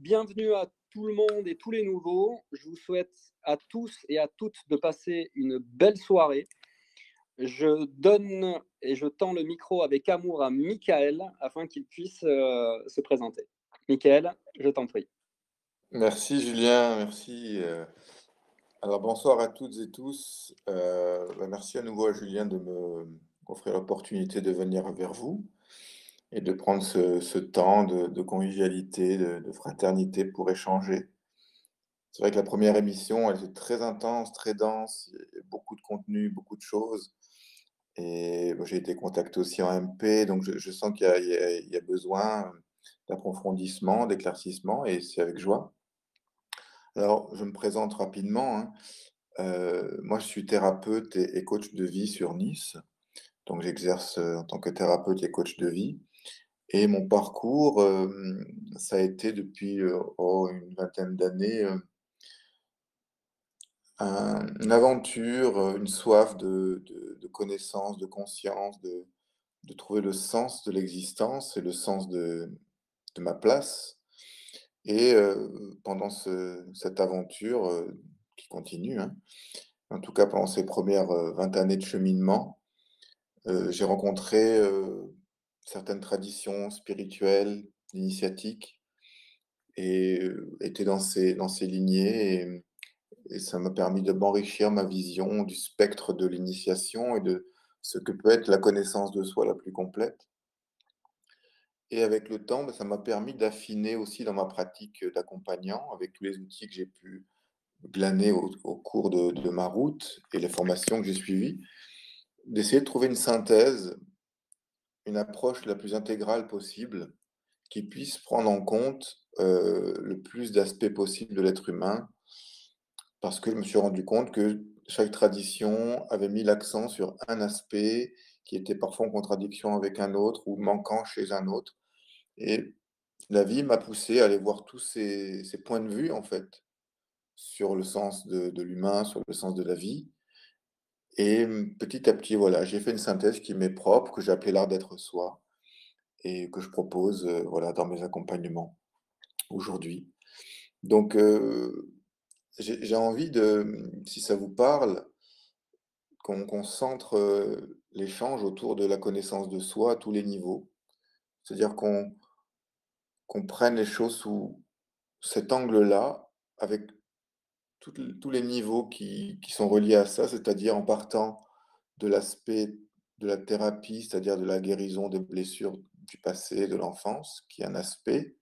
bienvenue à tout le monde et tous les nouveaux. Je vous souhaite à tous et à toutes de passer une belle soirée. Je donne et je tends le micro avec amour à Michael afin qu'il puisse se présenter. Michael, je t'en prie. Merci Julien, merci. Alors bonsoir à toutes et tous. Merci à nouveau à Julien de me offrir l'opportunité de venir vers vous et de prendre ce temps de convivialité, de fraternité pour échanger. C'est vrai que la première émission, elle était très intense, très dense, il y a beaucoup de contenu, beaucoup de choses. Et j'ai été contacté aussi en MP, donc je sens qu'il y a besoin d'approfondissement, d'éclaircissement, et c'est avec joie. Alors, je me présente rapidement, hein. Moi, je suis thérapeute et coach de vie sur Nice. Donc, j'exerce en tant que thérapeute et coach de vie. Et mon parcours, ça a été depuis une vingtaine d'années une aventure, une soif de connaissance, de conscience, de trouver le sens de l'existence et le sens de ma place. Et pendant cette aventure qui continue, hein, en tout cas pendant ces premières 20 années de cheminement, j'ai rencontré certaines traditions spirituelles, initiatiques, et été dans ces lignées. Et ça m'a permis de m'enrichir ma vision du spectre de l'initiation et de ce que peut être la connaissance de soi la plus complète. Et avec le temps, ça m'a permis d'affiner aussi dans ma pratique d'accompagnant, avec tous les outils que j'ai pu glaner au cours de ma route et les formations que j'ai suivies, d'essayer de trouver une synthèse, une approche la plus intégrale possible, qui puisse prendre en compte le plus d'aspects possibles de l'être humain, parce que je me suis rendu compte que chaque tradition avait mis l'accent sur un aspect qui était parfois en contradiction avec un autre ou manquant chez un autre. Et la vie m'a poussé à aller voir tous ces points de vue, en fait, sur le sens de l'humain, sur le sens de la vie. Et petit à petit, voilà, j'ai fait une synthèse qui m'est propre, que j'ai appelée l'art d'être soi, et que je propose, voilà, dans mes accompagnements aujourd'hui. Donc, j'ai envie de, si ça vous parle, qu'on centre l'échange autour de la connaissance de soi à tous les niveaux. C'est-à-dire qu'on prenne les choses sous cet angle-là, avec tous les niveaux qui sont reliés à ça, c'est-à-dire en partant de l'aspect de la thérapie, c'est-à-dire de la guérison des blessures du passé, de l'enfance, qui est un aspect.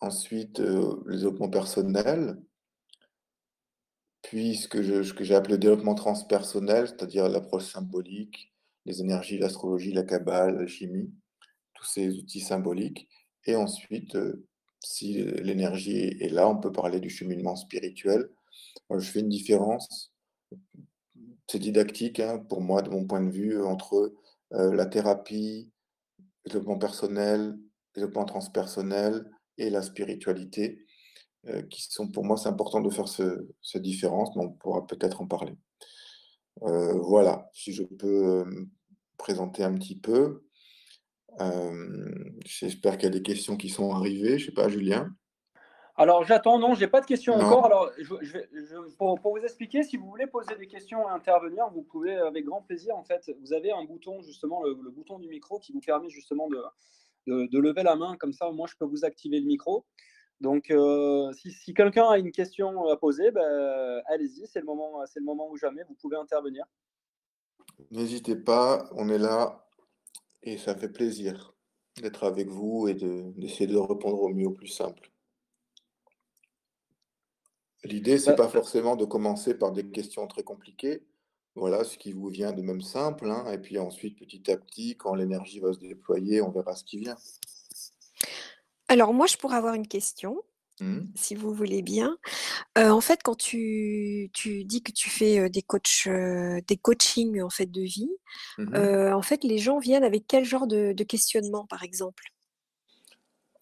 Ensuite, le développement personnel, puis ce que j'ai appelé le développement transpersonnel, c'est-à-dire l'approche symbolique, les énergies, l'astrologie, la kabbale, l'alchimie, tous ces outils symboliques. Et ensuite, si l'énergie est là, on peut parler du cheminement spirituel. Moi, je fais une différence, c'est didactique, hein, pour moi, de mon point de vue, entre la thérapie, le développement personnel, le développement transpersonnel et la spiritualité, qui sont, pour moi, c'est important de faire cette différence, mais on pourra peut-être en parler. Voilà, si je peux me présenter un petit peu. J'espère qu'il y a des questions qui sont arrivées. Je sais pas, Julien? Alors j'attends, non, j'ai pas de questions encore. Non? Alors pour vous expliquer, si vous voulez poser des questions et intervenir, vous pouvez avec grand plaisir. En fait, vous avez un bouton justement, le bouton du micro qui vous permet justement de lever la main. Comme ça, moi, je peux vous activer le micro. Donc, si quelqu'un a une question à poser, allez-y, c'est le moment ou jamais, vous pouvez intervenir. N'hésitez pas, on est là et ça fait plaisir d'être avec vous et d'essayer de répondre au mieux, au plus simple. L'idée, c'est Bah, pas forcément de commencer par des questions très compliquées. Voilà, ce qui vous vient de même simple, hein, et puis ensuite, petit à petit, quand l'énergie va se déployer, on verra ce qui vient. Alors moi, je pourrais avoir une question, Mmh. si vous voulez bien. En fait, quand tu dis que tu fais, des coachings, en fait, de vie, Mmh. en fait, les gens viennent avec quel genre de questionnement, par exemple?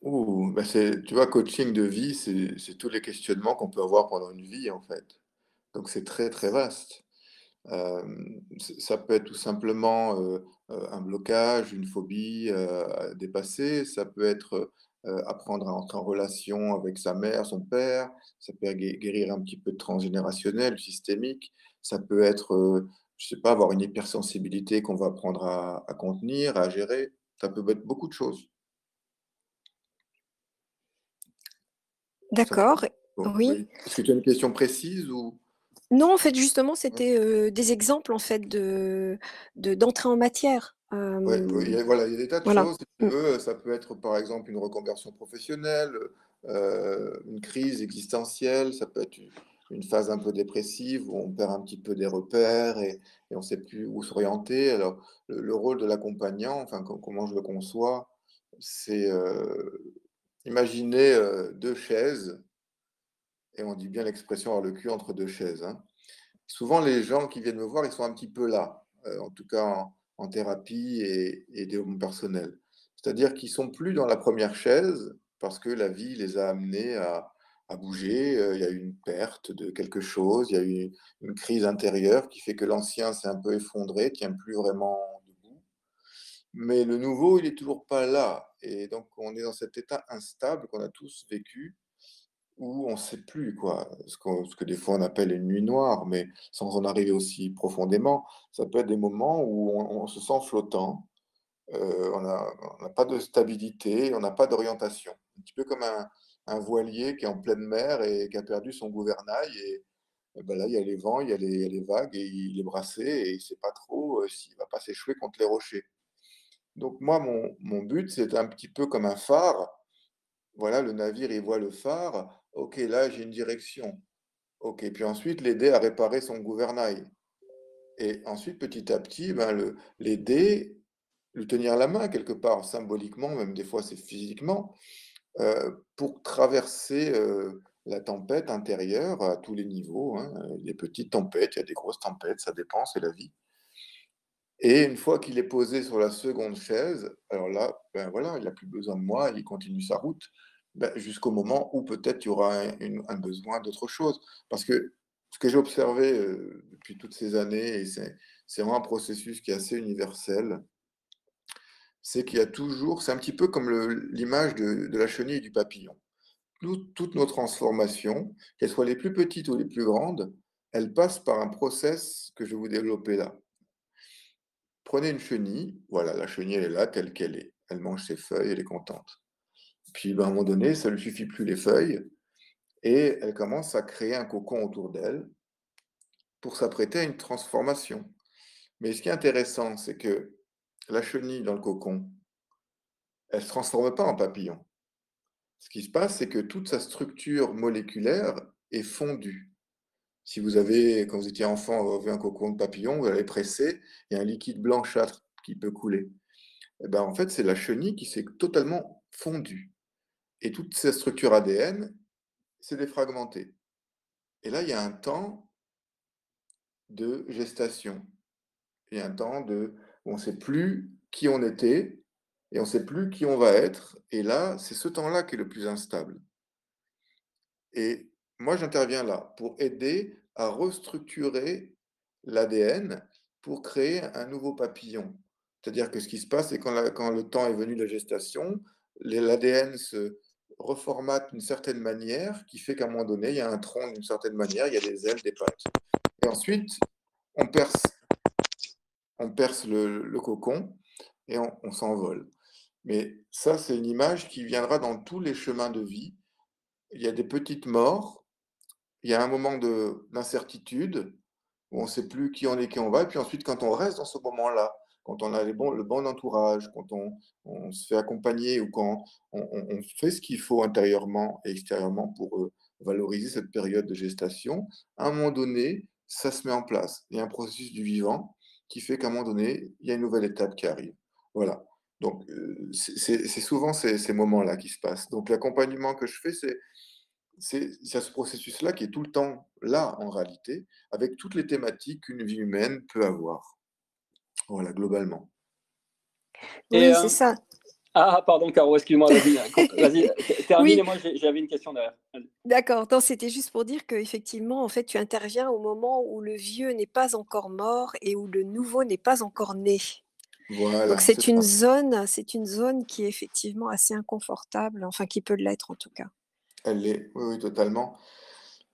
Ouh, bah, tu vois, coaching de vie, c'est tous les questionnements qu'on peut avoir pendant une vie, en fait. Donc c'est très, très vaste. Ça peut être tout simplement, un blocage, une phobie, à dépasser. Ça peut être, apprendre à entrer en relation avec sa mère, son père, ça peut guérir un petit peu de transgénérationnel, systémique, ça peut être, je sais pas, avoir une hypersensibilité qu'on va apprendre à contenir, à gérer, ça peut être beaucoup de choses. Ça D'accord. bon, Oui. oui. Est-ce que tu as une question précise ou? Non, en fait, justement, Ouais, c'était des exemples en fait d'entrée en matière. ouais, ouais, voilà, il y a des tas de Voilà. choses, si tu veux, ça peut être par exemple une reconversion professionnelle, une crise existentielle, ça peut être une phase un peu dépressive où on perd un petit peu des repères et on ne sait plus où s'orienter. Alors, le rôle de l'accompagnant, enfin, comment je le conçois, c'est imaginer 2 chaises, et on dit bien l'expression avoir le cul entre 2 chaises, hein. Souvent, les gens qui viennent me voir, ils sont un petit peu là, en tout cas en thérapie et développement personnel. C'est-à-dire qu'ils sont plus dans la première chaise parce que la vie les a amenés à bouger. Il y a eu une perte de quelque chose, il y a eu une crise intérieure qui fait que l'ancien s'est un peu effondré, tient plus vraiment debout. Mais le nouveau, il est toujours pas là. Et donc, on est dans cet état instable qu'on a tous vécu où on ne sait plus quoi, ce que des fois on appelle une nuit noire, mais sans en arriver aussi profondément. Ça peut être des moments où on se sent flottant, on n'a pas de stabilité, on n'a pas d'orientation. Un petit peu comme un voilier qui est en pleine mer et qui a perdu son gouvernail et ben là, il y a les vents, il y a les vagues et il est brassé et il ne sait pas trop, s'il va pas s'échouer contre les rochers. Donc moi, mon but, c'est un petit peu comme un phare. Voilà, le navire, il voit le phare. OK, là, j'ai une direction. OK, puis ensuite, l'aider à réparer son gouvernail. Et ensuite, petit à petit, ben, l'aider, lui tenir la main quelque part, symboliquement, même des fois c'est physiquement, pour traverser la tempête intérieure à tous les niveaux, hein. Il y a des petites tempêtes, il y a des grosses tempêtes, ça dépend, c'est la vie. Et une fois qu'il est posé sur la seconde chaise, alors là, ben voilà, il a plus besoin de moi, il continue sa route, ben, jusqu'au moment où peut-être il y aura un besoin d'autre chose. Parce que ce que j'ai observé depuis toutes ces années, et c'est vraiment un processus qui est assez universel, c'est qu'il y a toujours, c'est un petit peu comme l'image de la chenille et du papillon. Toutes nos transformations, qu'elles soient les plus petites ou les plus grandes, elles passent par un process que je vais vous développer là. Prenez une chenille, voilà, la chenille, elle est là telle qu'elle est. Elle mange ses feuilles, elle est contente. Puis, ben, à un moment donné, ça ne lui suffit plus les feuilles, et elle commence à créer un cocon autour d'elle pour s'apprêter à une transformation. Mais ce qui est intéressant, c'est que la chenille dans le cocon, elle ne se transforme pas en papillon. Ce qui se passe, c'est que toute sa structure moléculaire est fondue. Si vous avez, quand vous étiez enfant, vous avez un cocon de papillon, vous allez presser, il y a un liquide blanchâtre qui peut couler. Eh ben, en fait, c'est la chenille qui s'est totalement fondue. Et toute sa structure ADN s'est défragmentée. Et là, il y a un temps de gestation. Il y a un temps où on ne sait plus qui on était et on ne sait plus qui on va être. Et là, c'est ce temps-là qui est le plus instable. Et moi, j'interviens là pour aider à restructurer l'ADN pour créer un nouveau papillon. C'est-à-dire que ce qui se passe, c'est quand le temps est venu de la gestation, l'ADN se reformate d'une certaine manière qui fait qu'à un moment donné, il y a un tronc d'une certaine manière, il y a des ailes, des pattes. Et ensuite, on perce, on perce le cocon et on s'envole. Mais ça, c'est une image qui viendra dans tous les chemins de vie. Il y a des petites morts, il y a un moment d'incertitude où on ne sait plus qui on est, qui on va. Et puis ensuite, quand on reste dans ce moment-là, quand on a le bon entourage, quand on se fait accompagner ou quand on fait ce qu'il faut intérieurement et extérieurement pour valoriser cette période de gestation, à un moment donné, ça se met en place. Il y a un processus du vivant qui fait qu'à un moment donné, il y a une nouvelle étape qui arrive. Voilà. Donc, c'est souvent ces moments-là qui se passent. Donc, l'accompagnement que je fais, il y a ce processus-là qui est tout le temps là, en réalité, avec toutes les thématiques qu'une vie humaine peut avoir. Voilà, globalement. Et Oui, c'est ça. pardon, Caro, excuse-moi, vas-y, vas-y, termine Oui, et moi j'avais une question derrière. Vas-y. d'accord. Non, c'était juste pour dire qu'effectivement, en fait, tu interviens au moment où le vieux n'est pas encore mort et où le nouveau n'est pas encore né. Donc Voilà, c'est ça. c'est une zone qui est effectivement assez inconfortable, enfin qui peut l'être en tout cas. Elle l'est, oui, oui, totalement.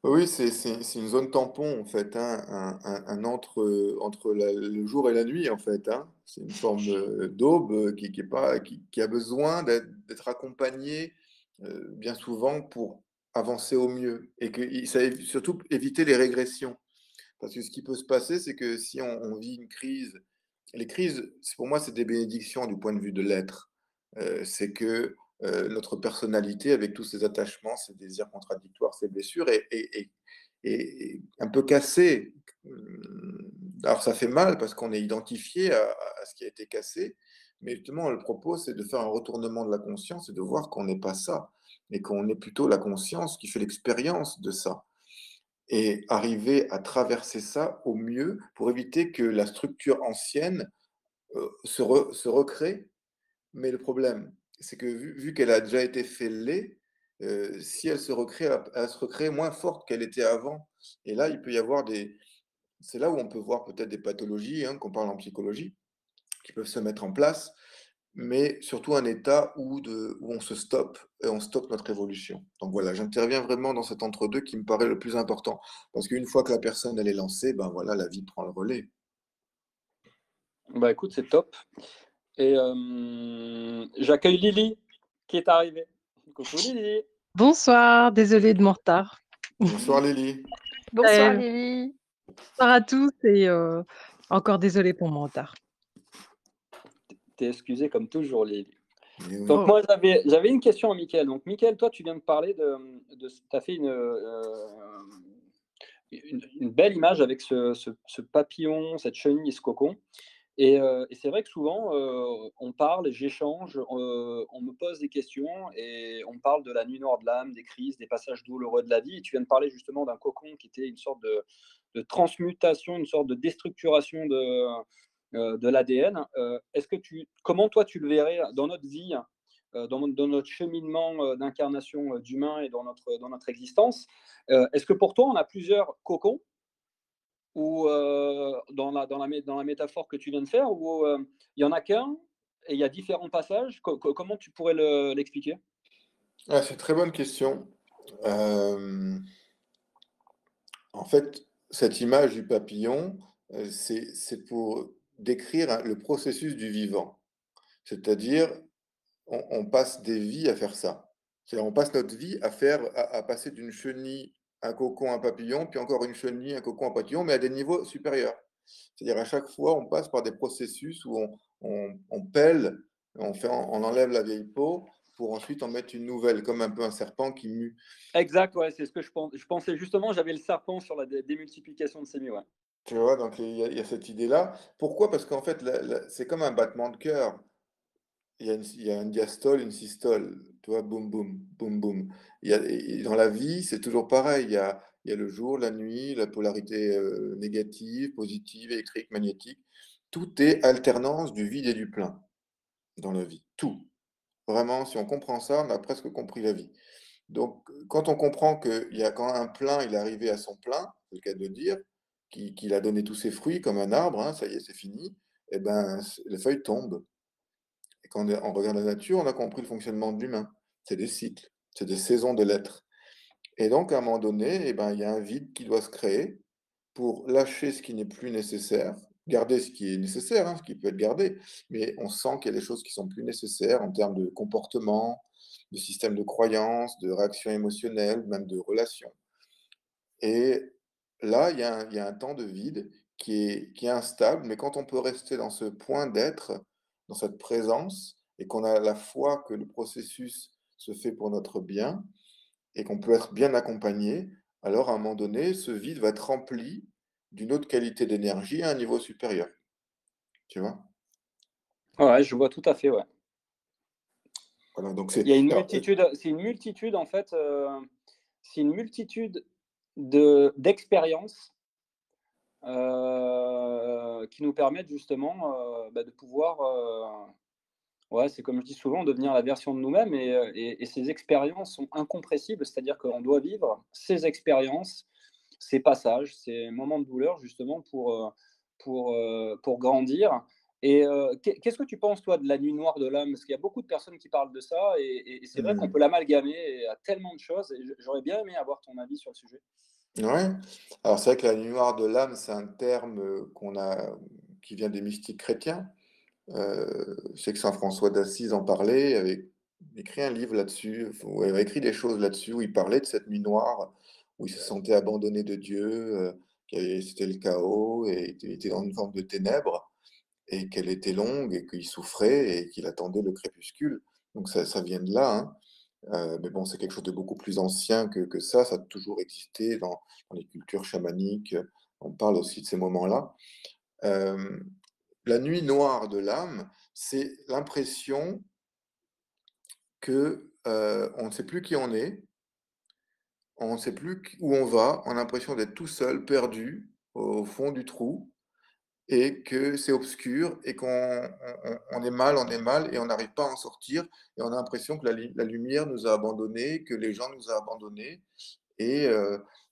Oui, c'est une zone tampon, en fait, hein, un entre le jour et la nuit, en fait, hein. C'est une forme d'aube qui est pas, qui a besoin d'être accompagnée bien souvent pour avancer au mieux. Et que ça surtout éviter les régressions. Parce que ce qui peut se passer, c'est que si on vit une crise, les crises, pour moi, c'est des bénédictions du point de vue de l'être. C'est que notre personnalité, avec tous ses attachements, ses désirs contradictoires, ses blessures, est un peu cassée. Alors ça fait mal parce qu'on est identifié à ce qui a été cassé, mais justement, le propos, c'est de faire un retournement de la conscience et de voir qu'on n'est pas ça, et qu'on est plutôt la conscience qui fait l'expérience de ça et arriver à traverser ça au mieux pour éviter que la structure ancienne se recrée. Mais le problème, c'est que vu qu'elle a déjà été fêlée, si elle se recrée, elle se recrée moins forte qu'elle était avant. Et là, il peut y avoir des... C'est là où on peut voir peut-être des pathologies, hein, qu'on parle en psychologie, qui peuvent se mettre en place, mais surtout un état où on se stoppe et on stoppe notre évolution. Donc voilà, j'interviens vraiment dans cet entre-deux qui me paraît le plus important. Parce qu'une fois que la personne elle est lancée, ben voilà, la vie prend le relais. Bah écoute, c'est top. Et j'accueille Lily qui est arrivée. Coucou Lily. Bonsoir, désolée de mon retard. Bonsoir Lily. Bonsoir Lily. Bonsoir à tous et encore désolée pour mon retard. T'es excusée comme toujours, Lily. Eh oui. Donc Oh. moi, j'avais une question à Mickaël. Donc Mickaël, toi, tu viens de parler tu as fait une belle image avec ce papillon, cette chenille et ce cocon. Et c'est vrai que souvent, on parle, j'échange, on me pose des questions et on parle de la nuit noire de l'âme, des crises, des passages douloureux de la vie. Et tu viens de parler justement d'un cocon qui était une sorte de transmutation, une sorte de déstructuration de l'ADN. Comment toi tu le verrais dans notre vie, dans notre cheminement d'incarnation d'humain et dans notre existence? Est-ce que pour toi, on a plusieurs cocons ou dans la métaphore que tu viens de faire, où il y en a qu'un et il y a différents passages? Comment tu pourrais l'expliquer? Ah, c'est une très bonne question. Euh, En fait, cette image du papillon, c'est pour décrire le processus du vivant. C'est-à-dire, on passe des vies à faire ça. C'est-à-dire, on passe notre vie à passer d'une chenille, un cocon, un papillon, puis encore une chenille, un cocon, un papillon, mais à des niveaux supérieurs. C'est-à-dire, à chaque fois, on passe par des processus où on pèle, on enlève la vieille peau pour ensuite en mettre une nouvelle, comme un peu un serpent qui mue. Exact, ouais, c'est ce que je pense. Je pensais justement, j'avais le serpent sur la démultiplication de sémies, ouais. Tu vois, donc il y a cette idée-là. Pourquoi? Parce qu'en fait, c'est comme un battement de cœur. Il y a une diastole, une systole, tu vois, boum, boum, boum, boum. Et dans la vie, c'est toujours pareil. Il y a le jour, la nuit, la polarité négative, positive, électrique, magnétique. Tout est alternance du vide et du plein dans la vie. Tout. Vraiment, si on comprend ça, on a presque compris la vie. Donc, quand on comprend quand un plein, il est arrivé à son plein, c'est le cas de le dire, qu'il a donné tous ses fruits comme un arbre, hein, ça y est, c'est fini, et ben, les feuilles tombent. Et quand on regarde la nature, on a compris le fonctionnement de l'humain. C'est des cycles, c'est des saisons de l'être. Et donc, à un moment donné, eh ben, il y a un vide qui doit se créer pour lâcher ce qui n'est plus nécessaire, garder ce qui est nécessaire, hein, ce qui peut être gardé, mais on sent qu'il y a des choses qui sont plus nécessaires en termes de comportement, de système de croyance, de réaction émotionnelle, même de relations. Et là, il y a un temps de vide qui est instable, mais quand on peut rester dans ce point d'être, dans cette présence, et qu'on a la foi que le processus se fait pour notre bien, et qu'on peut être bien accompagné, alors à un moment donné, ce vide va être rempli d'une autre qualité d'énergie à un niveau supérieur. Tu vois? Ouais, je vois tout à fait, ouais. Voilà, donc Il y a alors, c'est une multitude en fait, c'est une multitude d'expériences qui nous permettent justement de pouvoir, ouais, c'est comme je dis souvent, devenir la version de nous-mêmes et ces expériences sont incompressibles, c'est-à-dire qu'on doit vivre ces expériences, ces passages, ces moments de douleur justement pour grandir Et qu'est-ce que tu penses, toi, de la nuit noire de l'âme? Parce qu'il y a beaucoup de personnes qui parlent de ça et c'est vrai qu'on Mmh. peut l'amalgamer à tellement de choses et j'aurais bien aimé avoir ton avis sur le sujet. Ouais. Alors c'est vrai que la nuit noire de l'âme, c'est un terme, qui vient des mystiques chrétiens. Je sais que saint François d'Assise en parlait, avait écrit un livre là-dessus, ou avait écrit des choses là-dessus, où il parlait de cette nuit noire, où il se sentait abandonné de Dieu, c'était le chaos et il était dans une forme de ténèbres et qu'elle était longue et qu'il souffrait et qu'il attendait le crépuscule. Donc ça vient de là, hein. Mais bon, c'est quelque chose de beaucoup plus ancien que ça a toujours existé dans les cultures chamaniques, on parle aussi de ces moments-là. Hem, la nuit noire de l'âme, c'est l'impression que, on ne sait plus qui on est, on ne sait plus où on va, on a l'impression d'être tout seul, perdu, au fond du trou et que c'est obscur et qu'on on est mal et on n'arrive pas à en sortir et on a l'impression que la lumière nous a abandonnés, que les gens nous ont abandonnés et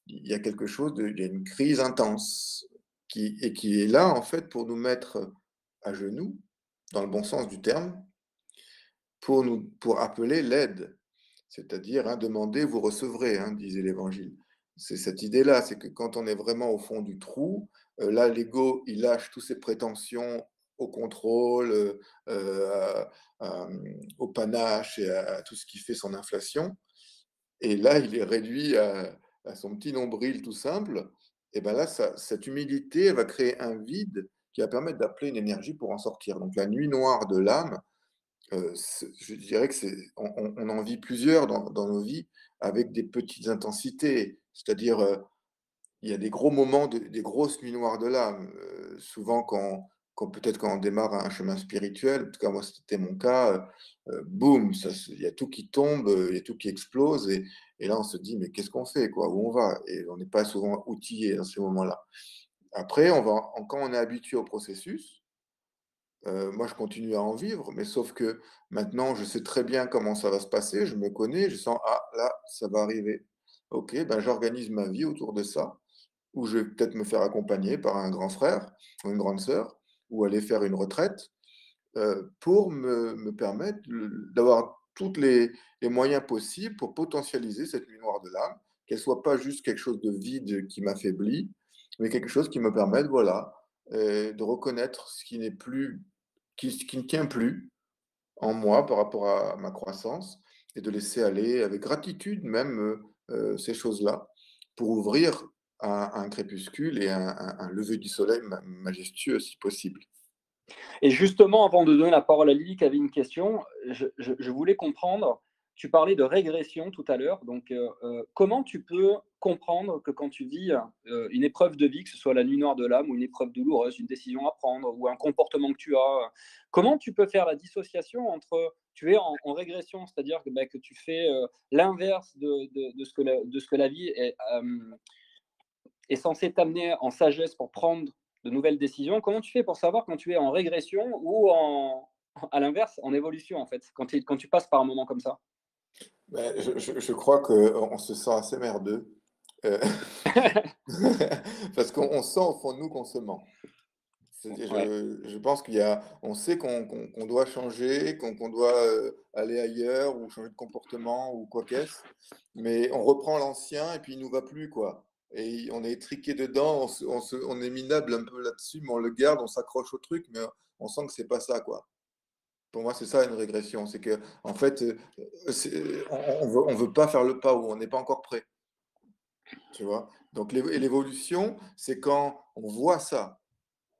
il y a quelque chose il y a une crise intense qui est là, en fait, pour nous mettre à genoux, dans le bon sens du terme, pour appeler l'aide. C'est-à-dire, hein, demandez, vous recevrez, hein, disait l'Évangile. C'est cette idée-là, c'est que quand on est vraiment au fond du trou, là, l'ego, il lâche toutes ses prétentions au contrôle, au panache et à tout ce qui fait son inflation. Et là, il est réduit à son petit nombril tout simple. Et ben là, cette humilité, elle va créer un vide qui va permettre d'appeler une énergie pour en sortir. Donc la nuit noire de l'âme, je dirais que on en vit plusieurs dans nos vies avec des petites intensités. C'est-à-dire, il y a des gros moments, des grosses nuits noires de l'âme. Souvent, peut-être quand on démarre un chemin spirituel, en tout cas moi c'était mon cas, boum, il y a tout qui tombe, il y a tout qui explose, et là on se dit mais qu'est-ce qu'on fait, quoi, où on va? Et on n'est pas souvent outillé dans ces moments-là. Après, quand on est habitué au processus, moi je continue à en vivre, mais sauf que maintenant je sais très bien comment ça va se passer, je me connais, je sens ah là ça va arriver. Ok, ben j'organise ma vie autour de ça ou je vais peut-être me faire accompagner par un grand frère ou une grande sœur, ou aller faire une retraite, pour me permettre d'avoir tous les moyens possibles pour potentialiser cette nuit noire de l'âme, qu'elle soit pas juste quelque chose de vide qui m'affaiblit, mais quelque chose qui me permette, voilà, de reconnaître ce qui n'est plus, qui ne tient plus en moi par rapport à ma croissance et de laisser aller avec gratitude même ces choses-là pour ouvrir un crépuscule et un lever du soleil majestueux si possible. Et justement, avant de donner la parole à Lily qui avait une question, je voulais comprendre, tu parlais de régression tout à l'heure, donc comment tu peux comprendre que quand tu vis une épreuve de vie, que ce soit la nuit noire de l'âme ou une épreuve douloureuse, une décision à prendre ou un comportement que tu as, comment tu peux faire la dissociation entre tu es en régression, c'est-à-dire que, bah, que tu fais l'inverse de ce que la vie est censée t'amener en sagesse pour prendre de nouvelles décisions. Comment tu fais pour savoir quand tu es en régression ou à l'inverse, en évolution, en fait, quand tu passes par un moment comme ça? Ben, je crois qu'on se sent assez merdeux, euh, parce qu'on sent au fond de nous qu'on se ment. Ouais. Je pense on sait qu'on doit changer, qu'on doit aller ailleurs ou changer de comportement ou quoi qu'est-ce, mais on reprend l'ancien et puis il nous va plus, quoi. Et on est étriqué dedans, on est minable un peu là-dessus, mais on le garde, on s'accroche au truc, mais on sent que c'est pas ça, quoi. Pour moi, c'est ça une régression, c'est que en fait, on veut pas faire le pas ou on n'est pas encore prêt, tu vois. Donc l'évolution, c'est quand on voit ça.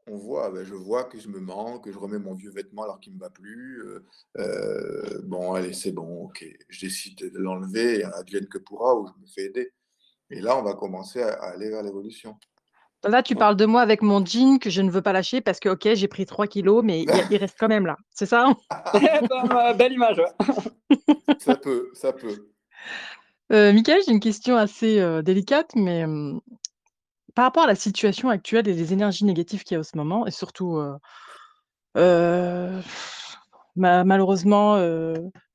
On voit, ben, je vois que je me mens, que je remets mon vieux vêtement alors qu'il ne me va plus. Bon, allez, c'est bon, ok. Je décide de l'enlever et advienne que pourra, ou je me fais aider. Et là, on va commencer à aller vers l'évolution. Là, tu parles de moi avec mon jean que je ne veux pas lâcher parce que, OK, j'ai pris 3 kilos, mais il reste quand même là. C'est ça? Belle image, ouais. Ça peut, ça peut. Mickaël, j'ai une question assez, délicate, mais, par rapport à la situation actuelle et les énergies négatives qu'il y a en ce moment et surtout, heu, Malheureusement,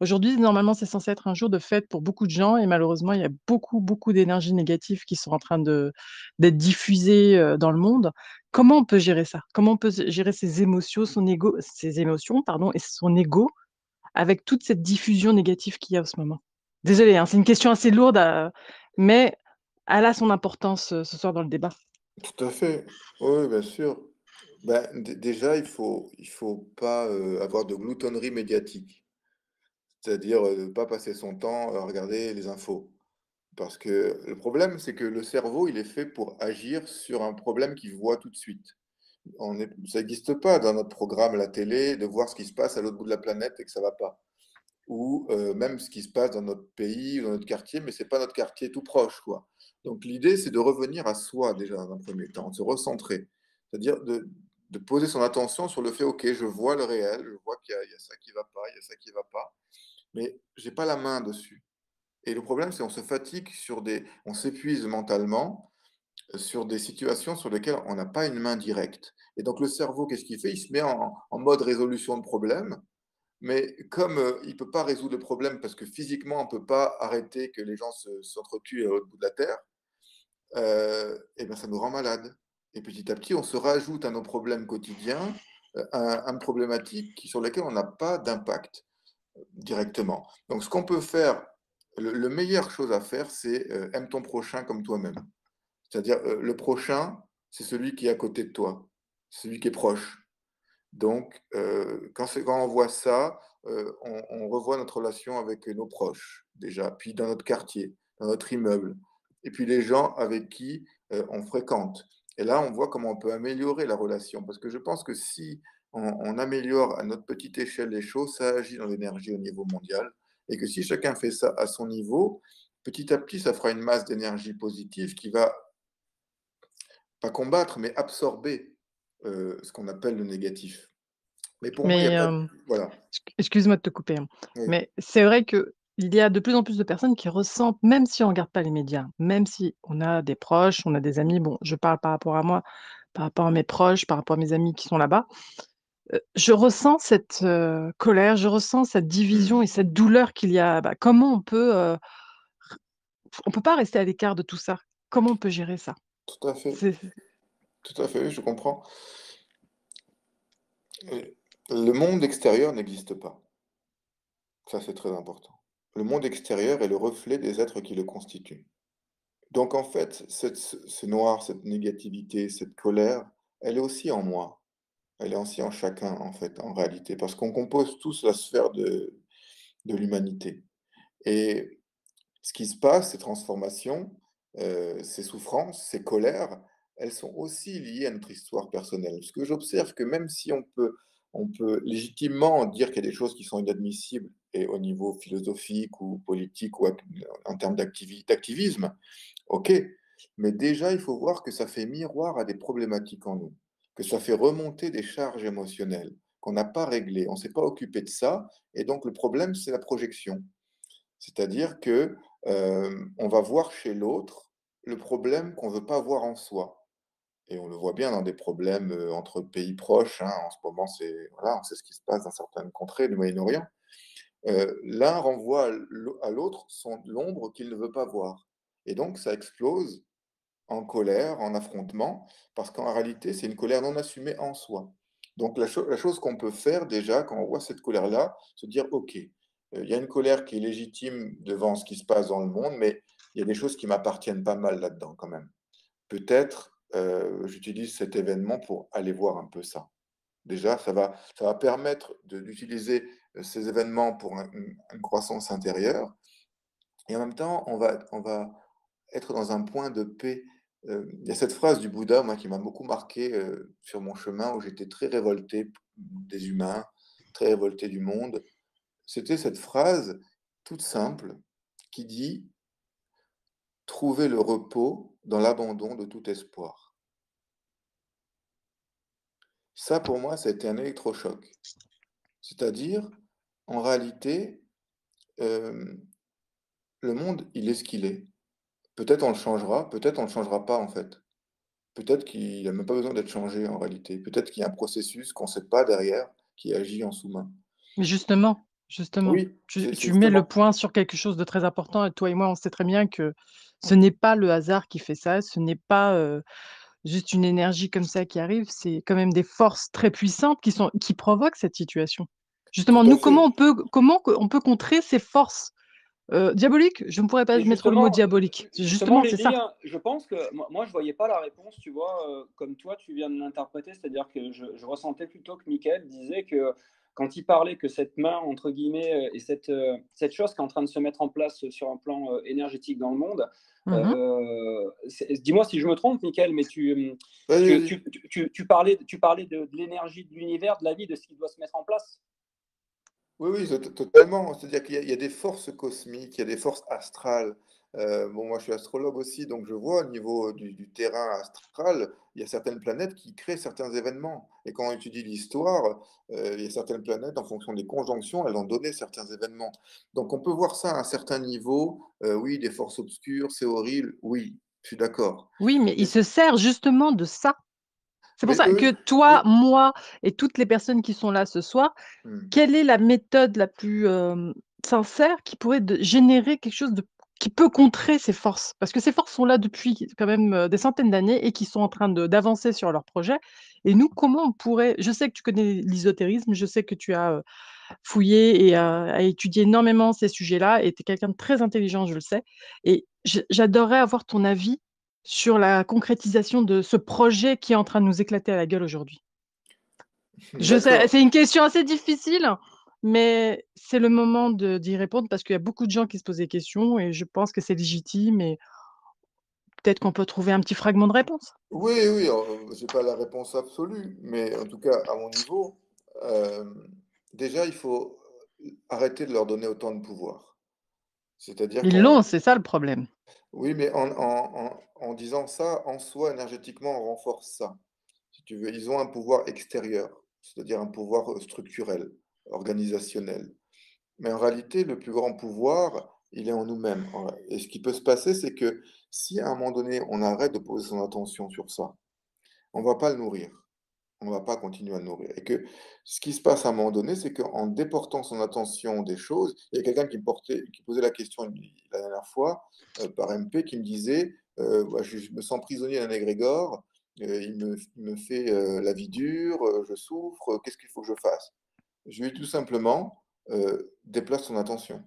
aujourd'hui, normalement, c'est censé être un jour de fête pour beaucoup de gens et malheureusement, il y a beaucoup, beaucoup d'énergie négative qui sont en train d'être diffusées dans le monde. Comment on peut gérer ça? Comment on peut gérer ses émotions, pardon, et son ego avec toute cette diffusion négative qu'il y a en ce moment? Désolée, hein, c'est une question assez lourde, mais elle a son importance ce soir dans le débat. Tout à fait. Oui, bien sûr. Ben, déjà, il faut pas avoir de gloutonnerie médiatique. C'est-à-dire ne pas passer son temps à regarder les infos. Parce que le problème, c'est que le cerveau, il est fait pour agir sur un problème qu'il voit tout de suite. Ça n'existe pas dans notre programme, la télé, de voir ce qui se passe à l'autre bout de la planète et que ça va pas. Ou même ce qui se passe dans notre pays ou dans notre quartier, mais c'est pas notre quartier tout proche, quoi. Donc l'idée, c'est de revenir à soi déjà dans un premier temps, de se recentrer. C'est-à-dire de poser son attention sur le fait, OK, je vois le réel, je vois qu'il y a ça qui va pas, il y a ça qui va pas, mais j'ai pas la main dessus. Et le problème, c'est qu'on se fatigue on s'épuise mentalement sur des situations sur lesquelles on n'a pas une main directe. Et donc le cerveau, qu'est-ce qu'il fait? Il se met en mode résolution de problème, mais comme il ne peut pas résoudre le problème parce que physiquement, on ne peut pas arrêter que les gens s'entretuent à l'autre bout de la Terre, et ben ça nous rend malades. Et petit à petit, on se rajoute à nos problèmes quotidiens une problématique sur laquelle on n'a pas d'impact directement. Donc, ce qu'on peut faire, le meilleure chose à faire, c'est aime ton prochain comme toi-même. C'est-à-dire, le prochain, c'est celui qui est à côté de toi, celui qui est proche. Donc, quand on voit ça, on revoit notre relation avec nos proches, déjà, puis dans notre quartier, dans notre immeuble, et puis les gens avec qui on fréquente. Et là, on voit comment on peut améliorer la relation, parce que je pense que si on améliore à notre petite échelle les choses, ça agit dans l'énergie au niveau mondial, et que si chacun fait ça à son niveau, petit à petit, ça fera une masse d'énergie positive qui va pas combattre, mais absorber ce qu'on appelle le négatif. Mais pour moi, il y a Mais pas voilà, excuse-moi de te couper, hein, oui. mais c'est vrai qu'il y a de plus en plus de personnes qui ressentent, même si on ne regarde pas les médias, même si on a des proches, on a des amis, bon, je parle par rapport à moi, par rapport à mes proches, par rapport à mes amis qui sont là-bas, je ressens cette, colère, je ressens cette division Mmh. et cette douleur qu'il y a. Bah, comment on peut pas rester à l'écart de tout ça. Comment on peut gérer ça? Tout à fait, C'est tout à fait, oui, je comprends. Le monde extérieur n'existe pas. Ça, c'est très important. Le monde extérieur est le reflet des êtres qui le constituent. Donc en fait, ce noir, cette négativité, cette colère, elle est aussi en moi. Elle est aussi en chacun, en fait, en réalité, parce qu'on compose tous la sphère de l'humanité. Et ce qui se passe, ces transformations, ces souffrances, ces colères, elles sont aussi liées à notre histoire personnelle. Parce que j'observe que même si on peut légitimement dire qu'il y a des choses qui sont inadmissibles, et au niveau philosophique ou politique ou en termes d'activisme, ok, mais déjà il faut voir que ça fait miroir à des problématiques en nous, que ça fait remonter des charges émotionnelles qu'on n'a pas réglées, on ne s'est pas occupé de ça, et donc le problème, c'est la projection. C'est-à-dire que, on va voir chez l'autre le problème qu'on ne veut pas voir en soi et on le voit bien dans des problèmes, entre pays proches, hein. En ce moment, voilà, on sait ce qui se passe dans certaines contrées du Moyen-Orient. L'un renvoie à l'autre l'ombre qu'il ne veut pas voir et donc ça explose en colère, en affrontement, parce qu'en réalité, c'est une colère non assumée en soi. Donc la chose qu'on peut faire déjà, quand on voit cette colère-là, se dire: «OK, il y a une colère qui est légitime devant ce qui se passe dans le monde, mais il y a des choses qui m'appartiennent pas mal là-dedans quand même. Peut-être, j'utilise cet événement pour aller voir un peu ça». Déjà, ça va permettre d'utiliser, ces événements pour une croissance intérieure et en même temps, on va être dans un point de paix. Il y a cette phrase du Bouddha, moi, qui m'a beaucoup marqué, sur mon chemin où j'étais très révolté des humains, très révolté du monde. C'était cette phrase toute simple qui dit: «Trouver le repos dans l'abandon de tout espoir». Ça, pour moi, ça a été un électrochoc. C'est-à-dire, en réalité, hem, le monde, il est ce qu'il est. Peut-être on le changera, peut-être on le changera pas, en fait. Peut-être qu'il a même pas besoin d'être changé en réalité. Peut-être qu'il y a un processus qu'on ne sait pas derrière qui agit en sous-main. Mais justement, Oui, c'est tu mets le justement. point sur quelque chose de très important et toi et moi, on sait très bien que ce n'est pas le hasard qui fait ça, ce n'est pas, juste une énergie comme ça qui arrive, c'est quand même des forces très puissantes qui provoquent cette situation. Tout Justement, à nous, fait. comment on peut contrer ces forces, diaboliques? Je ne pourrais pas Et mettre le mot diabolique. justement, Justement, c'est Lydie, ça. hein, je pense que moi, je voyais pas la réponse, tu vois, comme toi, tu viens de l'interpréter, c'est-à-dire que je ressentais plutôt que Michael disait que quand il parlait que cette main, entre guillemets, et cette chose qui est en train de se mettre en place sur un plan énergétique dans le monde, Mmh. dis-moi si je me trompe, Michael, mais Vas-y, tu, vas-y. tu, tu parlais de l'énergie de l'univers, de la vie, de ce qui doit se mettre en place. Oui, oui, totalement. C'est-à-dire qu'il y a des forces cosmiques, il y a des forces astrales. Bon, moi, je suis astrologue aussi, donc je vois au niveau du terrain astral, il y a certaines planètes qui créent certains événements. Et quand on étudie l'histoire, il y a certaines planètes, en fonction des conjonctions, elles ont donné certains événements. Donc, on peut voir ça à un certain niveau. Oui, des forces obscures, c'est horrible. Oui, je suis d'accord. Oui, mais Mais, il se sert justement de ça. C'est pour mais ça que eux, toi, oui. moi et toutes les personnes qui sont là ce soir, Hmm. quelle est la méthode la plus, sincère qui pourrait générer quelque chose qui peut contrer ces forces? Parce que ces forces sont là depuis quand même, des centaines d'années et qui sont en train d'avancer sur leur projet et nous, comment on pourrait je sais que tu connais l'ésotérisme, je sais que tu as, fouillé et a étudié énormément ces sujets-là et tu es quelqu'un de très intelligent, je le sais et j'adorerais avoir ton avis sur la concrétisation de ce projet qui est en train de nous éclater à la gueule aujourd'hui. Je sais, D'accord. c'est une question assez difficile, mais c'est le moment d'y répondre parce qu'il y a beaucoup de gens qui se posent des questions et je pense que c'est légitime et peut-être qu'on peut trouver un petit fragment de réponse. Oui, oui, j'ai pas la réponse absolue, mais en tout cas, à mon niveau, déjà, il faut arrêter de leur donner autant de pouvoir. C'est-à-dire Ils l'ont, c'est ça le problème. oui, mais en disant ça, en soi, énergétiquement, on renforce ça. Si tu veux, ils ont un pouvoir extérieur, c'est-à-dire un pouvoir structurel, organisationnel. Mais en réalité, le plus grand pouvoir, il est en nous-mêmes. Et ce qui peut se passer, c'est que si à un moment donné, on arrête de poser son attention sur ça, on ne va pas le nourrir. On ne va pas continuer à le nourrir. Et que ce qui se passe à un moment donné, c'est qu'en déportant son attention des choses, il y a quelqu'un qui posait la question la dernière fois par MP qui me disait bah, je me sens prisonnier d'un égrégore, il me fait la vie dure, je souffre, qu'est-ce qu'il faut que je fasse? Je lui ai dit tout simplement déplace ton attention.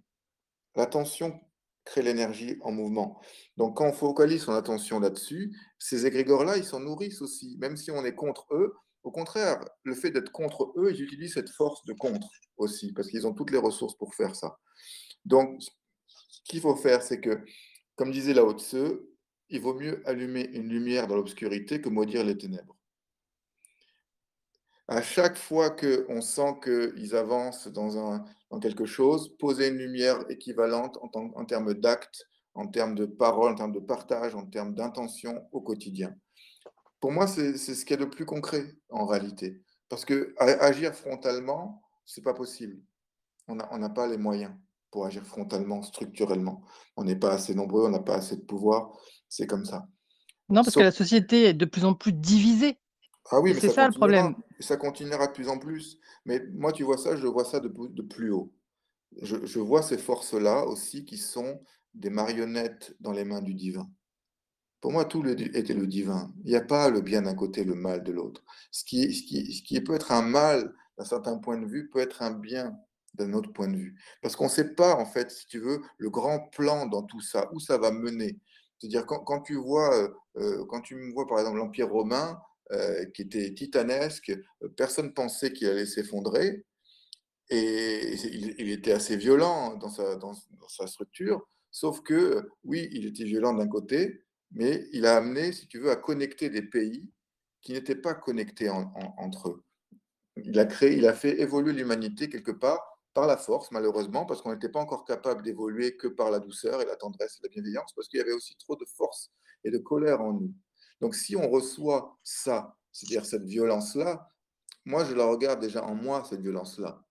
L'attention crée l'énergie en mouvement. Donc, quand on focalise son attention là-dessus, ces égrégores-là, ils s'en nourrissent aussi. Même si on est contre eux, au contraire, le fait d'être contre eux, ils utilisent cette force de contre aussi, parce qu'ils ont toutes les ressources pour faire ça. Donc, ce qu'il faut faire, c'est que, comme disait Lao Tse, il vaut mieux allumer une lumière dans l'obscurité que maudire les ténèbres. À chaque fois qu'on sent qu'ils avancent dans quelque chose, poser une lumière équivalente en termes d'actes, en termes de paroles, en termes de partage, en termes d'intention au quotidien. Pour moi, c'est ce qui est le plus concret en réalité. Parce que agir frontalement, c'est pas possible. On n'a pas les moyens pour agir frontalement, structurellement. On n'est pas assez nombreux, on n'a pas assez de pouvoir. C'est comme ça. Non, parce que Sauf la société est de plus en plus divisée Ah oui, et mais c'est ça le problème. ça continuera de plus en plus. Mais moi, tu vois ça, je vois ça de plus haut. Je vois ces forces-là aussi qui sont des marionnettes dans les mains du divin. Pour moi, tout était le divin. Il n'y a pas le bien d'un côté, le mal de l'autre. Ce qui peut être un mal d'un certain point de vue peut être un bien d'un autre point de vue. Parce qu'on ne sait pas, en fait, si tu veux, le grand plan dans tout ça, où ça va mener. C'est-à-dire, quand tu me vois, par exemple, l'Empire romain, qui était titanesque, personne pensait qu'il allait s'effondrer. Et il était assez violent dans sa structure, sauf que, oui, il était violent d'un côté, mais il a amené, si tu veux, à connecter des pays qui n'étaient pas connectés entre eux. Il a fait évoluer l'humanité quelque part par la force, malheureusement, parce qu'on n'était pas encore capable d'évoluer que par la douceur et la tendresse et la bienveillance, parce qu'il y avait aussi trop de force et de colère en nous. Donc si on reçoit ça, c'est-à-dire cette violence-là, moi je la regarde déjà en moi, cette violence-là.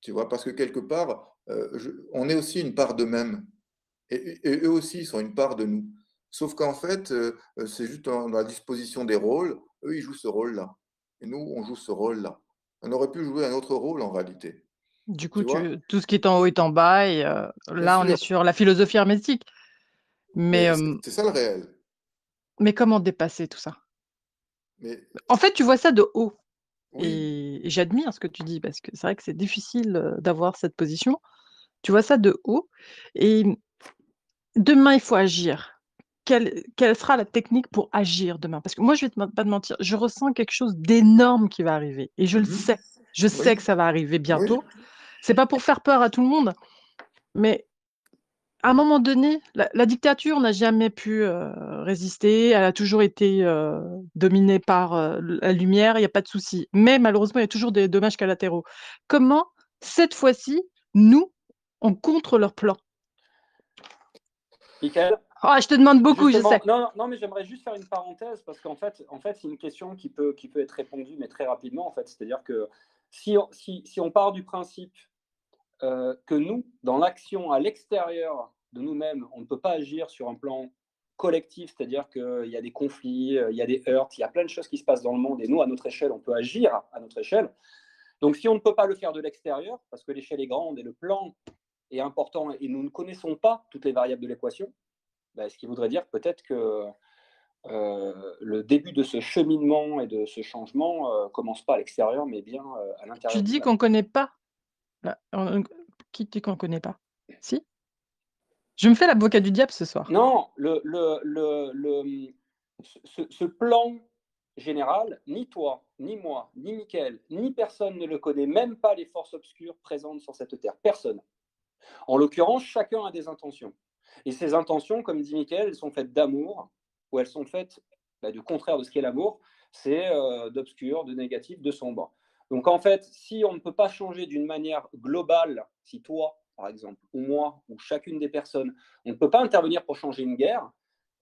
Tu vois, parce que quelque part, on est aussi une part d'eux-mêmes. Et eux aussi sont une part de nous. Sauf qu'en fait, c'est juste dans la disposition des rôles. Eux, ils jouent ce rôle-là. Et nous, on joue ce rôle-là. On aurait pu jouer un autre rôle en réalité. Du tu coup, vois? tout ce qui est en haut est en bas et Bien là, on est sûr, sur la philosophie hermétique. Mais, mais c'est ça le réel. mais comment dépasser tout ça? Mais En fait, tu vois ça de haut oui, et j'admire ce que tu dis parce que c'est vrai que c'est difficile, d'avoir cette position. Tu vois ça de haut et demain, il faut agir. Quelle sera la technique pour agir demain? Parce que moi, je vais pas te mentir, je ressens quelque chose d'énorme qui va arriver et je le mhm, sais. Je sais que oui, ça va arriver oui. bientôt. C'est pas pour faire peur à tout le monde, mais à un moment donné, la dictature n'a jamais pu, résister. Elle a toujours été, dominée par, la lumière, il y a pas de souci. Mais malheureusement, il y a toujours des dommages collatéraux. Comment, cette fois-ci, nous, on contre leur plan? Michael, Ah, je te demande beaucoup, je justement, sais. non, non, mais j'aimerais juste faire une parenthèse parce qu'en fait, c'est une question qui peut être répondue, mais très rapidement, en fait. C'est-à-dire que si on part du principe que nous, dans l'action à l'extérieur de nous-mêmes, on ne peut pas agir sur un plan collectif, c'est-à-dire qu'il y a des conflits, il y a des heurts, il y a plein de choses qui se passent dans le monde, et nous, à notre échelle, on peut agir à notre échelle. Donc, si on ne peut pas le faire de l'extérieur, parce que l'échelle est grande et le plan est important, et nous ne connaissons pas toutes les variables de l'équation, ben, ce qui voudrait dire peut-être que le début de ce cheminement et de ce changement commence pas à l'extérieur, mais bien à Tu l'intérieur de dis nous-mêmes. qu'on connaît pas la qui dit qu'on connaît pas? Si? Je me fais l'avocat du diable ce soir. Non, ce plan général, ni toi, ni moi, ni Mickaël, ni personne ne le connaît, même pas les forces obscures présentes sur cette terre. Personne. En l'occurrence, chacun a des intentions. Et ces intentions, comme dit Mickaël, elles sont faites d'amour, ou elles sont faites du contraire de ce qu'est l'amour, c'est d'obscur, de négatif, de sombre. Donc en fait, si on ne peut pas changer d'une manière globale, si toi, par exemple, ou moi, ou chacune des personnes, on ne peut pas intervenir pour changer une guerre,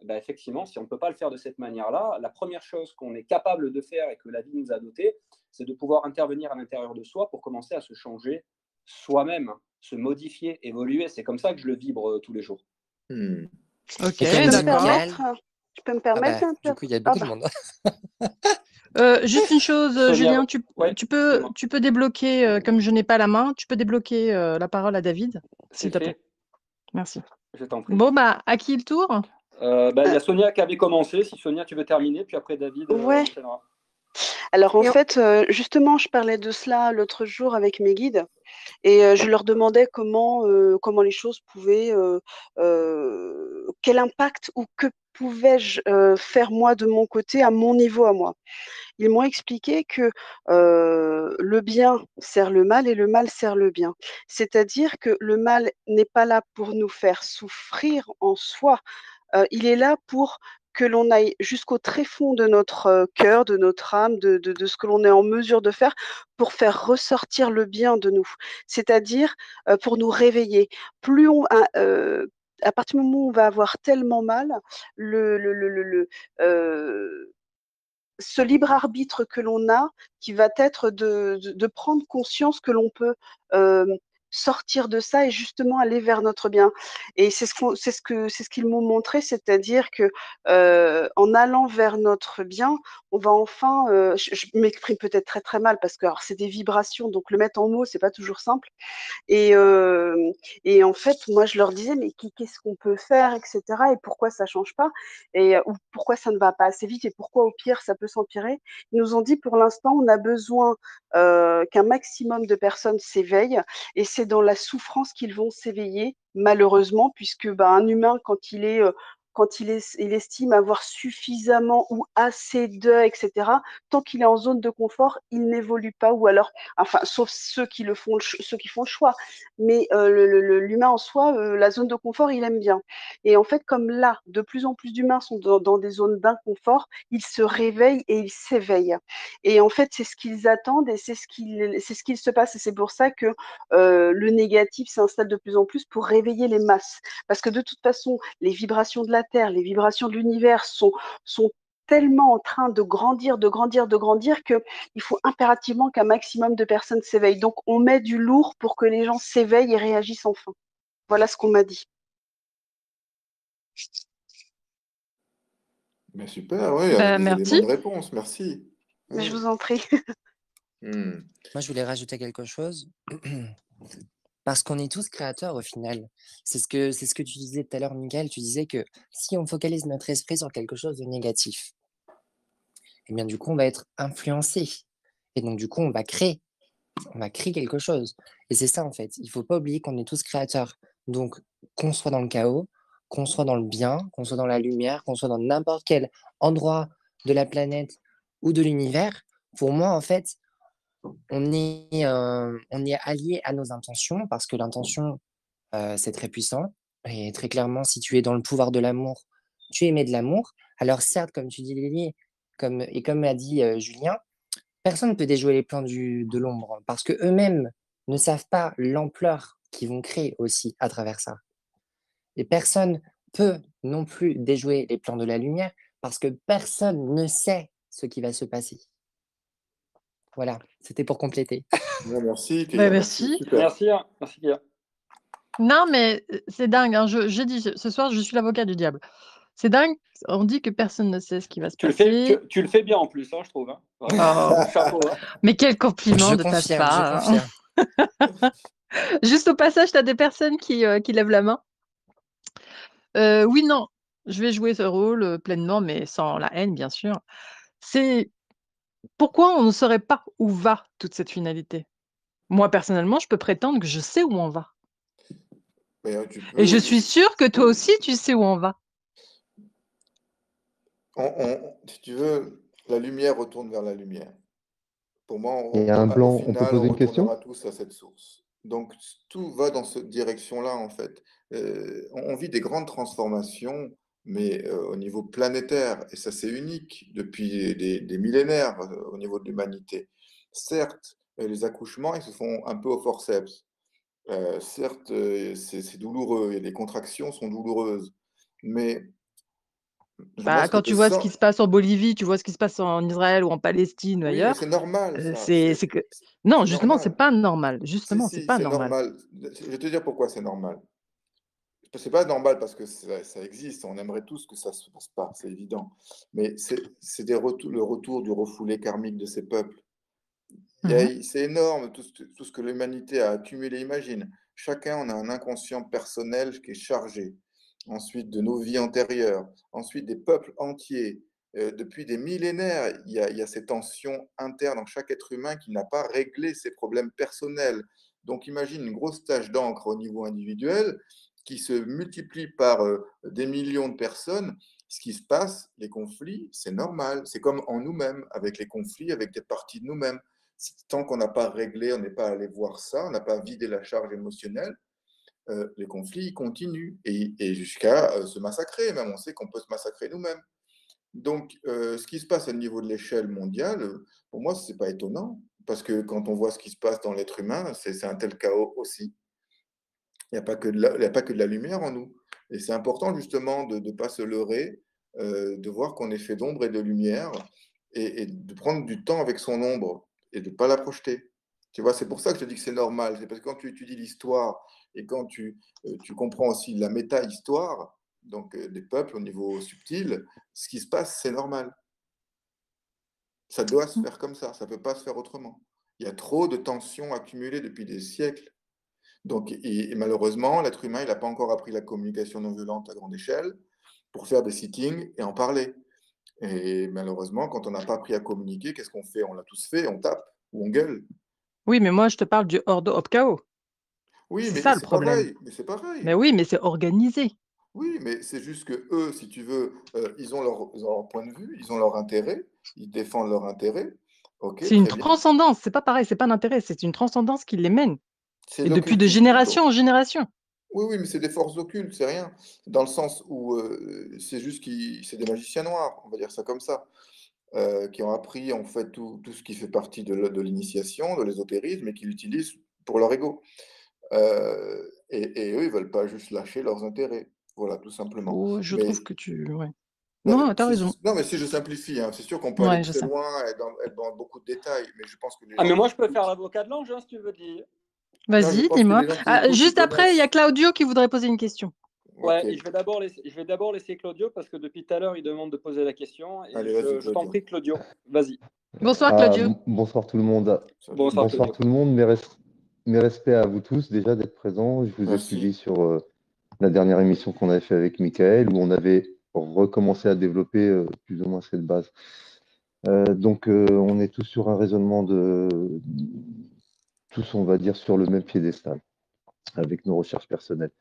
effectivement, si on ne peut pas le faire de cette manière-là, la première chose qu'on est capable de faire et que la vie nous a doté, c'est de pouvoir intervenir à l'intérieur de soi pour commencer à se changer soi-même, se modifier, évoluer. C'est comme ça que je le vibre tous les jours. Hmm. OK, Et Je peux comme me dit d'accord. Mickaël, permettre, je peux me ah permettre bah, du d'inter coup, il y a ah beaucoup de bah, monde. Juste une chose, Sonia, Julien, ouais, tu peux excuse-moi, débloquer, comme je n'ai pas la main, tu peux débloquer, la parole à David, c'est s'il te plaît? fait, Merci. je t'en prie. Bon, bah, à qui le tour? Il y euh, a Sonia qui avait commencé, si Sonia tu veux terminer, puis après David ouais. enchaînera. Alors en Et en- fait, justement, je parlais de cela l'autre jour avec mes guides et je leur demandais comment les choses pouvaient, quel impact ou que pouvais-je faire moi de mon côté à mon niveau à moi. Ils m'ont expliqué que le bien sert le mal et le mal sert le bien. C'est-à-dire que le mal n'est pas là pour nous faire souffrir en soi, il est là pour que l'on aille jusqu'au tréfonds de notre cœur, de notre âme, de ce que l'on est en mesure de faire pour faire ressortir le bien de nous. C'est-à-dire pour nous réveiller. Plus on a, à partir du moment où on va avoir tellement mal, le ce libre arbitre que l'on a, qui va être de prendre conscience que l'on peut sortir de ça et justement aller vers notre bien. Et c'est ce qu'ils m'ont montré, c'est-à-dire que en allant vers notre bien, on va enfin, je m'exprime peut-être très très mal parce que alors, c'est des vibrations, donc le mettre en mots, c'est pas toujours simple. Et, et en fait, moi, je leur disais, mais qu'est-ce qu'on peut faire, etc. Et pourquoi ça change pas et ou pourquoi ça ne va pas assez vite et pourquoi au pire ça peut s'empirer. Ils nous ont dit pour l'instant, on a besoin qu'un maximum de personnes s'éveillent et c'est dans la souffrance qu'ils vont s'éveiller, malheureusement, puisque un humain, il estime avoir suffisamment ou assez de, etc., tant qu'il est en zone de confort, il n'évolue pas, ou alors, enfin, sauf ceux qui font le choix, mais l'humain en soi, la zone de confort, il aime bien. Et en fait, comme là, de plus en plus d'humains sont dans des zones d'inconfort, ils se réveillent et ils s'éveillent. Et en fait, c'est ce qu'ils attendent et c'est ce qu'il se passe. Et c'est pour ça que le négatif s'installe de plus en plus pour réveiller les masses. Parce que de toute façon, les vibrations de la Terre, les vibrations de l'univers sont tellement en train de grandir, de grandir, de grandir que il faut impérativement qu'un maximum de personnes s'éveillent. Donc, on met du lourd pour que les gens s'éveillent et réagissent enfin. Voilà ce qu'on m'a dit. Mais super, oui, avec Bah, des éléments merci. de réponse, merci. Mais je Oui. vous en prie. Hmm. Moi, je voulais rajouter quelque chose. Parce qu'on est tous créateurs au final. C'est ce que tu disais tout à l'heure, Miguel. Tu disais que si on focalise notre esprit sur quelque chose de négatif, eh bien, du coup, on va être influencé. Et donc, du coup, on va créer quelque chose. Et c'est ça, en fait. Il faut pas oublier qu'on est tous créateurs. Donc, qu'on soit dans le chaos, qu'on soit dans le bien, qu'on soit dans la lumière, qu'on soit dans n'importe quel endroit de la planète ou de l'univers, pour moi, en fait, on est allié à nos intentions parce que l'intention, c'est très puissant. Et très clairement, si tu es dans le pouvoir de l'amour, tu émets de l'amour. Alors certes, comme tu dis, Lily, comme a dit Julien, personne ne peut déjouer les plans de l'ombre parce que eux-mêmes ne savent pas l'ampleur qu'ils vont créer aussi à travers ça. Et personne peut non plus déjouer les plans de la lumière parce que personne ne sait ce qui va se passer. Voilà, c'était pour compléter. Ouais, merci, Bah, Kéa, merci, merci. super. Merci, hein. Merci, Kéa. Non, mais c'est dingue. Hein. J'ai dit ce soir, je suis l'avocat du diable. C'est dingue. On dit que personne ne sait ce qui va se passer. Tu le fais bien en plus, hein, je trouve. Hein. Oh. Chapeau. Hein. Mais quel compliment Je de ta confirme, je part. confirme. Juste au passage, tu as des personnes qui lèvent la main. Oui, non, je vais jouer ce rôle pleinement, mais sans la haine, bien sûr. C'est pourquoi on ne saurait pas où va toute cette finalité. Moi, personnellement, je peux prétendre que je sais où on va. Mais, tu Et je peux, suis sûre que toi aussi, tu sais où on va. si tu veux, la lumière retourne vers la lumière. Pour moi, Il y a un au blanc, on peut final, on poser une question? retournera tous à cette source. Donc, tout va dans cette direction-là, en fait. On vit des grandes transformations, mais au niveau planétaire, et ça c'est unique depuis des millénaires au niveau de l'humanité. Certes, les accouchements, ils se font un peu au forceps. Certes, c'est douloureux et les contractions sont douloureuses, mais moi, Bah, ce que quand je tu vois ce qui sens, se passe en Bolivie, tu vois ce qui se passe en Israël ou en Palestine ou oui, mais ailleurs, c'est normal, ça. c'est que... Non, C'est justement, c'est normal. pas normal. Si, Justement, c'est si, pas c'est normal. normal. Je vais te dire pourquoi c'est normal. C'est pas normal parce que ça existe. On aimerait tous que ça se passe pas, c'est évident. Mais c'est le retour du refoulé karmique de ces peuples. Mhm. C'est énorme tout ce que l'humanité a accumulé. Imagine, chacun on a un inconscient personnel qui est chargé. Ensuite, de nos vies antérieures. Ensuite, des peuples entiers. Depuis des millénaires, il y a ces tensions internes en chaque être humain qui n'a pas réglé ses problèmes personnels. Donc, imagine une grosse tache d'encre au niveau individuel qui se multiplie par des millions de personnes. Ce qui se passe, les conflits, c'est normal. C'est comme en nous-mêmes, avec les conflits, avec des parties de nous-mêmes. Tant qu'on n'a pas réglé, on n'est pas allé voir ça, on n'a pas vidé la charge émotionnelle, les conflits continuent et jusqu'à se massacrer. Même on sait qu'on peut se massacrer nous-mêmes. Donc, ce qui se passe au niveau de l'échelle mondiale, pour moi, ce n'est pas étonnant. Parce que quand on voit ce qui se passe dans l'être humain, c'est un tel chaos aussi. Il n'y a pas que de la lumière en nous. Et c'est important justement de ne pas se leurrer, de voir qu'on est fait d'ombre et de lumière, et de prendre du temps avec son ombre et de ne pas la projeter. Tu vois, c'est pour ça que je te dis que c'est normal. C'est parce que quand tu étudies l'histoire et quand tu comprends aussi la méta-histoire, donc des peuples au niveau subtil, ce qui se passe, c'est normal. Ça doit se faire comme ça ne peut pas se faire autrement. Il y a trop de tensions accumulées depuis des siècles. Donc, et malheureusement, l'être humain, il n'a pas encore appris la communication non violente à grande échelle pour faire des sittings et en parler. Et malheureusement, quand on n'a pas appris à communiquer, qu'est-ce qu'on fait? On l'a tous fait, on tape ou on gueule. Oui, mais moi, je te parle du Ordo of Chaos. Oui, C'est mais ça le c'est problème. pareil. Mais c'est pareil. Mais oui, mais c'est organisé. Oui, mais c'est juste que eux, si tu veux, ils ont leur point de vue, ils ont leur intérêt, ils défendent leur intérêt. Ok, C'est une très bien. transcendance. C'est pas pareil, c'est pas l'intérêt, c'est une transcendance qui les mène. C'est Et depuis de l'occultisme génération plutôt. en génération. Oui, oui, mais c'est des forces occultes, c'est rien. Dans le sens où c'est juste c'est des magiciens noirs, on va dire ça comme ça, qui ont appris en fait tout ce qui fait partie de l'initiation, de l'ésotérisme, et qui l'utilisent pour leur ego. Et eux, ils veulent pas juste lâcher leurs intérêts. Voilà, tout simplement. Oh, je trouve Mais que tu... Ouais. Non, t'as raison. non, mais si je simplifie, hein, c'est sûr qu'on peut aller Ouais, je très sais. loin, être dans beaucoup de détails, mais je pense que les Ah, gens mais qui moi, je peux faire écoutent, l'avocat de l'ange, hein, si tu veux dire. non, je Vas-y, pense que dis-moi. les gens qui Ah, écoutent, ils juste après, il y a connaissent. Claudio qui voudrait poser une question. Ouais, Ok, et je vais d'abord laisser Claudio parce que depuis tout à l'heure, il demande de poser la question. Et allez, vas-y, je t'en Claudio. prie, Claudio, vas-y. Bonsoir, Claudio. Bonsoir tout le monde. Salut. Bonsoir, Bonsoir Claudio. tout le monde. mes respects à vous tous déjà d'être présents. Je vous ai suivi Merci. sur la dernière émission qu'on avait fait avec Michael, où on avait recommencé à développer plus ou moins cette base. Donc, on est tous sur un raisonnement tous, on va dire, sur le même piédestal, avec nos recherches personnelles.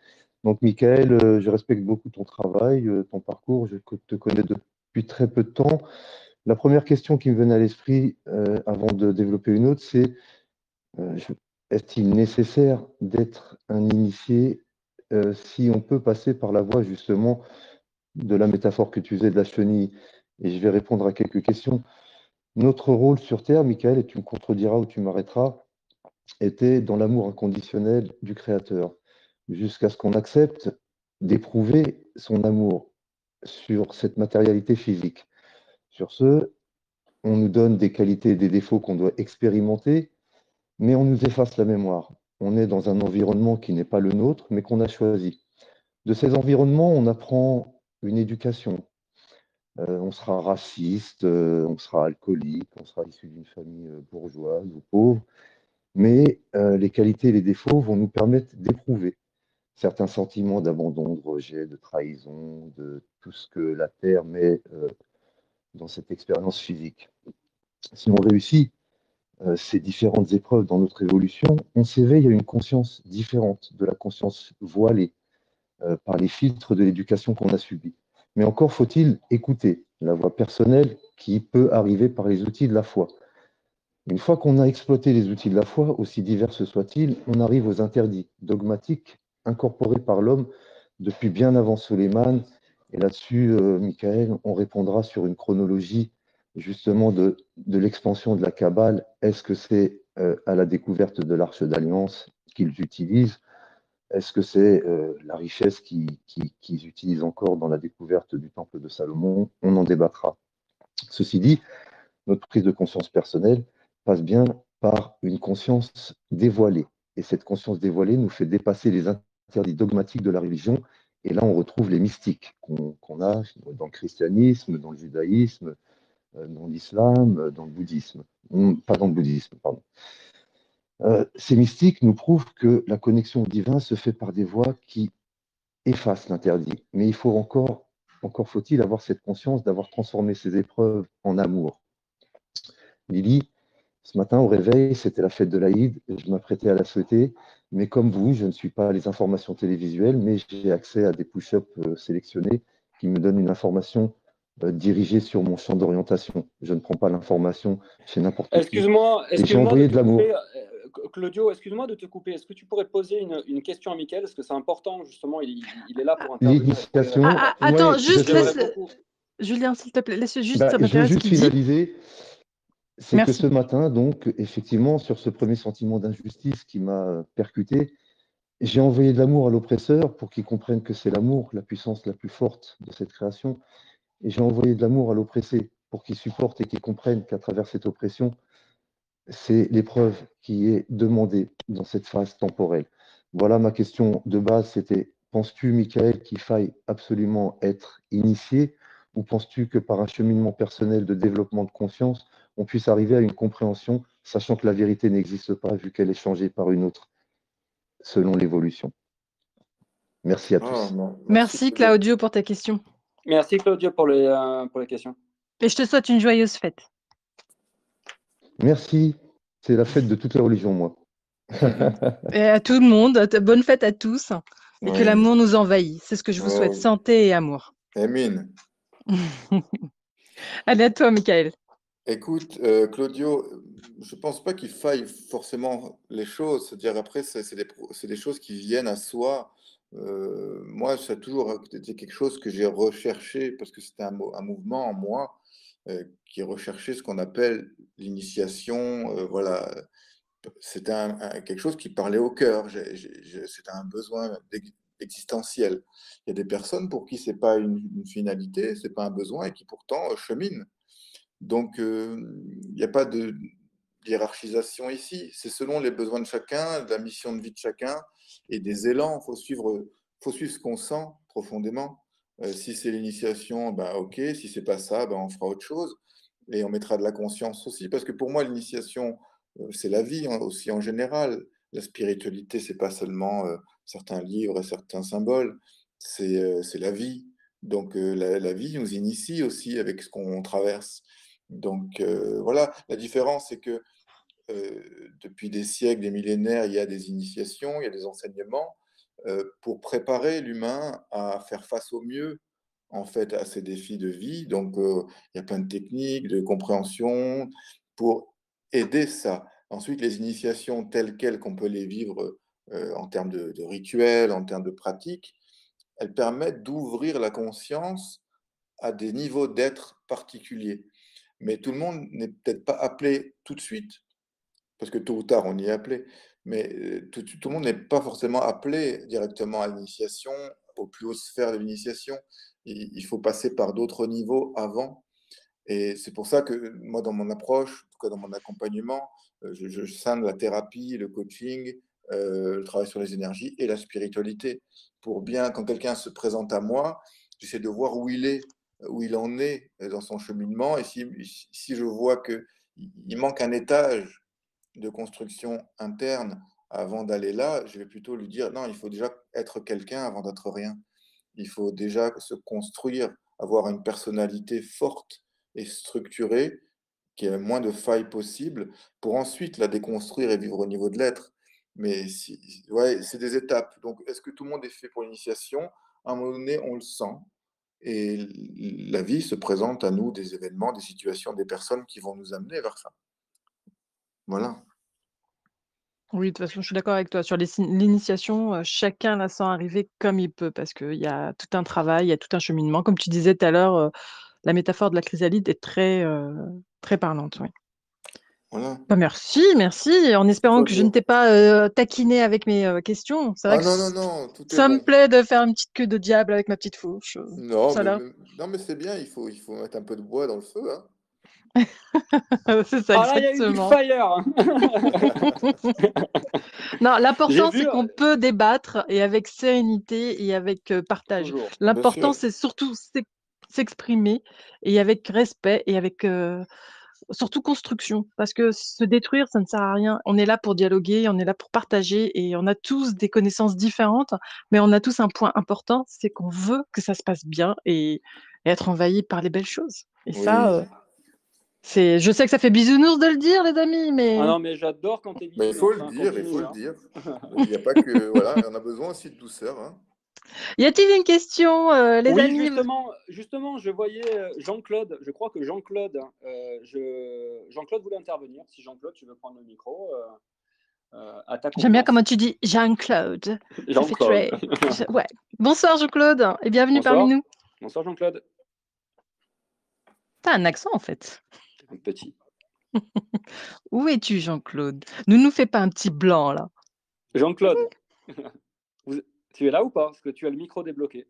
Donc, Michael, je respecte beaucoup ton travail, ton parcours. Je te connais depuis très peu de temps. La première question qui me venait à l'esprit avant de développer une autre, c'est est-il nécessaire d'être un initié si on peut passer par la voie justement de la métaphore que tu faisais de la chenille? Et je vais répondre à quelques questions. Notre rôle sur Terre, Michael, et tu me contrediras ou tu m'arrêteras, était dans l'amour inconditionnel du Créateur, jusqu'à ce qu'on accepte d'éprouver son amour sur cette matérialité physique. Sur ce, on nous donne des qualités et des défauts qu'on doit expérimenter, mais on nous efface la mémoire. On est dans un environnement qui n'est pas le nôtre, mais qu'on a choisi. De ces environnements, on apprend une éducation. On sera raciste, on sera alcoolique, on sera issu d'une famille bourgeoise ou pauvre, mais les qualités et les défauts vont nous permettre d'éprouver certains sentiments d'abandon, de rejet, de trahison, de tout ce que la Terre met dans cette expérience physique. Si on réussit ces différentes épreuves dans notre évolution, on s'éveille à une conscience différente de la conscience voilée par les filtres de l'éducation qu'on a subie. Mais encore faut-il écouter la voix personnelle qui peut arriver par les outils de la foi. Une fois qu'on a exploité les outils de la foi, aussi divers soient-ils, on arrive aux interdits dogmatiques incorporés par l'homme depuis bien avant Soleiman. Et là-dessus, Michael, on répondra sur une chronologie justement de l'expansion de la Kabbale. Est-ce que c'est à la découverte de l'Arche d'Alliance qu'ils utilisent? Est-ce que c'est la richesse qu'ils utilisent encore dans la découverte du Temple de Salomon? On en débattra. Ceci dit, notre prise de conscience personnelle passe bien par une conscience dévoilée. Et cette conscience dévoilée nous fait dépasser les interdits dogmatiques de la religion. Et là, on retrouve les mystiques qu'on a dans le christianisme, dans le judaïsme, dans l'islam, dans le bouddhisme. Pas dans le bouddhisme, pardon. Ces mystiques nous prouvent que la connexion au divin se fait par des voies qui effacent l'interdit. Mais il faut encore faut-il avoir cette conscience d'avoir transformé ces épreuves en amour. Lily, ce matin au réveil, c'était la fête de l'Aïd, et je m'apprêtais à la souhaiter, mais comme vous, je ne suis pas les informations télévisuelles, mais j'ai accès à des push-ups sélectionnés qui me donnent une information dirigée sur mon champ d'orientation. Je ne prends pas l'information chez n'importe qui. Excuse-moi Et j'ai de envoyé te de l'amour. couper, Claudio, excuse-moi de te couper. Est-ce que tu pourrais poser une question à Mickaël? Parce que c'est important, justement, il est là pour intervenir et pour y L'initiation, répondre. Attends, ouais, juste J'aimerais laisse. beaucoup. Julien, s'il te plaît, laisse juste, ça je veux m'intéresse ce juste qu'il dit. finaliser. C'est que Merci. ce matin, donc, effectivement, sur ce premier sentiment d'injustice qui m'a percuté, j'ai envoyé de l'amour à l'oppresseur pour qu'il comprenne que c'est l'amour, la puissance la plus forte de cette création. Et j'ai envoyé de l'amour à l'oppressé pour qu'il supporte et qu'il comprenne qu'à travers cette oppression, c'est l'épreuve qui est demandée dans cette phase temporelle. Voilà ma question de base, c'était, penses-tu, Michael, qu'il faille absolument être initié ou penses-tu que par un cheminement personnel de développement de conscience, on puisse arriver à une compréhension, sachant que la vérité n'existe pas vu qu'elle est changée par une autre, selon l'évolution? Merci à tous. Merci Claudio pour ta question. Merci Claudio pour les questions. Et je te souhaite une joyeuse fête. Merci. C'est la fête de toutes les religions, moi. Et à tout le monde, bonne fête à tous. Et que l'amour nous envahisse. C'est ce que je vous souhaite. Oui. Santé et amour. Amen. Allez, à toi, Michael. Écoute, Claudio, je ne pense pas qu'il faille forcément les choses. C'est-à-dire, après, c'est des choses qui viennent à soi. Moi, ça a toujours été quelque chose que j'ai recherché parce que c'était un mouvement en moi qui recherchait ce qu'on appelle l'initiation. Voilà, c'était quelque chose qui parlait au cœur. C'était un besoin existentiel. Il y a des personnes pour qui c'est pas une finalité, c'est pas un besoin et qui pourtant cheminent. Donc, il n'y a pas de hiérarchisation ici. C'est selon les besoins de chacun, de la mission de vie de chacun et des élans. Faut suivre ce qu'on sent profondément. Si c'est l'initiation, ben ok. Si c'est pas ça, ben on fera autre chose. Et on mettra de la conscience aussi. Parce que pour moi, l'initiation, c'est la vie aussi en général. La spiritualité, c'est pas seulement certains livres et certains symboles, c'est la vie. Donc la vie nous initie aussi avec ce qu'on traverse. Donc voilà, la différence, c'est que depuis des siècles, des millénaires, il y a des initiations, il y a des enseignements pour préparer l'humain à faire face au mieux en fait à ces défis de vie. Donc il y a plein de techniques de compréhension pour aider ça. Ensuite, les initiations telles quelles qu'on peut les vivre en termes de rituels, en termes de pratiques, elles permettent d'ouvrir la conscience à des niveaux d'être particuliers. Mais tout le monde n'est peut-être pas appelé tout de suite parce que tôt ou tard, on y est appelé. Mais tout le monde n'est pas forcément appelé directement à l'initiation, aux plus hautes sphères de l'initiation. Il faut passer par d'autres niveaux avant. Et c'est pour ça que moi, dans mon approche, en tout cas dans mon accompagnement, je scinde la thérapie, le coaching, le travail sur les énergies et la spiritualité. Pour bien, quand quelqu'un se présente à moi, j'essaie de voir où il est, où il en est dans son cheminement. Et si je vois qu'il manque un étage de construction interne avant d'aller là, je vais plutôt lui dire non, il faut déjà être quelqu'un avant d'être rien. Il faut déjà se construire, avoir une personnalité forte et structurée, qui ait le moins de failles possible, pour ensuite la déconstruire et vivre au niveau de l'être. Mais ouais, c'est des étapes. Donc, est-ce que tout le monde est fait pour l'initiation? À un moment donné, on le sent. Et la vie se présente à nous des événements, des situations, des personnes qui vont nous amener vers ça. Voilà. Oui, de toute façon, je suis d'accord avec toi. Sur l'initiation, chacun la sent arriver comme il peut parce qu'il y a tout un travail, il y a tout un cheminement. Comme tu disais tout à l'heure, la métaphore de la chrysalide est très parlante, oui. Voilà. Bah, merci, merci, en espérant que je ne t'ai pas, taquiné avec mes, questions. C'est vrai Ah que non, non, non, tout est ça me bon. plaît de faire une petite queue de diable avec ma petite fourche, Non, ça là. non, mais c'est bien, il faut mettre un peu de bois dans le feu, hein. C'est ça, Ah là, il y a eu du exactement. fire. Non, J'ai l'important, vu c'est qu'on peut débattre et avec sérénité et avec, partage. toujours. Bien L'important, sûr. c'est surtout s'exprimer et avec respect et avec, surtout construction. Parce que se détruire, ça ne sert à rien. On est là pour dialoguer, on est là pour partager et on a tous des connaissances différentes, mais on a tous un point important, c'est qu'on veut que ça se passe bien et être envahi par les belles choses. Et ça, Oui. je sais que ça fait bisounours de le dire, les amis, Ah mais non, mais j'adore quand t'es Mais il faut bisounours, le hein, dire, il faut continue. le Hein. dire. Il n'y a pas que, voilà, on a besoin aussi de douceur, hein. y a-t-il une question, les Oui, amis? justement, je voyais Jean-Claude. Je crois que Jean-Claude, Jean-Claude voulait intervenir. Si Jean-Claude, tu veux prendre le micro, à ta J'aime bien convenance. comment tu dis Jean-Claude. Ça fait Jean-Claude. très. Ouais. Bonsoir Jean-Claude et bienvenue parmi Bonsoir. nous. Bonsoir Jean-Claude. T'as un accent en fait. Un petit. Où es-tu Jean-Claude? Ne nous fais pas un petit blanc là. Jean-Claude, tu es là ou pas? Parce que tu as le micro débloqué.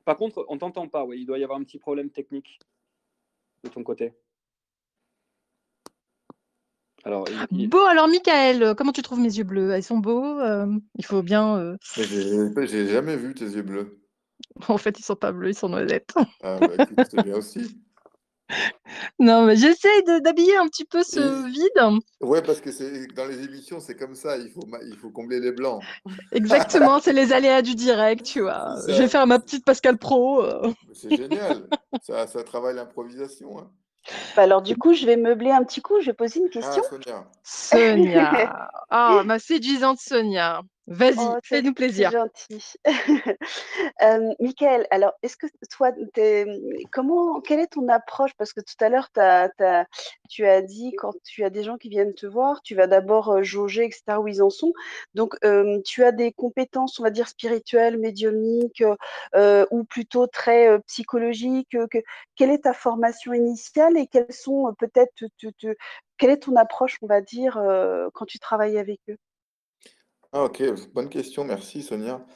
Par contre, on t'entend pas. Oui, il doit y avoir un petit problème technique de ton côté. Alors, Beau alors Michael, comment tu trouves mes yeux bleus? Ils sont beaux, il faut bien. Mais j'ai jamais vu tes yeux bleus. En fait, ils sont pas bleus, ils sont noisettes. Ah, bah écoute, c'est bien aussi. Non, mais j'essaie d'habiller un petit peu ce Et, vide. ouais, parce que dans les émissions, c'est comme ça, il faut combler les blancs. Exactement, c'est les aléas du direct, tu vois. C'est Je vais ça. faire ma petite Pascal Pro. C'est génial. Ça travaille l'improvisation, hein. Bah alors du coup, je vais meubler un petit coup, je vais poser une question. Ah, Sonia. Sonia. Ah, ma séduisante Sonia. Vas-y, Oh, fais-nous c'est plaisir. gentil. Michael, alors, est-ce que toi, quelle est ton approche? Parce que tout à l'heure, tu as dit, quand tu as des gens qui viennent te voir, tu vas d'abord jauger, etc., où ils en sont. Donc, tu as des compétences, on va dire, spirituelles, médiumniques, ou plutôt très psychologiques. Quelle est ta formation initiale et quelles sont peut-être, quelle est ton approche, on va dire, quand tu travailles avec eux? Ah, ok, bonne question, merci Sonia.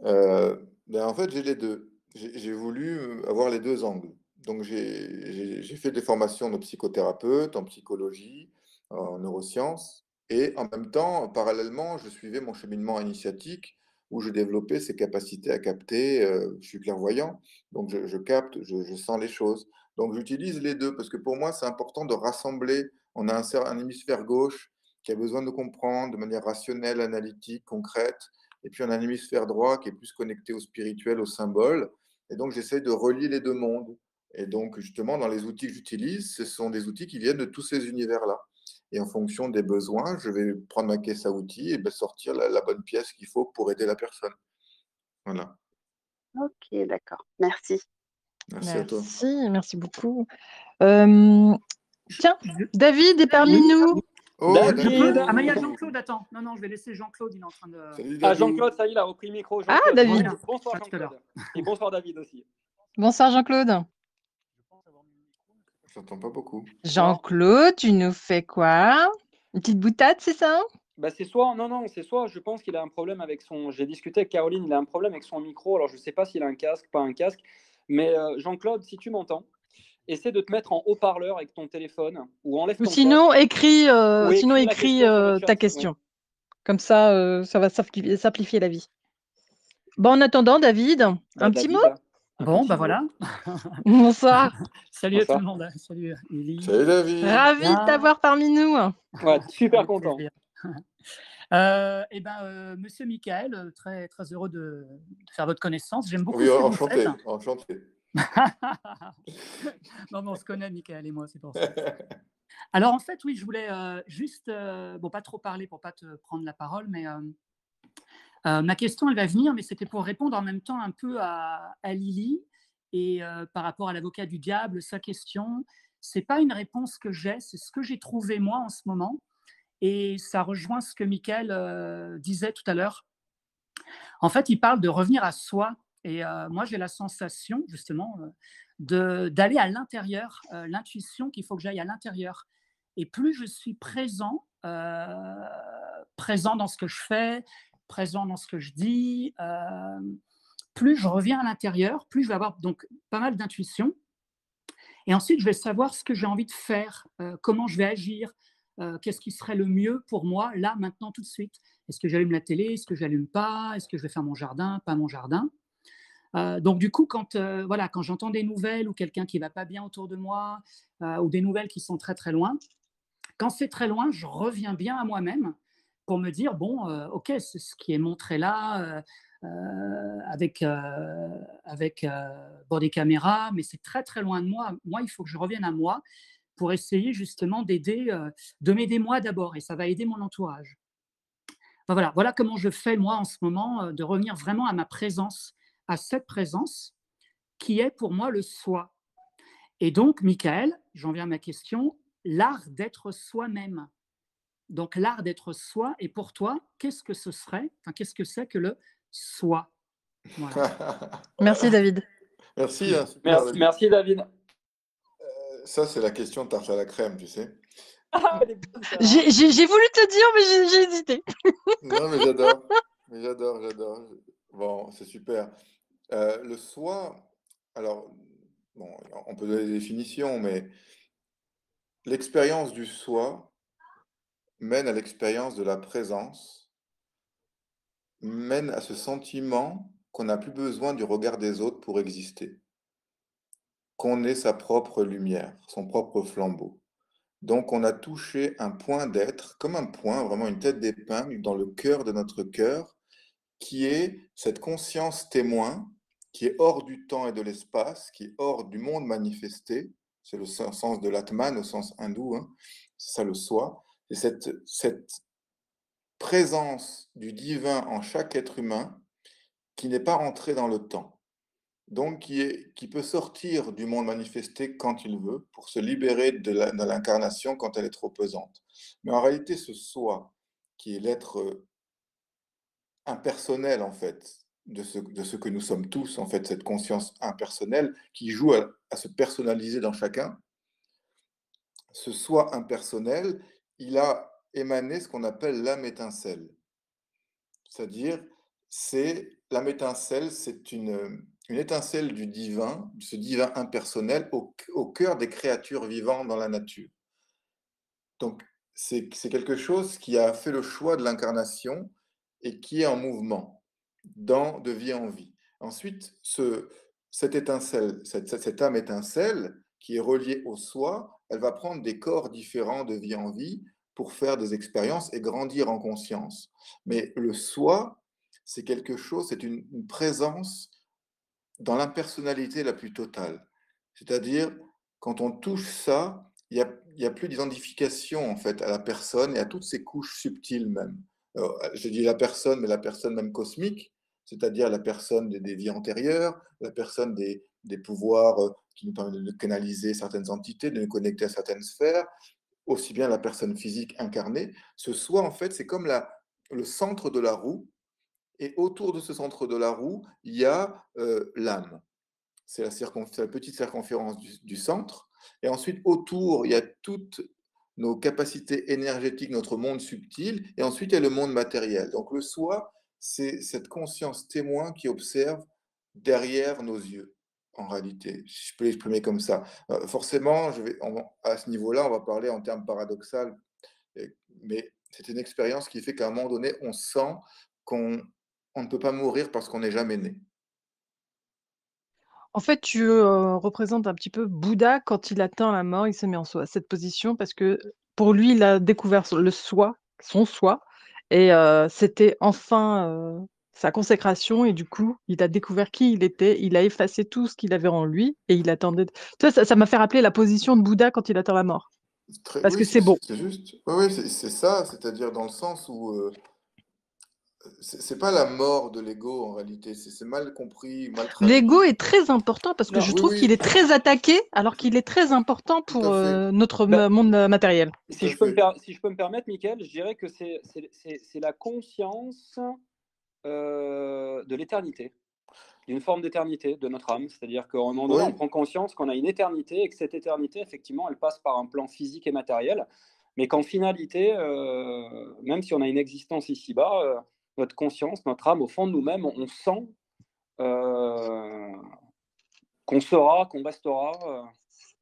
Ben, en fait, j'ai les deux. J'ai voulu avoir les deux angles. Donc, j'ai fait des formations de psychothérapeute, en psychologie, en neurosciences, et en même temps, parallèlement, je suivais mon cheminement initiatique où je développais ces capacités à capter. Je suis clairvoyant, donc je capte, je sens les choses. Donc, j'utilise les deux parce que pour moi, c'est important de rassembler. On a un hémisphère gauche qui a besoin de comprendre de manière rationnelle, analytique, concrète. Et puis on a un hémisphère droit qui est plus connecté au spirituel, au symbole. Et donc j'essaie de relier les deux mondes. Et donc justement, dans les outils que j'utilise, ce sont des outils qui viennent de tous ces univers-là. Et en fonction des besoins, je vais prendre ma caisse à outils et sortir la bonne pièce qu'il faut pour aider la personne. Voilà. Ok, d'accord. Merci. Merci à toi. Merci beaucoup. Tiens, David est parmi nous. Oh, David. Ah, mais il y a Jean-Claude, attends. Non, je vais laisser Jean-Claude, il est en train de... Salut, Ah, David. Jean-Claude, ça y est, il a repris le micro. Ah, Jean-Claude. David. Bonsoir, À tout à l'heure. Jean-Claude. Et bonsoir, David aussi. Bonsoir Jean-Claude. J'entends pas beaucoup. Jean-Claude, tu nous fais quoi? Une petite boutade, c'est ça? Bah, c'est soit, c'est soit, je pense qu'il a un problème avec son. J'ai discuté avec Caroline, il a un problème avec son micro. Alors, je ne sais pas s'il a un casque, pas un casque. Mais Jean-Claude, si tu m'entends, essaie de te mettre en haut-parleur avec ton téléphone ou enlève ton Sinon, casque. écris, Oui, sinon, écris la écris question sur le ta chat, question. Comme ça, ça va simplifier la vie. Bon, en attendant, David, un petit mot? Bon, bah voilà. Bonsoir. Salut à tout le monde. Salut Lily. Salut, David. Ravi de t'avoir parmi nous. Ouais, super Avec content. plaisir. Monsieur Michael, très, très heureux de faire votre connaissance. J'aime beaucoup Oui, ce que vous enchanté, faites. enchanté. Non, mais on se connaît, Michael et moi, c'est pour ça. Alors, en fait, oui, je voulais juste, pas trop parler pour pas te prendre la parole, mais ma question, elle va venir, mais c'était pour répondre en même temps un peu à Lily et par rapport à l'avocat du diable, sa question. C'est pas une réponse que j'ai, c'est ce que j'ai trouvé moi en ce moment. Et ça rejoint ce que Mickaël disait tout à l'heure. En fait, il parle de revenir à soi. Et moi, j'ai la sensation, justement, d'aller à l'intérieur, l'intuition qu'il faut que j'aille à l'intérieur. Et plus je suis présent dans ce que je fais, présent dans ce que je dis, plus je reviens à l'intérieur, plus je vais avoir donc pas mal d'intuition. Et ensuite, je vais savoir ce que j'ai envie de faire, comment je vais agir, qu'est-ce qui serait le mieux pour moi, là, maintenant, tout de suite. Est-ce que j'allume la télé? Est-ce que j'allume pas? Est-ce que je vais faire mon jardin? Pas mon jardin? Donc, du coup, quand j'entends des nouvelles ou quelqu'un qui ne va pas bien autour de moi ou des nouvelles qui sont très, très loin, quand c'est très loin, je reviens bien à moi-même pour me dire, bon, OK, c'est ce qui est montré là avec des caméras, mais c'est très, très loin de moi. Moi, il faut que je revienne à moi pour essayer justement de m'aider moi d'abord, et ça va aider mon entourage. Enfin, voilà comment je fais moi en ce moment, de revenir vraiment à ma présence, à cette présence qui est pour moi le soi. Et donc, Michael, j'en viens à ma question, l'art d'être soi-même. Donc, l'art d'être soi, et pour toi, qu'est-ce que ce serait, qu'est-ce que c'est que le soi? Voilà. Merci, David. Merci, hein, super, David. Merci, David. Ça, c'est la question tarte à la crème, tu sais. Ah, elle est bonne, ça, hein. J'ai voulu te dire, mais j'ai hésité. Non, mais j'adore. J'adore. Bon, c'est super. Le soi, alors, bon, on peut donner des définitions, mais l'expérience du soi mène à l'expérience de la présence, mène à ce sentiment qu'on n'a plus besoin du regard des autres pour exister, qu'on est sa propre lumière, son propre flambeau. Donc on a touché un point d'être, comme un point, vraiment une tête d'épingle dans le cœur de notre cœur, qui est cette conscience témoin, qui est hors du temps et de l'espace, qui est hors du monde manifesté. C'est le sens de l'Atman au sens hindou, hein. C'est ça le soi. Et cette présence du divin en chaque être humain qui n'est pas rentré dans le temps. Donc qui peut sortir du monde manifesté quand il veut, pour se libérer de l'incarnation quand elle est trop pesante. Mais en réalité, ce soi, qui est l'être impersonnel, en fait, de ce que nous sommes tous, en fait, cette conscience impersonnelle qui joue à se personnaliser dans chacun, ce soi impersonnel, il a émané ce qu'on appelle l'âme étincelle. C'est-à-dire, l'âme étincelle, c'est une étincelle du divin, ce divin impersonnel au cœur des créatures vivantes dans la nature. Donc, c'est quelque chose qui a fait le choix de l'incarnation et qui est en mouvement, de vie en vie. Ensuite, cette étincelle, cette âme étincelle qui est reliée au soi, elle va prendre des corps différents de vie en vie pour faire des expériences et grandir en conscience. Mais le soi, c'est quelque chose, c'est une présence dans l'impersonnalité la plus totale. C'est-à-dire, quand on touche ça, il y a plus d'identification en fait à la personne et à toutes ses couches subtiles même. Je dis la personne, mais la personne même cosmique, c'est-à-dire la personne des vies antérieures, la personne des pouvoirs qui nous permettent de canaliser certaines entités, de nous connecter à certaines sphères, aussi bien la personne physique incarnée. Ce soi, en fait, c'est comme le centre de la roue, et autour de ce centre de la roue, il y a l'âme. C'est la petite circonférence du centre. Et ensuite, autour, il y a toutes nos capacités énergétiques, notre monde subtil. Et ensuite, il y a le monde matériel. Donc, le soi, c'est cette conscience témoin qui observe derrière nos yeux, en réalité. Si je peux l'exprimer comme ça. Forcément, à ce niveau-là, on va parler en termes paradoxaux. Mais c'est une expérience qui fait qu'à un moment donné, on sent qu'on ne peut pas mourir parce qu'on n'est jamais né. En fait, tu représentes un petit peu Bouddha quand il atteint la mort, il se met en soi, cette position, parce que pour lui, il a découvert le soi, son soi, et c'était enfin sa consécration, et du coup, il a découvert qui il était, il a effacé tout ce qu'il avait en lui, et il attendait. Tu vois, ça m'a fait rappeler la position de Bouddha quand il atteint la mort, parce Oui, que c'est beau. c'est juste. Oui, c'est ça, c'est-à-dire dans le sens où c'est pas la mort de l'ego en réalité, c'est mal compris, mal L'ego traduit. est très important parce que Non, je Oui, trouve qu'il oui, est très attaqué, alors qu'il est très important tout pour à fait, notre bah, monde matériel. tout si à je peux fait. si je peux me permettre, Mickaël, je dirais que c'est la conscience de l'éternité, d'une forme d'éternité de notre âme. C'est-à-dire qu'à un moment donné, Oui, on prend conscience qu'on a une éternité et que cette éternité, effectivement, elle passe par un plan physique et matériel. Mais qu'en finalité, même si on a une existence ici-bas, notre conscience, notre âme, au fond de nous-mêmes, on sent euh, qu'on sera, qu'on restera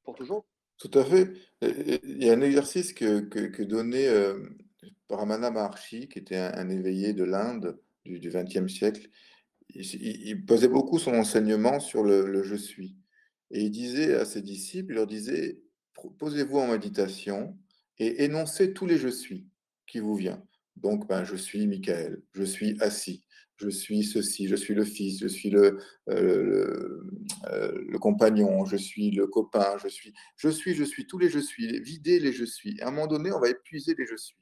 pour toujours. tout à fait. Il y a un exercice que donnait Ramana Maharshi, qui était un éveillé de l'Inde du XXe siècle. Il posait beaucoup son enseignement sur le je suis. Et il disait à ses disciples, il leur disait, posez-vous en méditation et énoncez tous les je suis qui vous viennent. Donc, ben, je suis Michael, je suis assis, je suis ceci, je suis le fils, je suis le compagnon, je suis le copain, je suis, tous les je suis, videz les je suis. À un moment donné, on va épuiser les je suis.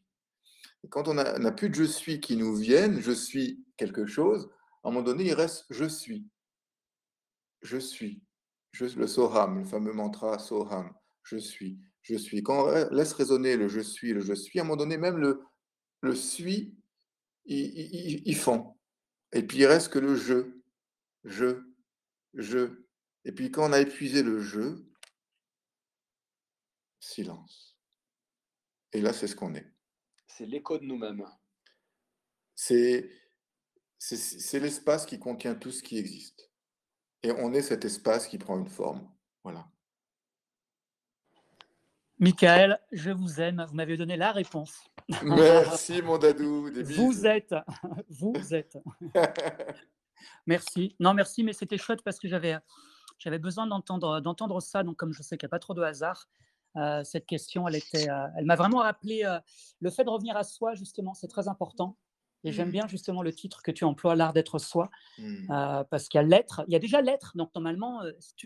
Et quand on n'a plus de je suis qui nous viennent, je suis quelque chose, à un moment donné, il reste je suis. Je suis. Le Soham, le fameux mantra Soham. Je suis. Je suis. Quand on laisse résonner le je suis, à un moment donné, même le suis, ils font. Et puis il reste que le je, je. Et puis quand on a épuisé le je, silence. Et là, c'est ce qu'on est. C'est l'écho de nous-mêmes. C'est l'espace qui contient tout ce qui existe. Et on est cet espace qui prend une forme. Voilà. Michael, je vous aime. Vous m'avez donné la réponse. Merci, mon dadou. Des bises. Vous êtes. Merci. Non, merci, mais c'était chouette parce que j'avais besoin d'entendre ça. Donc, comme je sais qu'il n'y a pas trop de hasard, cette question, elle m'a vraiment rappelé le fait de revenir à soi, justement, c'est très important. Et j'aime bien justement le titre que tu emploies, l'art d'être soi, parce qu'il y a l'être, il y a déjà l'être. Donc, normalement,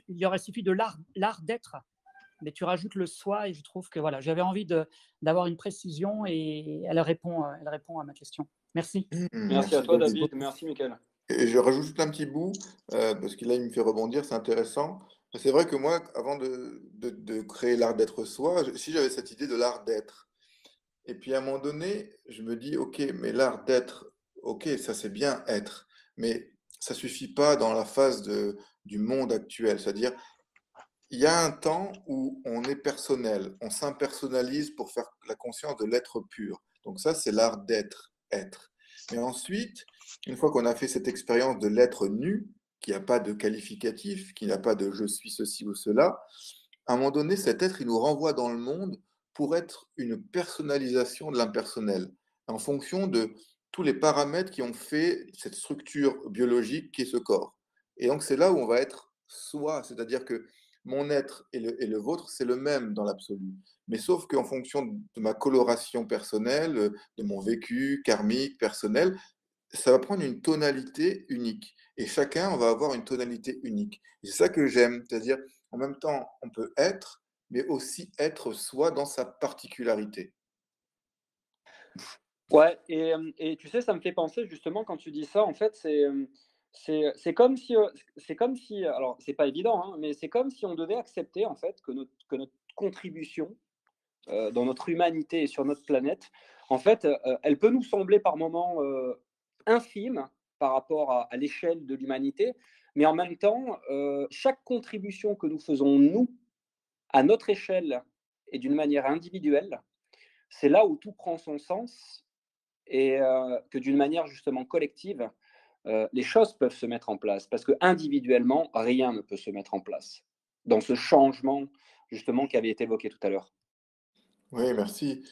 il y aurait suffi de l'art d'être. Mais tu rajoutes le soi et je trouve que voilà, j'avais envie d'avoir une précision et elle répond à ma question. Merci. Merci à toi, David. Merci, Mickaël. Et je rajoute juste un petit bout, parce que là, il me fait rebondir, c'est intéressant. C'est vrai que moi, avant de créer l'art d'être soi, si j'avais cette idée de l'art d'être, et puis à un moment donné, je me dis, ok, mais l'art d'être, ok, ça c'est bien être, mais ça suffit pas dans la phase du monde actuel. C'est-à-dire, il y a un temps où on est personnel, on s'impersonnalise pour faire la conscience de l'être pur. Donc ça, c'est l'art d'être, être. Mais ensuite, une fois qu'on a fait cette expérience de l'être nu, qui n'a pas de qualificatif, qui n'a pas de je suis ceci ou cela, à un moment donné, cet être, il nous renvoie dans le monde pour être une personnalisation de l'impersonnel, en fonction de tous les paramètres qui ont fait cette structure biologique qui est ce corps. Et donc, c'est là où on va être soi, c'est-à-dire que mon être et le vôtre, c'est le même dans l'absolu. Mais sauf qu'en fonction de ma coloration personnelle, de mon vécu karmique, personnel, ça va prendre une tonalité unique. Et chacun va avoir une tonalité unique. Et c'est ça que j'aime. C'est-à-dire, en même temps, on peut être, mais aussi être soi dans sa particularité. Ouais, et tu sais, ça me fait penser justement quand tu dis ça, en fait, c'est comme si, alors c'est pas évident, hein, mais c'est comme si on devait accepter en fait que notre contribution dans notre humanité et sur notre planète, en fait, elle peut nous sembler par moments infime par rapport à l'échelle de l'humanité, mais en même temps, chaque contribution que nous faisons, nous, à notre échelle et d'une manière individuelle, c'est là où tout prend son sens et que d'une manière justement collective, les choses peuvent se mettre en place. Parce que individuellement, rien ne peut se mettre en place dans ce changement justement qui avait été évoqué tout à l'heure. Oui, merci.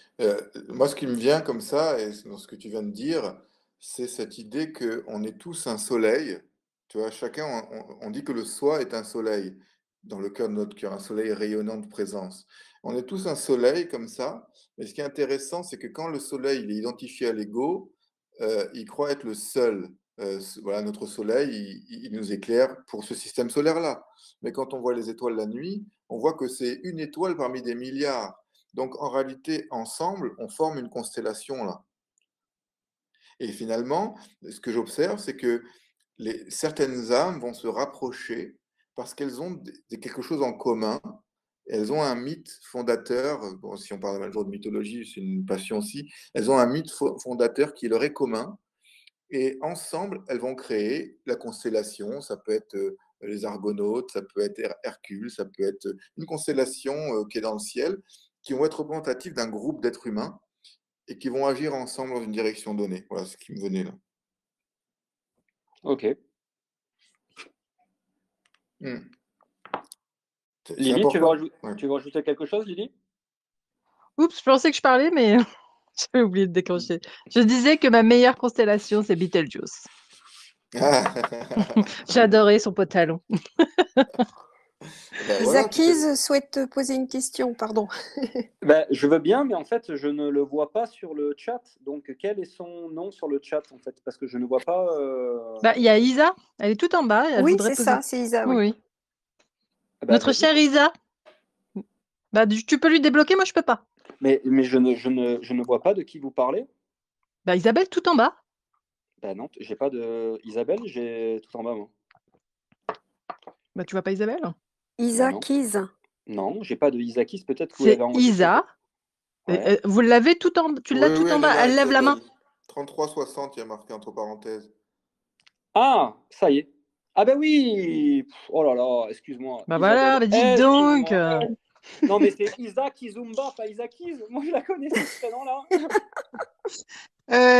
Moi, ce qui me vient comme ça, et dans ce que tu viens de dire, c'est cette idée qu'on est tous un soleil. Tu vois, chacun, on dit que le soi est un soleil dans le cœur de notre cœur, un soleil rayonnant de présence. On est tous un soleil comme ça, mais ce qui est intéressant, c'est que quand le soleil il est identifié à l'ego, il croit être le seul. Voilà, notre soleil, il nous éclaire pour ce système solaire-là. Mais quand on voit les étoiles la nuit, on voit que c'est une étoile parmi des milliards. Donc, en réalité, ensemble, on forme une constellation là. Et finalement, ce que j'observe, c'est que certaines âmes vont se rapprocher parce qu'elles ont quelque chose en commun. Elles ont un mythe fondateur. Bon, si on parle un jour de mythologie, c'est une passion aussi. Elles ont un mythe fondateur qui leur est commun. Et ensemble, elles vont créer la constellation. Ça peut être les Argonautes, ça peut être Hercule, ça peut être une constellation qui est dans le ciel, qui vont être représentatives d'un groupe d'êtres humains et qui vont agir ensemble dans une direction donnée. Voilà ce qui me venait là. Ok. C'est Lydie, tu veux, important. Ouais. tu veux rajouter quelque chose, Lydie? Oups, je pensais que je parlais, mais j'avais oublié de décrocher. Je disais que ma meilleure constellation, c'est Betelgeuse. J'adorais son pantalon. Ben voilà, Isakise souhaite te poser une question, pardon. Ben, je veux bien, mais en fait, je ne le vois pas sur le chat. Donc, quel est son nom sur le chat, en fait? Parce que je ne vois pas. Bah, il y a Isa, elle est tout en bas. Elle Oui, voudrait c'est poser... ça, c'est Isa, oui. Oui. Ben, Notre vas-y. chère Isa. Bah, tu peux lui débloquer, moi je peux pas. Mais je ne vois pas de qui vous parlez. Bah, Isabelle, tout en bas. Ben non, j'ai pas de Isabelle, j'ai tout en bas, moi. Bah, tu vois pas Isabelle? Isakise. Non, j'ai pas de Isakis. Peut-être que vous C'est l'avez enregistré. Isa. Ouais. Vous l'avez tout en... Tu l'as tout en bas. Elle lève la main. 3360, il y a marqué entre parenthèses. Ah, ça y est. Ah ben oui. Oh là là, excuse-moi. Bah voilà, bah dites donc. Non, mais c'est Isa Kizumba, pas Isakiz. Moi, je la connais, ce prénom-là.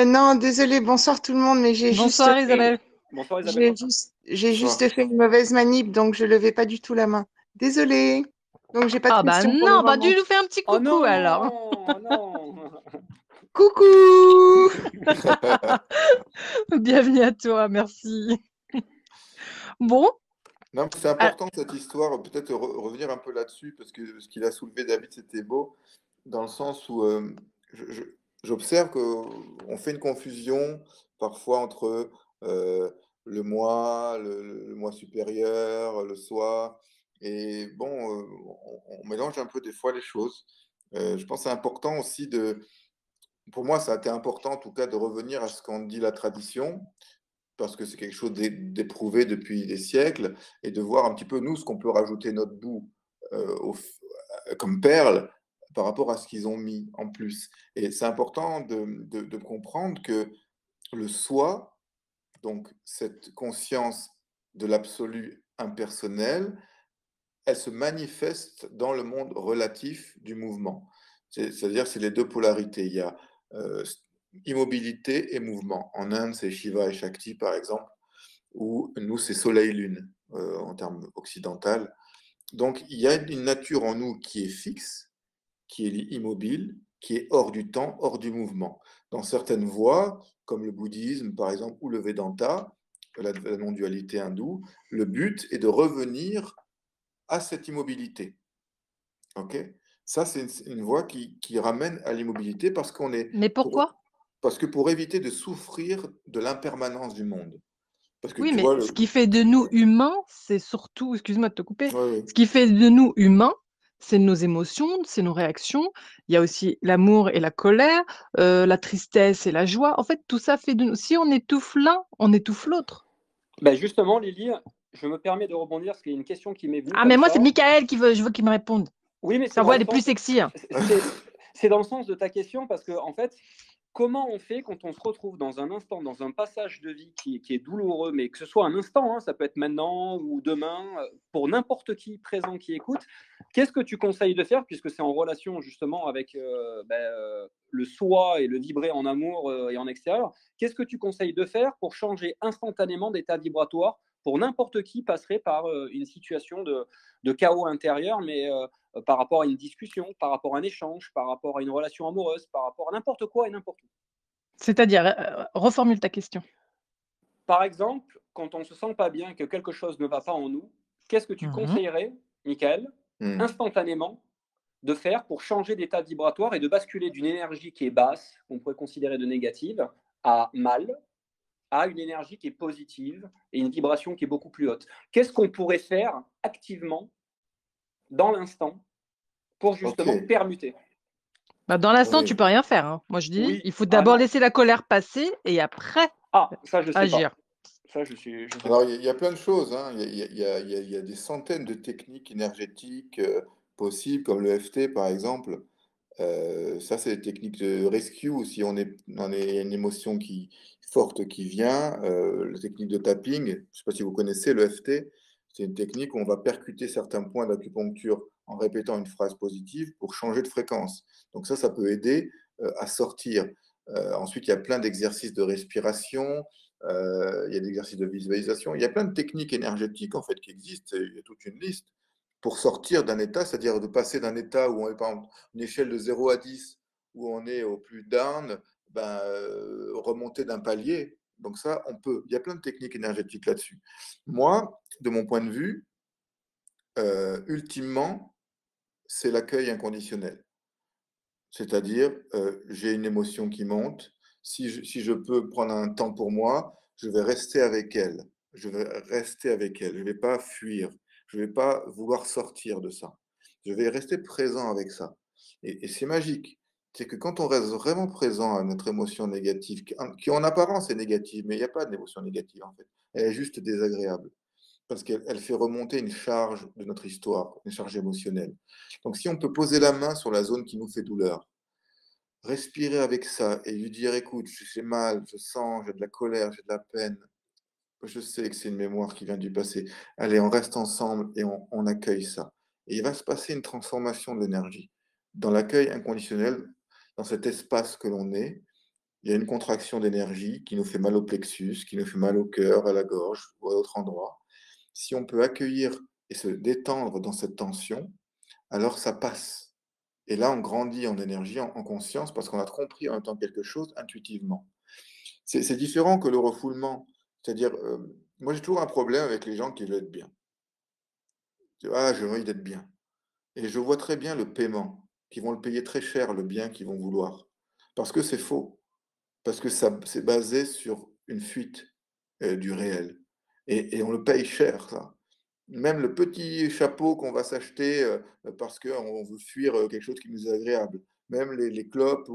Non, désolé, bonsoir tout le monde, mais j'ai Bonsoir juste Isabelle. Bonsoir Isabelle. j'ai juste fait une mauvaise manip, donc je levais pas du tout la main. Désolée. Donc j'ai pas de bah question pour non, le bah moment. tu nous fais un petit coucou non, alors. Non. Coucou. Bienvenue à toi, merci. Bon. Non, c'est important cette histoire, peut-être revenir un peu là-dessus, parce que ce qu'il a soulevé David, c'était beau, dans le sens où j'observe qu'on fait une confusion parfois entre le moi, le moi supérieur, le soi, et bon, on mélange un peu des fois les choses. Je pense que c'est important aussi pour moi, ça a été important en tout cas de revenir à ce qu'en dit la tradition, parce que c'est quelque chose d'éprouvé depuis des siècles, et de voir un petit peu, nous, ce qu'on peut rajouter notre bout comme perle par rapport à ce qu'ils ont mis en plus. Et c'est important de comprendre que le soi, donc cette conscience de l'absolu impersonnel, elle se manifeste dans le monde relatif du mouvement. C'est-à-dire, c'est les deux polarités. Il y a immobilité et mouvement. En Inde, c'est Shiva et Shakti, par exemple, ou nous, c'est Soleil-Lune, en termes occidentaux. Donc, il y a une nature en nous qui est fixe, qui est immobile, qui est hors du temps, hors du mouvement. Dans certaines voies, comme le bouddhisme, par exemple, ou le Vedanta, la non-dualité hindoue, le but est de revenir à cette immobilité. Ok? Ça, c'est une voie qui ramène à l'immobilité Mais pourquoi? parce que pour éviter de souffrir de l'impermanence du monde. Parce que Oui, tu mais vois, ce qui fait de nous humains, c'est surtout, excuse-moi de te couper, ouais, ouais. ce qui fait de nous humains, c'est nos émotions, c'est nos réactions. Il y a aussi l'amour et la colère, la tristesse et la joie. En fait, tout ça fait de nous. Si on étouffe l'un, on étouffe l'autre. Ben justement, Lily, je me permets de rebondir parce qu'il y a une question qui m'est venue Ah, comme mais moi, c'est ça. Michael je veux qu'il me réponde. Oui, mais c'est Sa dans voix, le elle est plus sens, sexy, hein. c'est dans le sens de ta question parce que en fait, comment on fait quand on se retrouve dans un instant, dans un passage de vie qui est douloureux, mais que ce soit un instant, hein, ça peut être maintenant ou demain, pour n'importe qui présent qui écoute, qu'est-ce que tu conseilles de faire puisque c'est en relation justement avec le soi et le vibrer en amour et en extérieur. Qu'est-ce que tu conseilles de faire pour changer instantanément d'état vibratoire pour n'importe qui passerait par une situation de chaos intérieur, mais par rapport à une discussion, par rapport à un échange, par rapport à une relation amoureuse, par rapport à n'importe quoi et n'importe où. C'est-à-dire, reformule ta question. Par exemple, quand on ne se sent pas bien, que quelque chose ne va pas en nous, qu'est-ce que tu conseillerais, Michael, instantanément, de faire pour changer d'état vibratoire et de basculer d'une énergie qui est basse, qu'on pourrait considérer de négative, à mal, à une énergie qui est positive et une vibration qui est beaucoup plus haute? Qu'est-ce qu'on pourrait faire activement, dans l'instant, pour justement Ok, permuter? Bah, dans l'instant, tu oui. peux rien faire, hein. Moi, je dis, Oui, il faut ah d'abord non. laisser la colère passer et après Ah, ça, je sais pas. agir. Ça, je sais Alors, pas. il y a plein de choses, hein. Il y a des centaines de techniques énergétiques possibles, comme le FT, par exemple. Ça, c'est des techniques de rescue. Si on est une émotion forte qui vient, la technique de tapping, je ne sais pas si vous connaissez le FT, c'est une technique où on va percuter certains points d'acupuncture en répétant une phrase positive pour changer de fréquence. Donc ça peut aider à sortir. Ensuite, il y a plein d'exercices de respiration, il y a des exercices de visualisation. Il y a plein de techniques énergétiques en fait qui existent. Il y a toute une liste pour sortir d'un état, c'est-à-dire de passer d'un état où on est par exemple une échelle de 0 à 10, où on est au plus down, remonter d'un palier. Donc ça, on peut. Il y a plein de techniques énergétiques là-dessus. Moi, de mon point de vue, ultimement, c'est l'accueil inconditionnel. C'est-à-dire, j'ai une émotion qui monte. Si je peux prendre un temps pour moi, je vais rester avec elle. Je vais rester avec elle. Je ne vais pas fuir. Je ne vais pas vouloir sortir de ça. Je vais rester présent avec ça. Et c'est magique. C'est que quand on reste vraiment présent à notre émotion négative, qui en apparence est négative, mais il n'y a pas d'émotion négative en fait. Elle est juste désagréable parce qu'elle fait remonter une charge de notre histoire, une charge émotionnelle. Donc si on peut poser la main sur la zone qui nous fait douleur, respirer avec ça et lui dire, écoute, j'ai mal, je sens, j'ai de la colère, j'ai de la peine, je sais que c'est une mémoire qui vient du passé. Allez, on reste ensemble et on accueille ça. Et il va se passer une transformation de l'énergie. Dans l'accueil inconditionnel, dans cet espace que l'on est, il y a une contraction d'énergie qui nous fait mal au plexus, qui nous fait mal au cœur, à la gorge ou à d'autres endroits. Si on peut accueillir et se détendre dans cette tension, alors ça passe. Et là, on grandit en énergie, en conscience, parce qu'on a compris en même temps quelque chose intuitivement. C'est différent que le refoulement. C'est-à-dire, moi j'ai toujours un problème avec les gens qui veulent être bien. Ah, j'ai envie d'être bien. Et je vois très bien le paiement, qui vont le payer très cher, le bien qu'ils vont vouloir. Parce que c'est faux. Parce que ça, c'est basé sur une fuite du réel. Et on le paye cher, ça. Même le petit chapeau qu'on va s'acheter parce qu'on veut fuir quelque chose qui nous est agréable. Même les clopes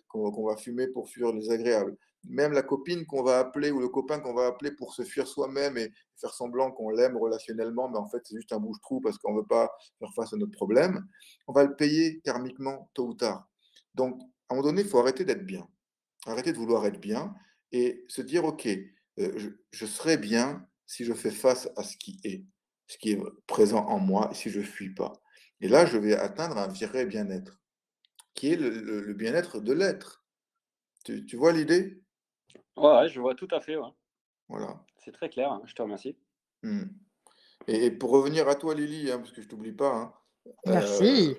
qu'on va fumer pour fuir les agréables. Même la copine qu'on va appeler ou le copain qu'on va appeler pour se fuir soi-même et faire semblant qu'on l'aime relationnellement, mais en fait c'est juste un bouche-trou parce qu'on ne veut pas faire face à notre problème. On va le payer karmiquement tôt ou tard. Donc, à un moment donné, il faut arrêter d'être bien. Arrêter de vouloir être bien et se dire, OK, je serai bien si je fais face à ce qui est présent en moi, et si je ne fuis pas. Et là, je vais atteindre un vrai bien-être, qui est le bien-être de l'être. Tu vois l'idée? Ouais, je vois tout à fait. Ouais. Voilà. C'est très clair, hein, je te remercie. Et pour revenir à toi, Lily, parce que je ne t'oublie pas, Merci.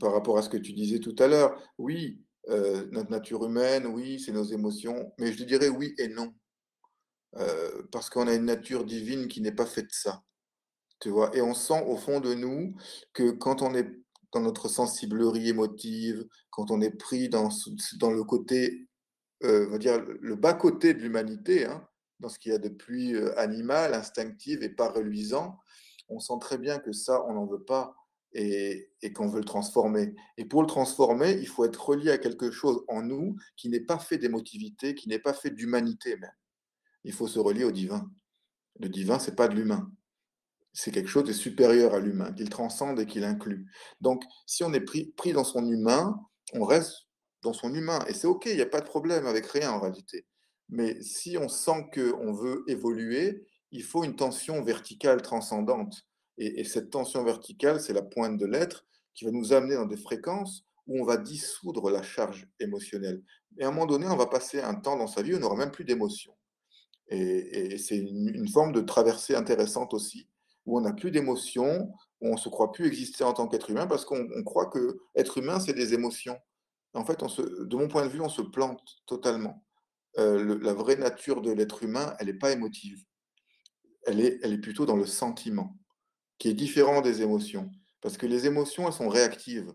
par rapport à ce que tu disais tout à l'heure, oui, notre nature humaine, oui, c'est nos émotions, mais je dirais oui et non. Parce qu'on a une nature divine qui n'est pas faite de ça. tu vois? Et on sent au fond de nous que quand on est dans notre sensiblerie émotive, quand on est pris dans le côté, on va dire le bas côté de l'humanité, hein, dans ce qu'il y a de plus, animal, instinctif et pas reluisant, on sent très bien que ça, on n'en veut pas et qu'on veut le transformer. Et pour le transformer, il faut être relié à quelque chose en nous qui n'est pas fait d'émotivité, qui n'est pas fait d'humanité même. Il faut se relier au divin. Le divin, c'est pas de l'humain. C'est quelque chose de supérieur à l'humain, qu'il transcende et qu'il inclut. Donc, si on est pris dans son humain, on reste dans son humain. Et c'est OK, il n'y a pas de problème avec rien en réalité. Mais si on sent qu'on veut évoluer, il faut une tension verticale transcendante. Et cette tension verticale, c'est la pointe de l'être qui va nous amener dans des fréquences où on va dissoudre la charge émotionnelle. Et à un moment donné, on va passer un temps dans sa vie où on n'aura même plus d'émotions. Et c'est une forme de traversée intéressante aussi, où on n'a plus d'émotions, où on ne se croit plus exister en tant qu'être humain, parce qu'on croit que être humain, c'est des émotions. En fait, de mon point de vue, on se plante totalement. La vraie nature de l'être humain, elle n'est pas émotive. Elle est plutôt dans le sentiment, qui est différent des émotions. Parce que les émotions, elles sont réactives.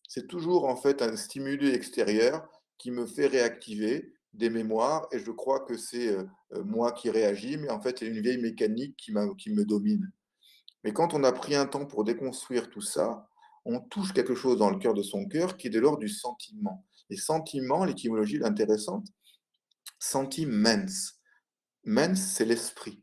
C'est toujours en fait un stimuli extérieur qui me fait réactiver des mémoires et je crois que c'est moi qui réagis, mais en fait, c'est une vieille mécanique qui me domine. Mais quand on a pris un temps pour déconstruire tout ça, on touche quelque chose dans le cœur de son cœur qui est de l'ordre du sentiment. Et sentiment, l'étymologie est intéressante, sentimens. Mens, c'est l'esprit.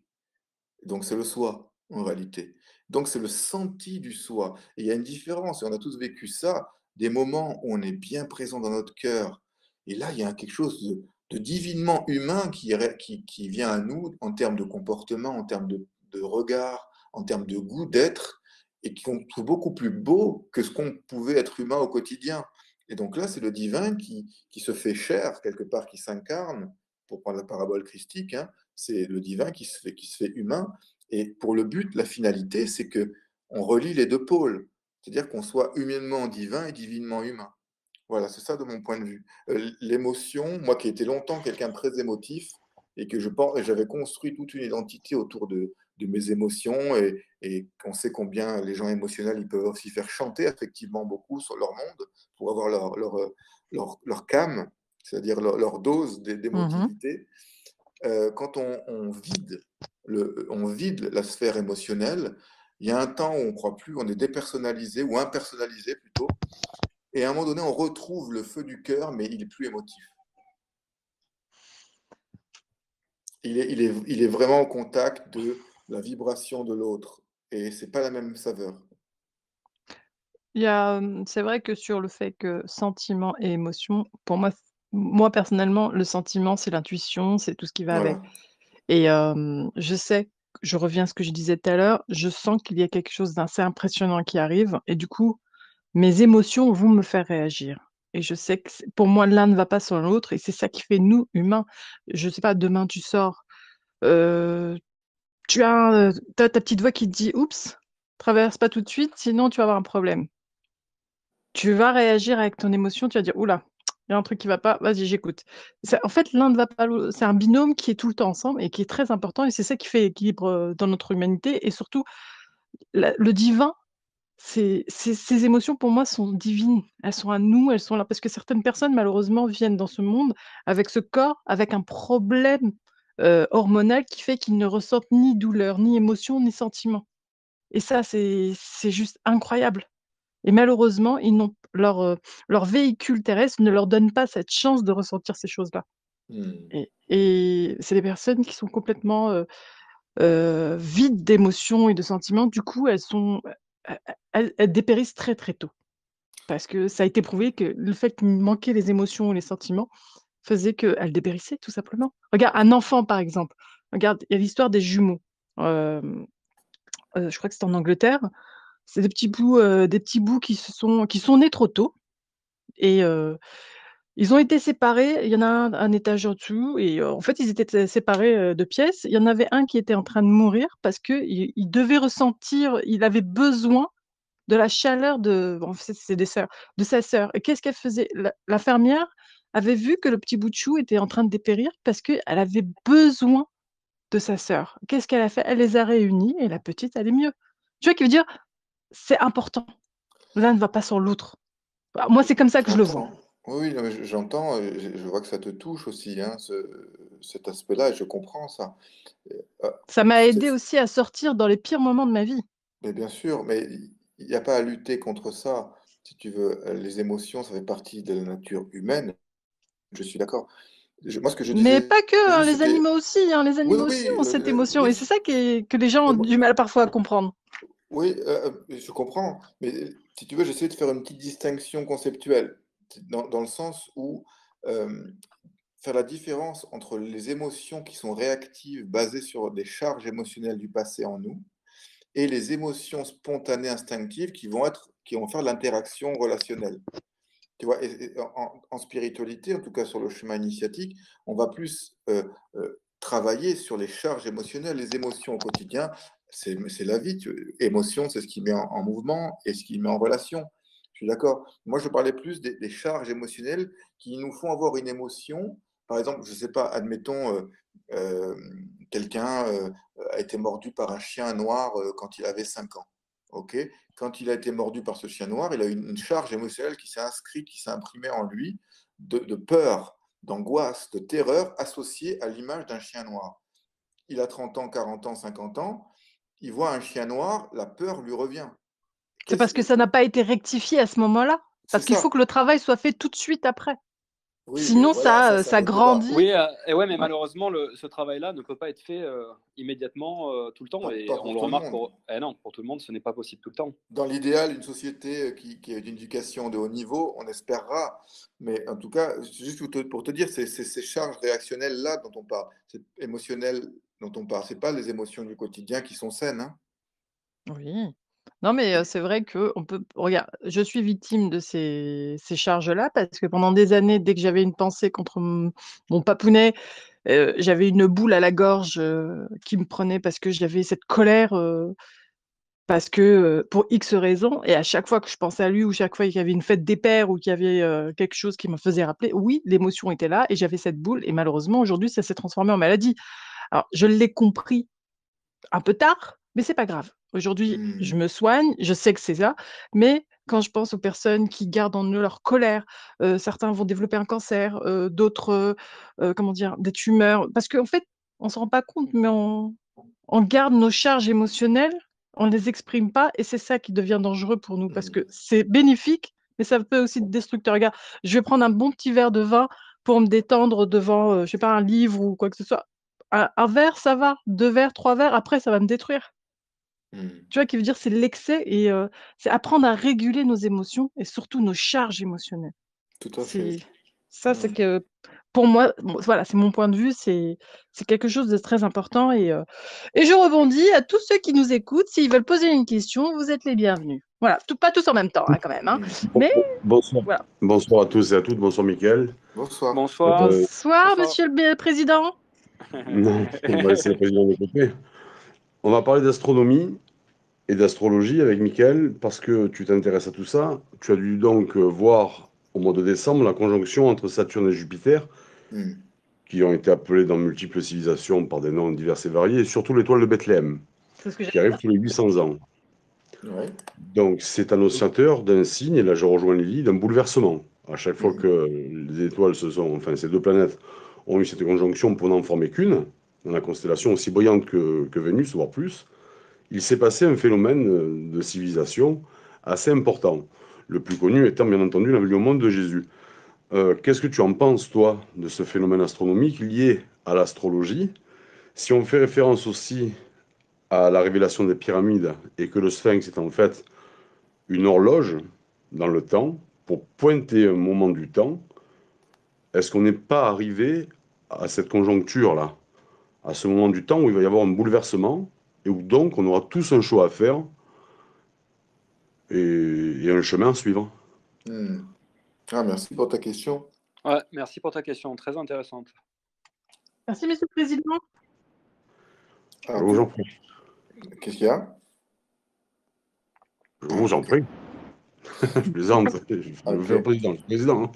Donc c'est le soi, en réalité. Donc c'est le senti du soi. Et il y a une différence, et on a tous vécu ça, des moments où on est bien présent dans notre cœur. Et là, il y a quelque chose de divinement humain qui vient à nous en termes de comportement, en termes de regard, en termes de goût d'être, et qu'on trouve beaucoup plus beau que ce qu'on pouvait être humain au quotidien. Et donc là, c'est le divin qui se fait chair, quelque part, qui s'incarne, pour prendre la parabole christique, hein, c'est le divin qui se fait humain. Et pour le but, la finalité, c'est que on relie les deux pôles, c'est-à-dire qu'on soit humainement divin et divinement humain. Voilà, c'est ça de mon point de vue. L'émotion, moi qui ai été longtemps quelqu'un de très émotif et que je pense, et j'avais construit toute une identité autour de mes émotions et on sait combien les gens émotionnels, ils peuvent aussi faire chanter effectivement beaucoup sur leur monde pour avoir leur cam, c'est-à-dire leur dose d'émotivité. Quand on vide la sphère émotionnelle, il y a un temps où on ne croit plus, on est dépersonnalisé ou impersonnalisé plutôt, et à un moment donné, on retrouve le feu du cœur, mais il est plus émotif. Il est vraiment au contact de la vibration de l'autre, et c'est pas la même saveur. C'est vrai que sur le fait que sentiment et émotion, pour moi personnellement, le sentiment, c'est l'intuition, c'est tout ce qui va avec. Voilà. Et je sais, je reviens à ce que je disais tout à l'heure, je sens qu'il y a quelque chose d'assez impressionnant qui arrive et du coup, mes émotions vont me faire réagir. Et je sais que pour moi, l'un ne va pas sans l'autre et c'est ça qui fait nous, humains. Je sais pas, demain tu sors, euh, t'as ta petite voix qui te dit, oups, traverse pas tout de suite, sinon tu vas avoir un problème. Tu vas réagir avec ton émotion, tu vas dire: «Ouh là, il y a un truc qui va pas, vas-y, j'écoute». En fait, l'un ne va pas c'est un binôme qui est tout le temps ensemble et qui est très important et c'est ça qui fait l'équilibre, dans notre humanité et surtout le divin, ces émotions pour moi sont divines. Elles sont à nous, elles sont là parce que certaines personnes malheureusement viennent dans ce monde avec ce corps, avec un problème, hormonal qui fait qu'ils ne ressentent ni douleur, ni émotion, ni sentiment et ça, c'est juste incroyable. Et malheureusement, ils n'ont leur véhicule terrestre ne leur donne pas cette chance de ressentir ces choses-là. Hmm. Et c'est des personnes qui sont complètement, vides d'émotions et de sentiments. Du coup, elles dépérissent très, très tôt. Parce que ça a été prouvé que le fait qu'il manquait les émotions et les sentiments faisait qu'elles dépérissaient tout simplement. Regarde, un enfant par exemple, regarde, il y a l'histoire des jumeaux. Hem, je crois que c'était en Angleterre. C'est des petits bouts qui sont nés trop tôt et ils ont été séparés. Il y en a un étage en dessous et en fait, ils étaient séparés, de pièces. Il y en avait un qui était en train de mourir parce qu'il devait ressentir il avait besoin de la chaleur en fait, c'est des sœurs, de sa sœur et qu'est-ce qu'elle faisait? L'infirmière avait vu que le petit bout de chou était en train de dépérir parce qu'elle avait besoin de sa sœur. Qu'est-ce qu'elle a fait? Elle les a réunis et la petite allait mieux. Tu vois, qui veut dire, c'est important. L'un ne va pas sans l'autre. Bah, moi, c'est comme ça que je le vois. J'entends. Oui, non, mais j'entends, je vois que ça te touche aussi, hein, cet aspect-là, et je comprends ça. Euh, Ça m'a aidé c'est- aussi à sortir dans les pires moments de ma vie. mais bien sûr, mais il n'y a pas à lutter contre ça. Si tu veux, les émotions, ça fait partie de la nature humaine. Je suis d'accord. Moi, ce que je Mais disais pas que, hein, juste, les c'était, animaux aussi, hein, les oui, animaux aussi oui, ont cette émotion. Et c'est oui, ça que les gens mais ont du mal parfois à comprendre. oui, je comprends, mais si tu veux, j'essaie de faire une petite distinction conceptuelle, dans le sens où euh, faire la différence entre les émotions qui sont réactives, basées sur des charges émotionnelles du passé en nous, et les émotions spontanées, instinctives qui vont faire de l'interaction relationnelle. Tu vois, et en spiritualité, en tout cas sur le chemin initiatique, on va plus travailler sur les charges émotionnelles, les émotions au quotidien. C'est la vie. Émotion, c'est ce qui met en mouvement et ce qui met en relation. Je suis d'accord. Moi, je parlais plus des charges émotionnelles qui nous font avoir une émotion. Par exemple, je ne sais pas, admettons, euh, quelqu'un a été mordu par un chien noir quand il avait 5 ans. OK? Quand il a été mordu par ce chien noir, il a une charge émotionnelle qui s'est inscrite, qui s'est imprimée en lui, de peur, d'angoisse, de terreur associée à l'image d'un chien noir. Il a 30 ans, 40 ans, 50 ans, il voit un chien noir, la peur lui revient. C'est parce que ça n'a pas été rectifié à ce moment-là. C'est Parce qu'il faut ça. que le travail soit fait tout de suite après. Oui, mais Sinon, voilà, ça, c'est un ça autre débat. grandit. Oui, et ouais, mais malheureusement, ce travail-là ne peut pas être fait immédiatement tout le temps. Pas, Et pas on pour le tout le remarque monde. non, pour tout le monde, ce n'est pas possible tout le temps. Dans l'idéal, une société qui a une éducation de haut niveau, on espérera. Mais en tout cas, juste pour te dire, c'est ces charges réactionnelles-là dont on parle, c'est émotionnel dont on parle. C'est pas les émotions du quotidien qui sont saines, hein. Oui. Non, mais c'est vrai que on peut. Regarde, je suis victime de ces charges-là parce que pendant des années, dès que j'avais une pensée contre mon papounet, j'avais une boule à la gorge qui me prenait parce que j'avais cette colère. Parce que pour X raisons, et à chaque fois que je pensais à lui, ou chaque fois qu'il y avait une fête des pères, ou qu'il y avait quelque chose qui me faisait rappeler, oui, l'émotion était là, et j'avais cette boule, et malheureusement, aujourd'hui, ça s'est transformé en maladie. Alors, je l'ai compris un peu tard, mais c'est pas grave. Aujourd'hui, je me soigne, je sais que c'est ça, mais quand je pense aux personnes qui gardent en eux leur colère, certains vont développer un cancer, d'autres, comment dire, des tumeurs, parce qu'en fait, on se rend pas compte, mais on garde nos charges émotionnelles, on les exprime pas, et c'est ça qui devient dangereux pour nous, parce que c'est bénéfique, mais ça peut aussi être destructeur. Regarde, je vais prendre un bon petit verre de vin pour me détendre devant, je sais pas, un livre ou quoi que ce soit. Un verre, ça va. 2 verres, 3 verres, après ça va me détruire. Tu vois? Qui veut dire c'est l'excès, et c'est apprendre à réguler nos émotions et surtout nos charges émotionnelles. Tout à fait. C'est ça, c'est que pour moi, voilà, c'est mon point de vue, c'est quelque chose de très important, et je rebondis à tous ceux qui nous écoutent, s'ils veulent poser une question, vous êtes les bienvenus. Voilà, pas tous en même temps, hein, quand même, hein, mais Bonsoir. voilà. Bonsoir à tous et à toutes. Bonsoir, Mickaël. Bonsoir. Bonsoir. Bonsoir, Bonsoir. monsieur le président. Non, on va laisser le président de côté. On va parler d'astronomie et d'astrologie avec Mickaël parce que tu t'intéresses à tout ça. Tu as dû donc voir au mois de décembre la conjonction entre Saturne et Jupiter, qui ont été appelés dans multiples civilisations par des noms divers et variés, et surtout l'étoile de Bethléem, C'est ce que qui arrive tous les 800 ans. Ouais. Donc c'est annonciateur d'un signe, et là je rejoins Lily, d'un bouleversement. À chaque fois que les étoiles enfin ces deux planètes ont eu cette conjonction pour n'en former qu'une, dans la constellation aussi brillante que Vénus, voire plus, il s'est passé un phénomène de civilisation assez important. Le plus connu étant bien entendu la venue au monde de Jésus. Qu'est-ce que tu en penses, toi, de ce phénomène astronomique lié à l'astrologie? Si on fait référence aussi à la révélation des pyramides et que le sphinx est en fait une horloge dans le temps pour pointer un moment du temps, est-ce qu'on n'est pas arrivé à cette conjoncture-là, à ce moment du temps où il va y avoir un bouleversement et où donc on aura tous un choix à faire et un chemin à suivre? Ah, merci pour ta question. Ouais, merci pour ta question, très intéressante. Merci, monsieur le président. Ah, Je vous en prie. qu'est-ce qu'il y a? Je vous en prie. Je plaisante. Je me fais le président. Je suis président.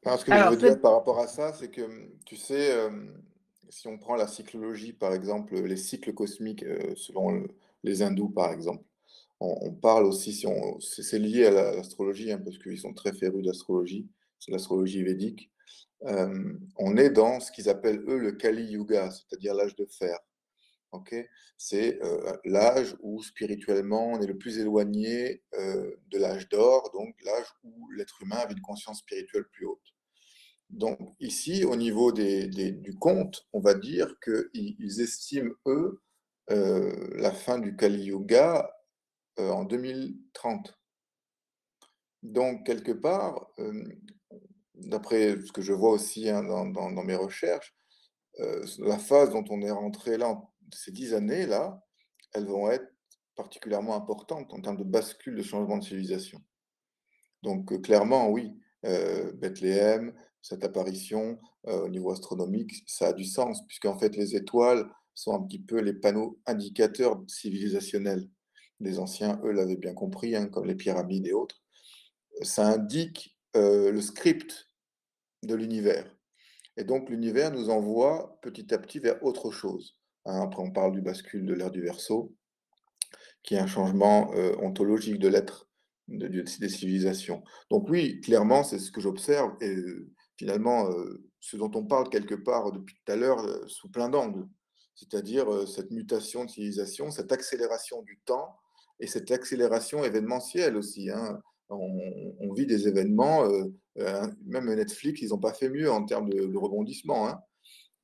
Ce que je veux dire par rapport à ça, c'est que, tu sais, si on prend la cyclologie, par exemple, les cycles cosmiques, selon les hindous, par exemple, on parle aussi, c'est lié à l'astrologie, hein, parce qu'ils sont très férus d'astrologie, c'est l'astrologie védique. On est dans ce qu'ils appellent, eux, le Kali Yuga, c'est-à-dire l'âge de fer. Okay, c'est l'âge où spirituellement on est le plus éloigné de l'âge d'or, donc l'âge où l'être humain avait une conscience spirituelle plus haute. Donc ici, au niveau du conte, on va dire qu'ils estiment, eux, la fin du Kali Yuga en 2030. Donc, quelque part, d'après ce que je vois aussi, hein, dans mes recherches, la phase dont on est rentré là, ces 10 années-là, elles vont être particulièrement importantes en termes de bascule, de changement de civilisation. Donc, clairement, oui, Bethléem, cette apparition au niveau astronomique, ça a du sens, puisqu'en fait, les étoiles sont un petit peu les panneaux indicateurs civilisationnels. Les anciens, eux, l'avaient bien compris, hein, comme les pyramides et autres. Ça indique le script de l'univers. Et donc, l'univers nous envoie petit à petit vers autre chose. Hein, après, on parle du bascule de l'ère du Verseau, qui est un changement ontologique de l'être, des civilisations. Donc oui, clairement, c'est ce que j'observe, et finalement, ce dont on parle quelque part depuis tout à l'heure, sous plein d'angles, c'est-à-dire cette mutation de civilisation, cette accélération du temps, et cette accélération événementielle aussi. Hein. On vit des événements, même Netflix, ils n'ont pas fait mieux en termes de rebondissement, hein,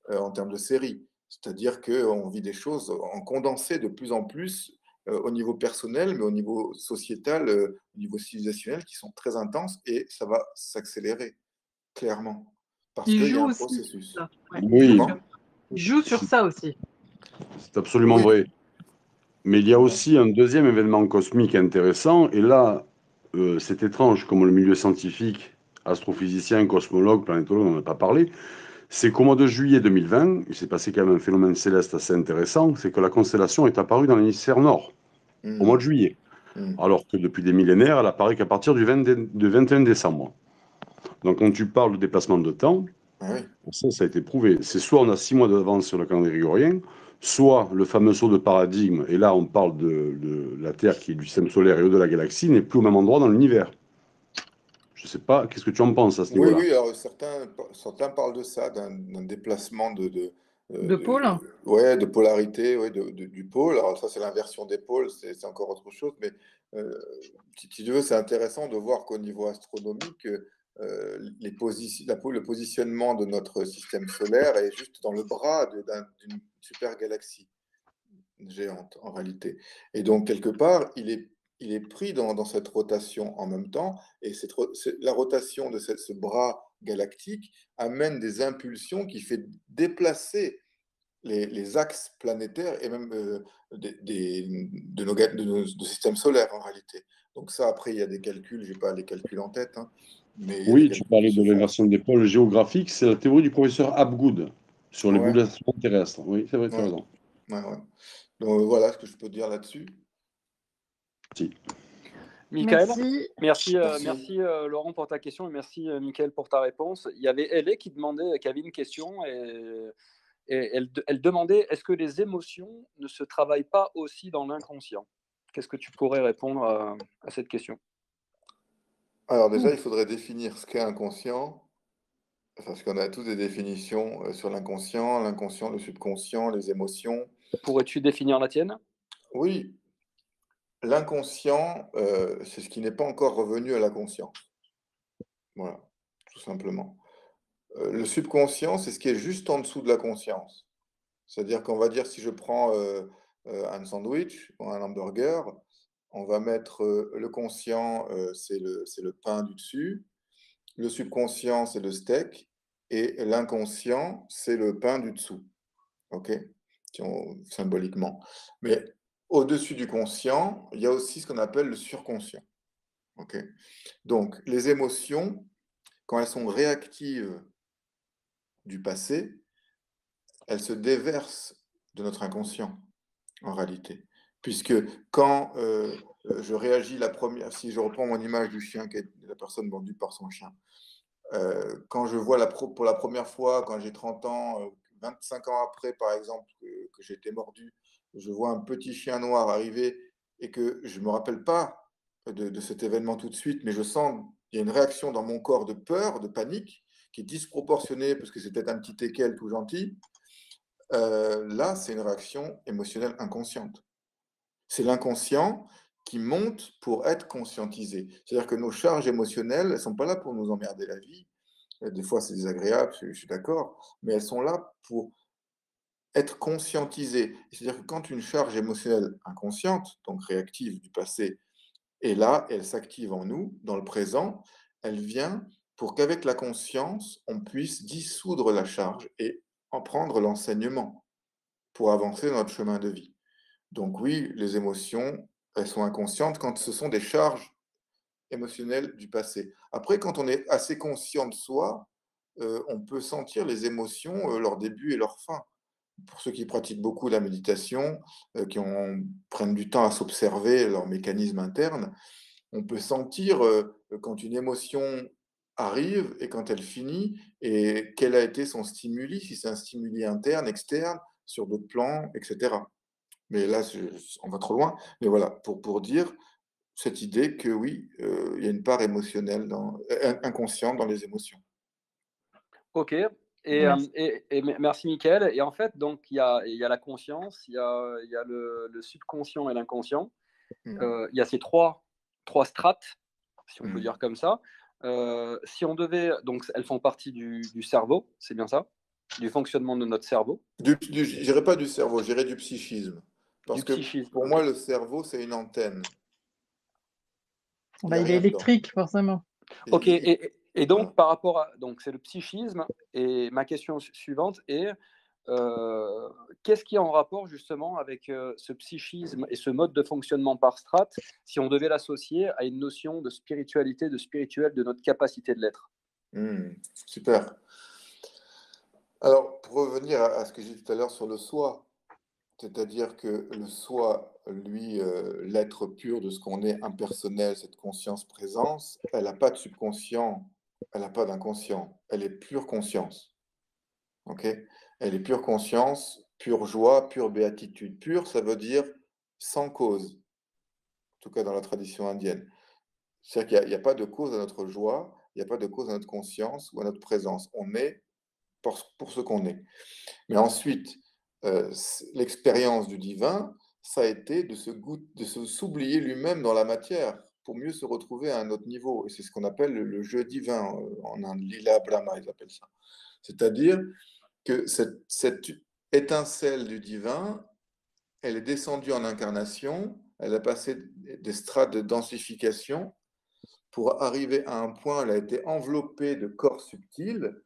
en termes de séries. C'est-à-dire qu'on vit des choses en condensé de plus en plus au niveau personnel, mais au niveau sociétal, au niveau civilisationnel, qui sont très intenses, et ça va s'accélérer, clairement, parce Il qu'il y a joue un aussi sur processus. ça. Ouais. Oui, Comment? Il joue sur ça aussi. c'est absolument Oui, vrai. Mais il y a aussi un deuxième événement cosmique intéressant, et là, c'est étrange, comme le milieu scientifique, astrophysicien, cosmologue, planétologue, on n'en a pas parlé, c'est qu'au mois de juillet 2020, il s'est passé quand même un phénomène céleste assez intéressant, c'est que la constellation est apparue dans l'hémisphère nord, au mois de juillet, alors que depuis des millénaires, elle apparaît qu'à partir du 21 décembre. Donc quand tu parles de déplacement de temps, oui. ça a été prouvé. C'est soit on a 6 mois d'avance sur le calendrier grégorien, soit le fameux saut de paradigme, et là on parle de la Terre qui est du système solaire et de la galaxie, n'est plus au même endroit dans l'univers. Je ne sais pas, qu'est-ce que tu en penses à ce Oui, niveau-là? oui, alors certains parlent de ça, d'un déplacement De pôle? ouais, de polarité, ouais, du pôle. Alors ça, c'est l'inversion des pôles, c'est encore autre chose, mais si tu veux, c'est intéressant de voir qu'au niveau astronomique, le positionnement de notre système solaire est juste dans le bras d'une super galaxie géante, en réalité. Et donc, quelque part, il est pris dans cette rotation en même temps, et la rotation de ce bras galactique amène des impulsions qui fait déplacer les axes planétaires et même de nos systèmes solaires, en réalité. Donc ça, après, il y a des calculs, je n'ai pas les calculs en tête, hein, mais il y a des Oui, tu calculs parlais qui de se font. l'inversion des pôles géographiques, c'est la théorie du professeur Hapgood sur les Ouais, boules terrestres. Oui, c'est vrai, tu as ouais, raison. ouais. Donc voilà ce que je peux dire là-dessus. Si. Michael, Merci. merci, Merci. Laurent pour ta question, et merci Michael pour ta réponse. Il y avait Elle qui avait une question, et elle demandait, est-ce que les émotions ne se travaillent pas aussi dans l'inconscient? Qu'est-ce que tu pourrais répondre à cette question? Alors déjà, il faudrait définir ce qu'est inconscient, parce qu'on a tous des définitions sur l'inconscient, le subconscient, les émotions. Pourrais-tu définir la tienne? Oui, l'inconscient, c'est ce qui n'est pas encore revenu à la conscience. Voilà, tout simplement. Le subconscient, c'est ce qui est juste en dessous de la conscience. C'est-à-dire qu'on va dire, si je prends un sandwich ou un hamburger, on va mettre le conscient, c'est le pain du dessus, le subconscient, c'est le steak, et l'inconscient, c'est le pain du dessous. OK? Symboliquement. Mais au-dessus du conscient, il y a aussi ce qu'on appelle le surconscient. OK? Donc, les émotions, quand elles sont réactives du passé, elles se déversent de notre inconscient, en réalité. Puisque quand je réagis si je reprends mon image du chien, qui est la personne mordue par son chien, quand je vois pour la première fois, quand j'ai 30 ans, 25 ans après, par exemple, que j'ai été mordu, je vois un petit chien noir arriver et que je ne me rappelle pas de cet événement tout de suite, mais je sens qu'il y a une réaction dans mon corps de peur, de panique, qui est disproportionnée parce que c'est peut-être un petit teckel tout gentil, là, c'est une réaction émotionnelle inconsciente. C'est l'inconscient qui monte pour être conscientisé. C'est-à-dire que nos charges émotionnelles, elles ne sont pas là pour nous emmerder la vie. Des fois, c'est désagréable, je suis d'accord, mais elles sont là pour être conscientisées. C'est-à-dire que quand une charge émotionnelle inconsciente, donc réactive du passé, est là, elle s'active en nous, dans le présent, elle vient pour qu'avec la conscience, on puisse dissoudre la charge et en prendre l'enseignement pour avancer dans notre chemin de vie. Donc oui, les émotions, elles sont inconscientes quand ce sont des charges émotionnelles du passé. Après, quand on est assez conscient de soi, on peut sentir les émotions, leur début et leur fin. Pour ceux qui pratiquent beaucoup la méditation, prennent du temps à s'observer leur mécanisme interne, on peut sentir quand une émotion arrive et quand elle finit et quel a été son stimuli, si c'est un stimuli interne, externe, sur d'autres plans, etc. Mais là, on va trop loin. Mais voilà, pour dire cette idée que oui, il y a une part émotionnelle, inconsciente dans les émotions. Ok. Merci Mickaël. Et en fait, donc il y a la conscience, il y a le subconscient et l'inconscient. Il y a ces trois strates, si on peut dire comme ça. Si on devait, donc elles font partie du cerveau, c'est bien ça, du fonctionnement de notre cerveau. Je dirais pas du cerveau, je dirais du psychisme. Parce que pour moi, le cerveau, c'est une antenne. Il est électrique, forcément. Ok, et donc par rapport à... Donc c'est le psychisme, et ma question suivante est, qu'est-ce qui est en rapport justement avec ce psychisme et ce mode de fonctionnement par strate, si on devait l'associer à une notion de spiritualité, de spirituel, de notre capacité de l'être? Super. Alors, pour revenir à ce que j'ai dit tout à l'heure sur le soi, c'est-à-dire que le soi, lui, l'être pur de ce qu'on est, impersonnel, cette conscience-présence, elle n'a pas de subconscient, elle n'a pas d'inconscient, elle est pure conscience. Ok? Elle est pure conscience, pure joie, pure béatitude. Pure, ça veut dire sans cause, en tout cas dans la tradition indienne. C'est-à-dire qu'il n'y a pas de cause à notre joie, il n'y a pas de cause à notre conscience ou à notre présence. On est pour ce qu'on est. Mais ensuite, l'expérience du divin, ça a été de s'oublier lui-même dans la matière pour mieux se retrouver à un autre niveau. Et c'est ce qu'on appelle le jeu divin en Inde, Lila Brahma, ils appellent ça. C'est-à-dire que cette étincelle du divin, elle est descendue en incarnation, elle a passé des strates de densification pour arriver à un point, elle a été enveloppée de corps subtils,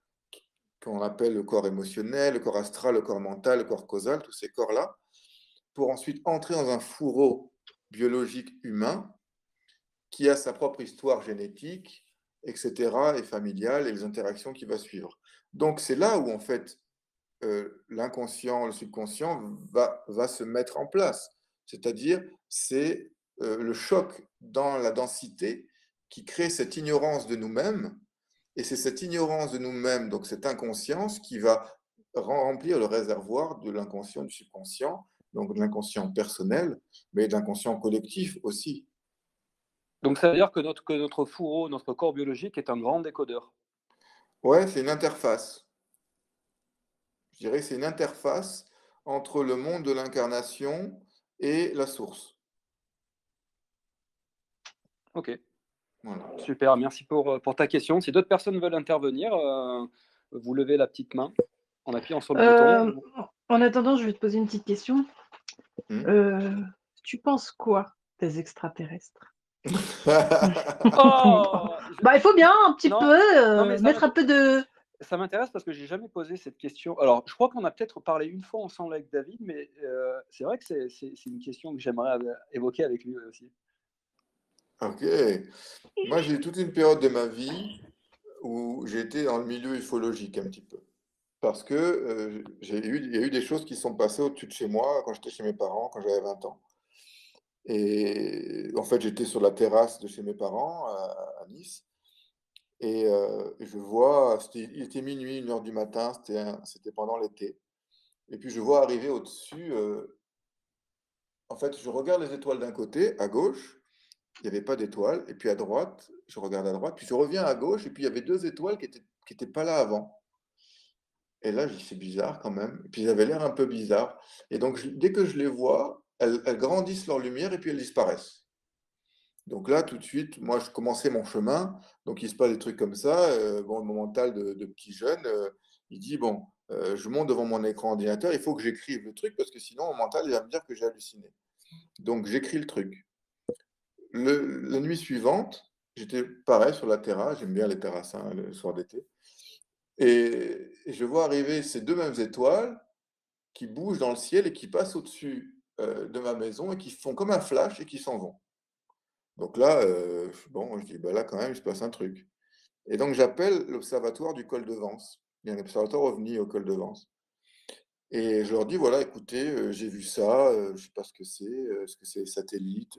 qu'on appelle le corps émotionnel, le corps astral, le corps mental, le corps causal, tous ces corps-là, pour ensuite entrer dans un fourreau biologique humain qui a sa propre histoire génétique, etc., et familiale, et les interactions qui vont suivre. Donc c'est là où, en fait, l'inconscient, le subconscient va se mettre en place. C'est-à-dire, c'est le choc dans la densité qui crée cette ignorance de nous-mêmes. Et c'est cette ignorance de nous-mêmes, donc cette inconscience, qui va remplir le réservoir de l'inconscient, du subconscient, donc de l'inconscient personnel, mais de l'inconscient collectif aussi. Donc ça veut dire que notre fourreau, notre corps biologique est un grand décodeur. Ouais, c'est une interface. Je dirais que c'est une interface entre le monde de l'incarnation et la source. Ok. Voilà. Super, merci pour ta question. Si d'autres personnes veulent intervenir, vous levez la petite main en appuyant sur le bouton. En attendant, je vais te poser une petite question. Tu penses quoi des extraterrestres? Bah, il faut bien un petit peu mettre un peu de... Ça m'intéresse parce que j'ai jamais posé cette question. Alors, je crois qu'on a peut-être parlé une fois ensemble avec David, mais c'est vrai que c'est une question que j'aimerais évoquer avec lui aussi. Ok. Moi, j'ai eu toute une période de ma vie où j'ai été dans le milieu ufologique un petit peu. Parce que il y a eu des choses qui sont passées au-dessus de chez moi quand j'étais chez mes parents, quand j'avais 20 ans. Et en fait, j'étais sur la terrasse de chez mes parents à Nice. Et je vois, il était minuit, 1 heure du matin, c'était pendant l'été. Et puis je vois arriver au-dessus, en fait, je regarde les étoiles d'un côté, à gauche, il n'y avait pas d'étoiles. Et puis à droite, je regarde à droite, puis je reviens à gauche, et puis il y avait 2 étoiles qui étaient pas là avant. Et là, je dis: «C'est bizarre quand même». Et puis ils avaient l'air un peu bizarres. Et donc dès que je les vois, elles grandissent leur lumière et puis elles disparaissent. Donc là, tout de suite, moi, je commençais mon chemin, donc il se passe des trucs comme ça. Bon, mon mental de petit jeune, il dit: «Bon, je monte devant mon écran ordinateur, il faut que j'écrive le truc parce que sinon mon mental, il va me dire que j'ai halluciné». Donc j'écris le truc. La nuit suivante, j'étais pareil sur la terrasse, j'aime bien les terrasses, hein, le soir d'été, et je vois arriver ces 2 mêmes étoiles qui bougent dans le ciel et qui passent au-dessus, de ma maison et qui font comme un flash et qui s'en vont. Donc là, bon, je dis: «Bah, là, quand même, il se passe un truc». Et donc j'appelle l'observatoire du col de Vence. Il y a un observatoire OVNI au col de Vence. Et je leur dis: «Voilà, écoutez, j'ai vu ça, je ne sais pas ce que c'est satellite?»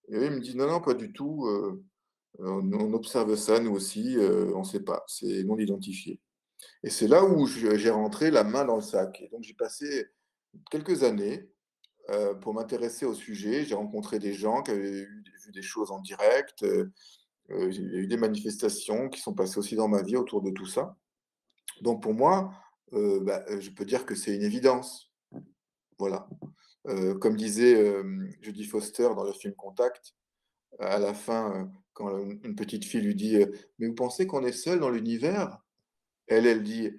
Et eux, ils me disent: «Non, non, pas du tout, on observe ça nous aussi, on ne sait pas, c'est non identifié». Et c'est là où j'ai rentré la main dans le sac. Et donc j'ai passé quelques années, pour m'intéresser au sujet. J'ai rencontré des gens qui avaient vu des choses en direct, il y a eu des manifestations qui sont passées aussi dans ma vie autour de tout ça. Donc pour moi, je peux dire que c'est une évidence. Voilà. Comme disait, Jodie Foster dans le film Contact, à la fin, quand une petite fille lui dit, «Mais vous pensez qu'on est seul dans l'univers?» Elle dit: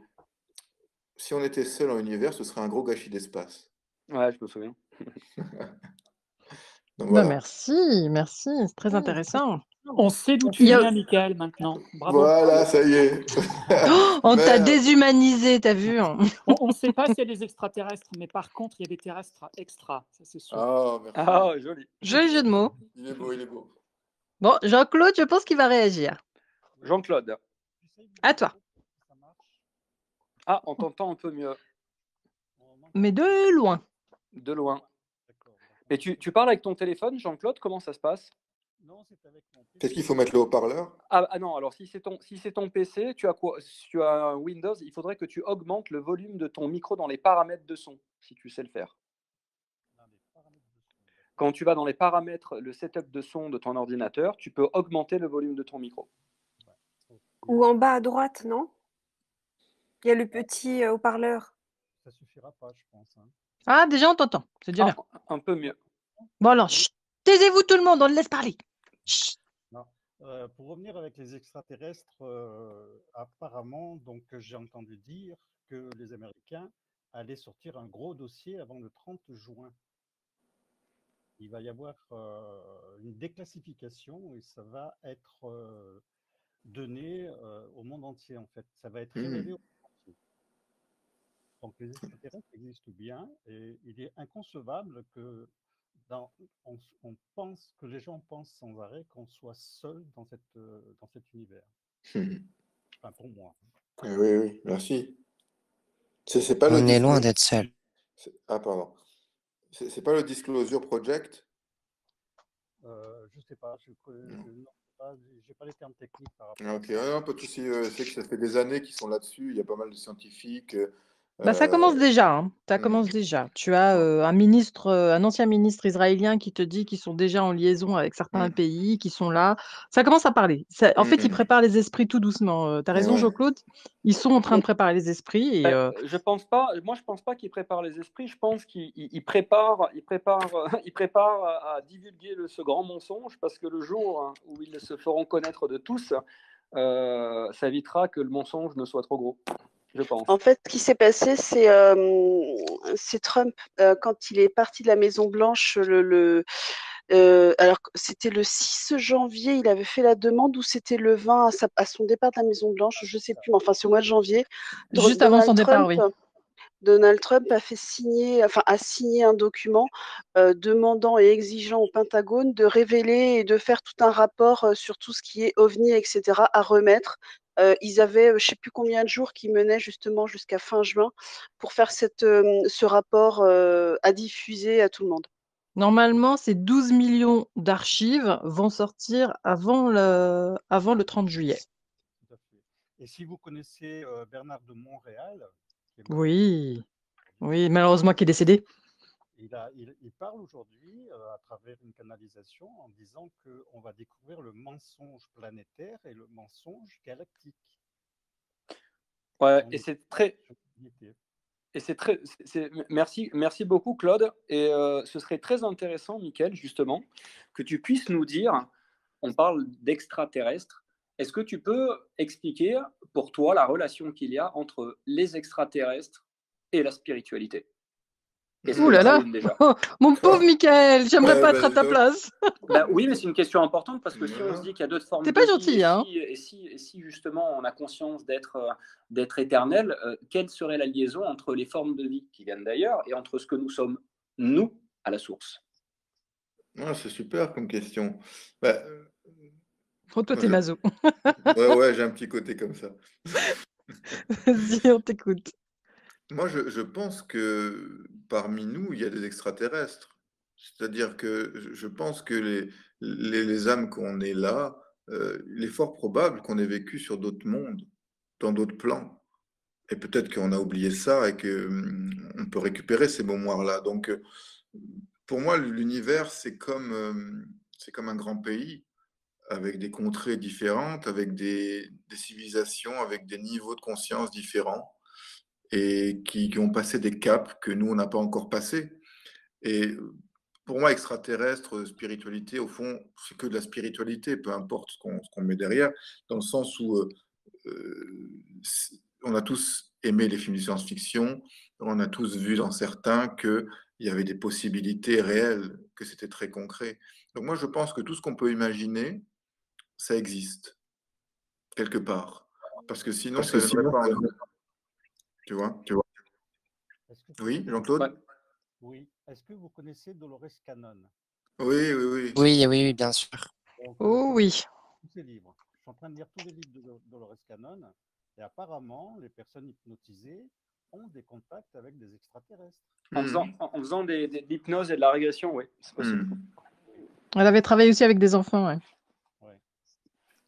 «Si on était seul dans l'univers, ce serait un gros gâchis d'espace». Ouais, je me souviens. Donc Bah, voilà. merci, c'est très intéressant. On sait d'où tu Il y a viens, Michael, maintenant. Bravo. Voilà, ça y est. Oh, on t'a Merde. déshumanisé, tu as vu? On ne sait pas s'il y a des extraterrestres, mais par contre, il y a des terrestres extra, ça c'est sûr. Ah, merci. Ah, joli. Joli jeu de mots. Il est beau, il est beau. Bon, Jean-Claude, je pense qu'il va réagir. Jean-Claude. À toi. Ah, on t'entend un peu mieux, Mais de loin. de loin. Et tu parles avec ton téléphone, Jean-Claude? Comment ça se passe? Peut-être qu'il faut mettre le haut-parleur? Ah non, alors si c'est ton PC, tu as quoi? Si tu as un Windows, il faudrait que tu augmentes le volume de ton micro dans les paramètres de son, si tu sais le faire. Quand tu vas dans les paramètres, le setup de son de ton ordinateur, tu peux augmenter le volume de ton micro. Ou en bas à droite, non? Il y a le petit haut-parleur. Ça suffira pas, je pense, hein. Ah, déjà, on t'entend. C'est déjà bien. Un peu mieux. Bon, alors, chut, taisez-vous tout le monde, on le laisse parler. Chut. Non. Pour revenir avec les extraterrestres, apparemment, donc j'ai entendu dire que les Américains allaient sortir un gros dossier avant le 30 juin. Il va y avoir une déclassification et ça va être donné au monde entier, en fait. Ça va être révélé au monde entier. Donc les extraterrestres existent bien et il est inconcevable que on pense que les gens pensent sans arrêt qu'on soit seul dans cet univers. Enfin, pour moi. Oui, oui, merci. C'est pas On est loin d'être seul. Ah, pardon. C'est pas le Disclosure Project? Je sais pas, non, j'ai pas les termes techniques par rapport Ah, ok, non, pas de souci. Je sais que ça fait des années qu'ils sont là-dessus. Il y a pas mal de scientifiques. Bah, ça commence déjà, hein. Ça Mm. commence déjà. Tu as un ancien ministre israélien qui te dit qu'ils sont déjà en liaison avec certains pays, qui sont là. Ça commence à parler. En fait, ils préparent les esprits tout doucement. Tu as raison, ouais. Jean-Claude. Ils sont en train de préparer les esprits. Et, Je pense pas qu'ils préparent les esprits. Je pense qu'ils préparent à divulguer ce grand mensonge, parce que le jour où ils se feront connaître de tous, ça évitera que le mensonge ne soit trop gros. Je pense. En fait, ce qui s'est passé, c'est Trump, quand il est parti de la Maison-Blanche, alors c'était le 6 janvier, il avait fait la demande, ou c'était le 20 à son départ de la Maison-Blanche, je ne sais plus, mais enfin c'est au mois de janvier. Juste avant son départ, oui. Donald Trump a signé un document demandant et exigeant au Pentagone de révéler et de faire tout un rapport sur tout ce qui est OVNI, etc., à remettre. Ils avaient, je ne sais plus combien de jours qui menaient justement jusqu'à fin juin pour faire ce rapport à diffuser à tout le monde. Normalement, ces 12 millions d'archives vont sortir avant le 30 juillet. Et si vous connaissez Bernard de Montréal, qui est Oui, aujourd'hui, oui, malheureusement qui est décédé. il parle aujourd'hui à travers une canalisation en disant qu'on va découvrir le mensonge planétaire et le mensonge galactique. Ouais, On et est c'est très, sur l'unité. et c'est très, merci beaucoup Claude. Et ce serait très intéressant, Mickaël, justement, que tu puisses nous dire, on parle d'extraterrestres, est-ce que tu peux expliquer pour toi la relation qu'il y a entre les extraterrestres et la spiritualité? Est-ce Ouh qu'il y là en a là, une déjà? mon pauvre Mickaël, j'aimerais Ouais, pas bah être à dis ta donc. place. Ben oui, mais c'est une question importante parce que si on se Non. dit qu'il y a d'autres formes T'es de pas vie gentil, hein? et si justement on a conscience d'être éternel, quelle serait la liaison entre les formes de vie qui viennent d'ailleurs et entre ce que nous sommes, nous, à la source? Ah, c'est super comme question. Bah, Oh, toi, moi, t'es maso. ouais, j'ai un petit côté comme ça. Vas-y, on t'écoute. Moi, je pense que parmi nous, il y a des extraterrestres. C'est-à-dire que je pense que les âmes qu'on est là, il est fort probable qu'on ait vécu sur d'autres mondes, dans d'autres plans. Et peut-être qu'on a oublié ça et que on peut récupérer ces mémoires-là. Donc, pour moi, l'univers, c'est comme un grand pays avec des contrées différentes, avec des civilisations, avec des niveaux de conscience différents et qui ont passé des caps que nous, on n'a pas encore passés. Et pour moi, extraterrestre, spiritualité, au fond, c'est que de la spiritualité, peu importe ce qu'on met derrière, dans le sens où on a tous aimé les films de science-fiction, on a tous vu dans certains qu'il y avait des possibilités réelles, que c'était très concret. Donc moi, je pense que tout ce qu'on peut imaginer, ça existe, quelque part. Parce que sinon, ça ne viendrait pas en nous. Tu vois? Est-ce que Oui, vous Jean-Claude? Ouais. Oui. Est-ce que vous connaissez Dolores Cannon? Oui, oui, oui. Oui, oui, oui, bien sûr. Donc, Oh oui. tous ses livres. Je suis en train de lire tous les livres de Dolores Cannon et apparemment, les personnes hypnotisées ont des contacts avec des extraterrestres. En faisant de l'hypnose et de la régression, oui, c'est possible. Elle avait travaillé aussi avec des enfants, ouais. Ouais.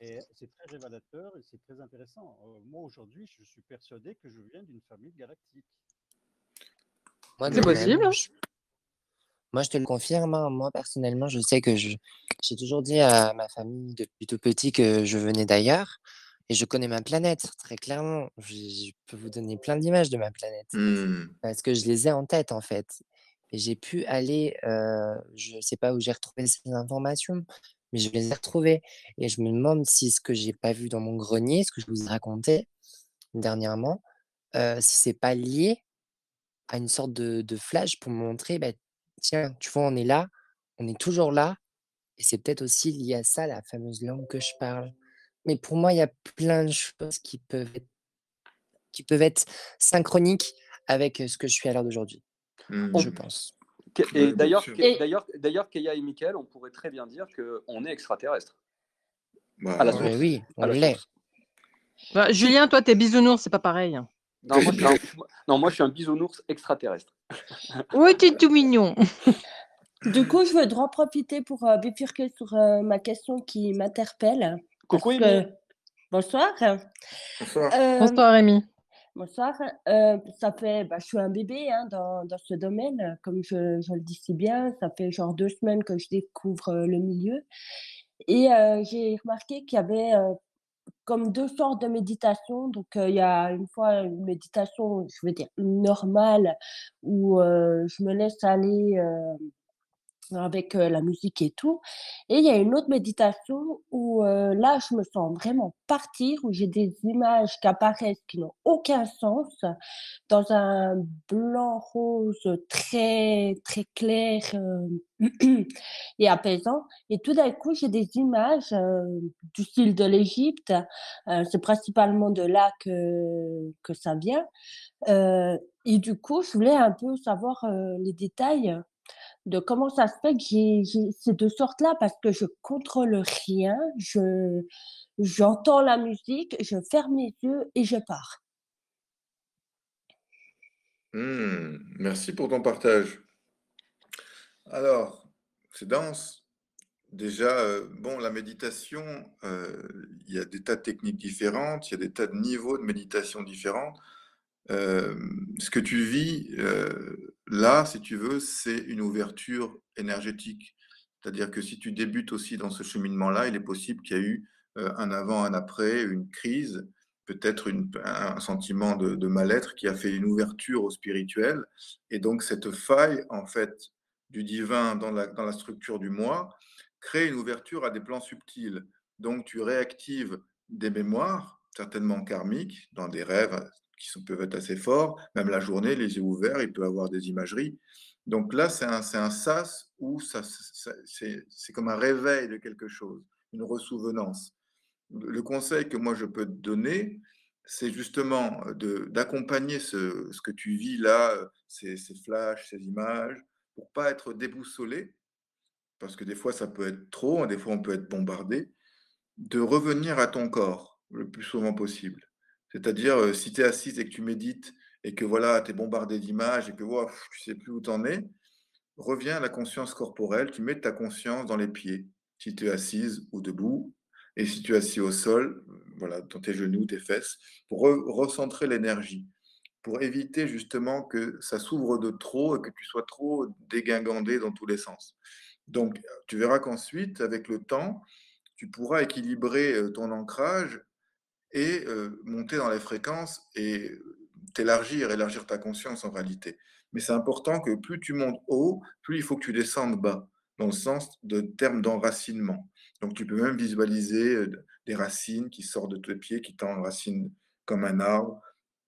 Et c'est très révélateur et c'est très intéressant. Moi, aujourd'hui, je suis persuadé que je viens d'une famille galactique. Moi, C'est de possible, même, hein? moi, je te le confirme, hein. Moi, personnellement, je sais que j'ai toujours dit à ma famille depuis tout petit que je venais d'ailleurs et je connais ma planète, très clairement. Je peux vous donner plein d'images de ma planète parce que je les ai en tête, en fait. Et j'ai pu aller, je sais pas où j'ai retrouvé ces informations, mais je les ai retrouvées et je me demande si ce que j'ai pas vu dans mon grenier, ce que je vous ai raconté dernièrement, si c'est pas lié à une sorte de flash pour me montrer, bah, tiens, tu vois, on est là, on est toujours là et c'est peut-être aussi lié à ça, la fameuse langue que je parle. Mais pour moi, il y a plein de choses qui peuvent être synchroniques avec, ce que je suis à l'heure d'aujourd'hui, je pense. Et Oui, bien d'ailleurs, sûr. Keia et Mickaël, on pourrait très bien dire qu'on est extraterrestre Bah, à la Mais source. oui, À on la l'est. source. Bah, Julien, toi, t'es bisounours, c'est pas pareil. Non, moi, je suis un bisounours extraterrestre. Oui, t'es tout mignon. Du coup, je voudrais en profiter pour bifurquer sur ma question qui m'interpelle. Coucou, Parce Amy. que... Bonsoir. bonsoir. Bonsoir, Rémi. Bonsoir. Ça fait, je suis un bébé hein, dans ce domaine, comme je le dis si bien. Ça fait genre 2 semaines que je découvre le milieu. Et j'ai remarqué qu'il y avait comme 2 sortes de méditation. Donc, il y a une fois une méditation, je veux dire, normale, où je me laisse aller avec la musique et tout. Et il y a une autre méditation où là, je me sens vraiment partir, où j'ai des images qui apparaissent qui n'ont aucun sens, dans un blanc rose très, très clair et apaisant. Et tout d'un coup, j'ai des images du style de l'Égypte. C'est principalement de là que ça vient. Et du coup, je voulais un peu savoir les détails de comment ça se fait que j'ai ces 2 sortes-là parce que je contrôle rien, j'entends la musique, je ferme les yeux et je pars. Merci pour ton partage. Alors, c'est dense. Déjà, bon, la méditation, il y a des tas de techniques différentes, il y a des tas de niveaux de méditation différents. Ce que tu vis là, si tu veux, c'est une ouverture énergétique. C'est-à-dire que si tu débutes aussi dans ce cheminement-là, il est possible qu'il y a eu un avant, un après, une crise, peut-être un sentiment de mal-être qui a fait une ouverture au spirituel. Et donc cette faille, en fait, du divin dans la structure du moi, crée une ouverture à des plans subtils. Donc tu réactives des mémoires, certainement karmiques, dans des rêves peuvent être assez forts. Même la journée, les yeux ouverts, il peut avoir des imageries. Donc là, c'est un sas où c'est comme un réveil de quelque chose, une ressouvenance. Le conseil que moi je peux te donner, c'est justement d'accompagner ce que tu vis là, ces flashs, ces images, pour pas être déboussolé, parce que des fois ça peut être trop, des fois on peut être bombardé, de revenir à ton corps le plus souvent possible. C'est-à-dire, si tu es assise et que tu médites et que voilà, tu es bombardé d'images et que voilà, tu sais plus où tu en es, reviens à la conscience corporelle, tu mets ta conscience dans les pieds, si tu es assise ou debout, et si tu es assis au sol, voilà, dans tes genoux, tes fesses, pour recentrer l'énergie, pour éviter justement que ça s'ouvre de trop et que tu sois trop dégingandé dans tous les sens. Donc, tu verras qu'ensuite, avec le temps, tu pourras équilibrer ton ancrage et monter dans les fréquences et élargir ta conscience en réalité. Mais c'est important que plus tu montes haut, plus il faut que tu descendes bas, dans le sens de termes d'enracinement. Donc tu peux même visualiser des racines qui sortent de tes pieds, qui t'enracinent comme un arbre.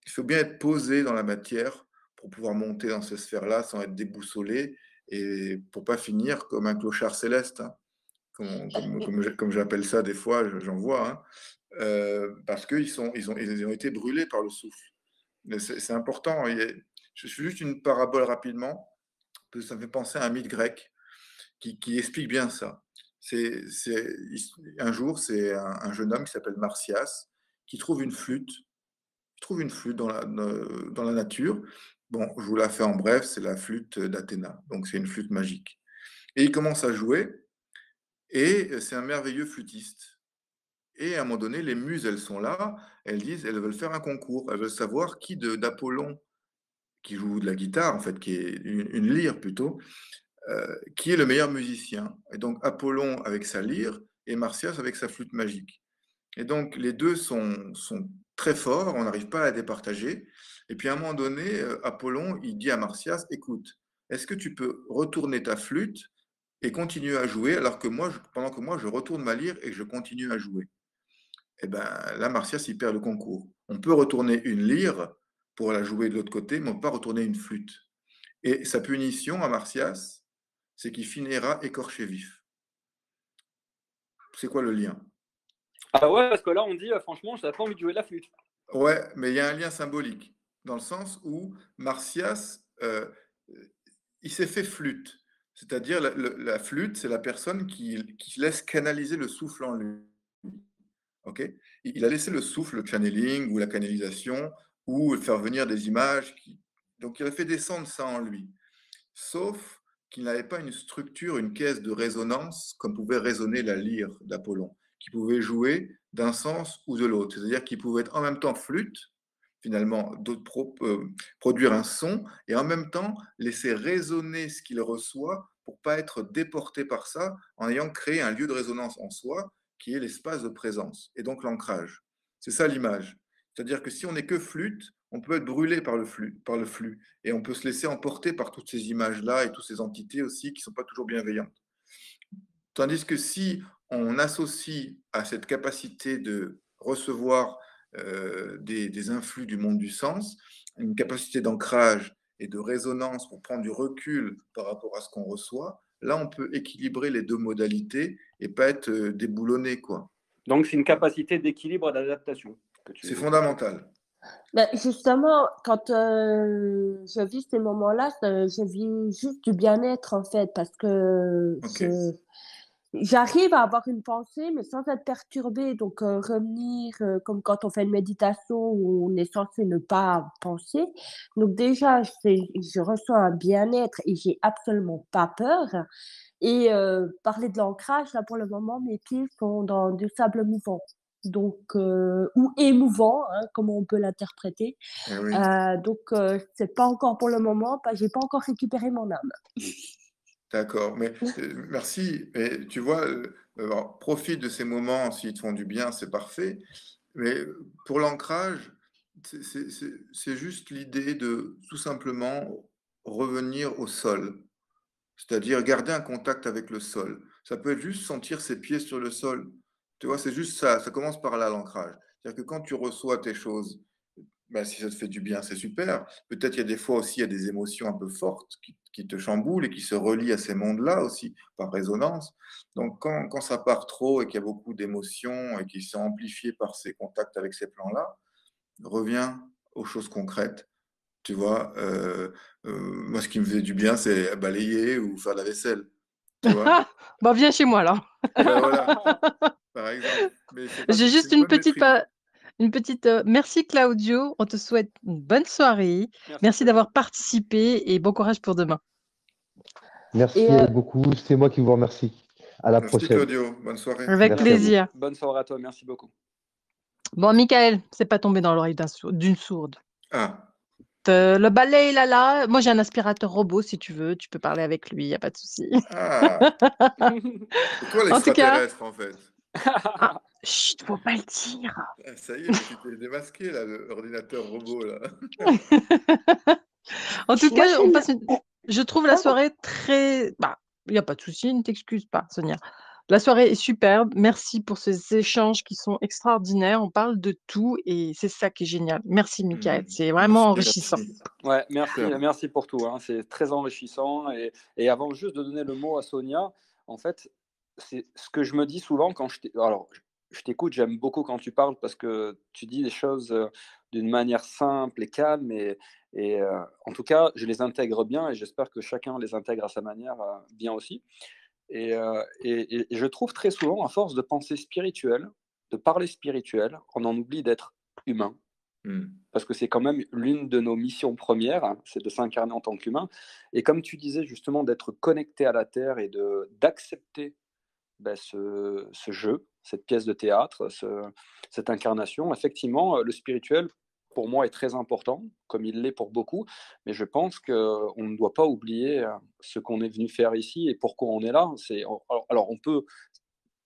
Il faut bien être posé dans la matière pour pouvoir monter dans ces sphères-là sans être déboussolé et pour pas finir comme un clochard céleste, hein, comme j'appelle ça des fois, j'en vois, hein, parce qu'ils ont été brûlés par le souffle. C'est important. Je fais juste une parabole rapidement, parce que ça me fait penser à un mythe grec qui explique bien ça. Un jour, c'est un jeune homme qui s'appelle Marsyas qui trouve une flûte. Il trouve une flûte dans la nature. Bon, je vous la fais en bref, c'est la flûte d'Athéna. Donc, c'est une flûte magique. Et il commence à jouer, et c'est un merveilleux flûtiste. Et à un moment donné, les muses, elles sont là, elles veulent faire un concours, elles veulent savoir qui d'Apollon, qui joue de la guitare, en fait, qui est une lyre plutôt, qui est le meilleur musicien. Et donc Apollon avec sa lyre et Marsyas avec sa flûte magique. Et donc les deux sont très forts, on n'arrive pas à les départager. Et puis à un moment donné, Apollon, il dit à Marsyas, écoute, est-ce que tu peux retourner ta flûte et continuer à jouer alors que pendant que moi je retourne ma lyre et que je continue à jouer? Et ben là, Marsyas, il perd le concours. On peut retourner une lyre pour la jouer de l'autre côté, mais on ne peut pas retourner une flûte. Et sa punition à Marsyas, c'est qu'il finira écorché vif. C'est quoi le lien? Ah ouais, parce que là, on dit, franchement, je n'avais pas envie de jouer de la flûte. Ouais, mais il y a un lien symbolique, dans le sens où Marsyas, il s'est fait flûte. C'est-à-dire, la flûte, c'est la personne qui laisse canaliser le souffle en lui. Okay, il a laissé le souffle, le channeling ou la canalisation, ou faire venir des images. Donc, il a fait descendre ça en lui. Sauf qu'il n'avait pas une structure, une caisse de résonance comme pouvait résonner la lyre d'Apollon, qui pouvait jouer d'un sens ou de l'autre. C'est-à-dire qu'il pouvait être en même temps flûte, finalement, produire un son, et en même temps laisser résonner ce qu'il reçoit pour pas être déporté par ça, en ayant créé un lieu de résonance en soi, qui est l'espace de présence, et donc l'ancrage. C'est ça l'image. C'est-à-dire que si on n'est que flûte, on peut être brûlé par le flux, et on peut se laisser emporter par toutes ces images-là et toutes ces entités aussi qui ne sont pas toujours bienveillantes. Tandis que si on associe à cette capacité de recevoir des influx du monde du sens, une capacité d'ancrage et de résonance pour prendre du recul par rapport à ce qu'on reçoit, là, on peut équilibrer les deux modalités et pas être déboulonné, quoi. Donc, c'est une capacité d'équilibre et d'adaptation. C'est fondamental. Ben, justement, quand je vis ces moments-là, je vis juste du bien-être, en fait, parce que j'arrive à avoir une pensée, mais sans être perturbée. Donc, revenir, comme quand on fait une méditation où on est censé ne pas penser. Donc, déjà, je ressens un bien-être et j'ai absolument pas peur. Et parler de l'ancrage, là, pour le moment, mes pieds sont dans du sable mouvant. Donc, ou émouvant, hein, comme on peut l'interpréter. Eh oui. Donc, c'est pas encore pour le moment, j'ai pas encore récupéré mon âme. D'accord, mais merci. Mais tu vois, alors, profite de ces moments s'ils te font du bien, c'est parfait. Mais pour l'ancrage, c'est juste l'idée de tout simplement revenir au sol, c'est-à-dire garder un contact avec le sol. Ça peut être juste sentir ses pieds sur le sol. Tu vois, c'est juste ça. Ça commence par là, l'ancrage. C'est-à-dire que quand tu reçois tes choses, ben, si ça te fait du bien, c'est super. Peut-être il y a des fois aussi, il y a des émotions un peu fortes qui te chamboulent et qui se relient à ces mondes-là aussi, par résonance. Donc, quand ça part trop et qu'il y a beaucoup d'émotions et qui sont amplifiées par ces contacts avec ces plans-là, reviens aux choses concrètes. Tu vois, moi, ce qui me faisait du bien, c'est balayer ou faire la vaisselle. Tu vois? Bon, viens chez moi, alors. Ben voilà, par exemple. Mais c'est J'ai juste une bonne maîtrise. merci Claudio, on te souhaite une bonne soirée. Merci d'avoir participé et bon courage pour demain. Merci beaucoup. C'est moi qui vous remercie. À la Merci prochaine. Claudio, bonne soirée. Avec Merci à vous. plaisir. Bonne soirée à toi, merci beaucoup. Bon, Michael, c'est pas tombé dans l'oreille d'une sourde. Ah, Le balai, là, moi j'ai un aspirateur robot si tu veux, tu peux parler avec lui, il n'y a pas de souci. ah. C'est toi En tout cas, l'extraterrestre, en fait. ah, chut, faut pas le dire. Ah, ça y est, mais tu t'es démasqué, là, l'ordinateur robot, là. En tout Moi, cas, j'ai je trouve la soirée très... Bah, il n'y a pas de souci, ne t'excuse pas, Sonia. La soirée est superbe. Merci pour ces échanges qui sont extraordinaires. On parle de tout et c'est ça qui est génial. Merci, Michael. C'est vraiment enrichissant. Ouais, merci pour tout, hein. C'est très enrichissant. Et avant juste de donner le mot à Sonia, en fait, c'est ce que je me dis souvent quand je t'écoute, j'aime beaucoup quand tu parles parce que tu dis les choses d'une manière simple et calme. Et en tout cas, je les intègre bien et j'espère que chacun les intègre à sa manière bien aussi. Et je trouve très souvent, à force de penser spirituel, de parler spirituel, on en oublie d'être humain. Parce que c'est quand même l'une de nos missions premières, hein, c'est de s'incarner en tant qu'humain. Et comme tu disais justement, d'être connecté à la Terre et d'accepter ce jeu, cette pièce de théâtre, cette incarnation. Effectivement, le spirituel, pour moi, est très important, comme il l'est pour beaucoup, mais je pense qu'on ne doit pas oublier ce qu'on est venu faire ici et pourquoi on est là. Alors, on peut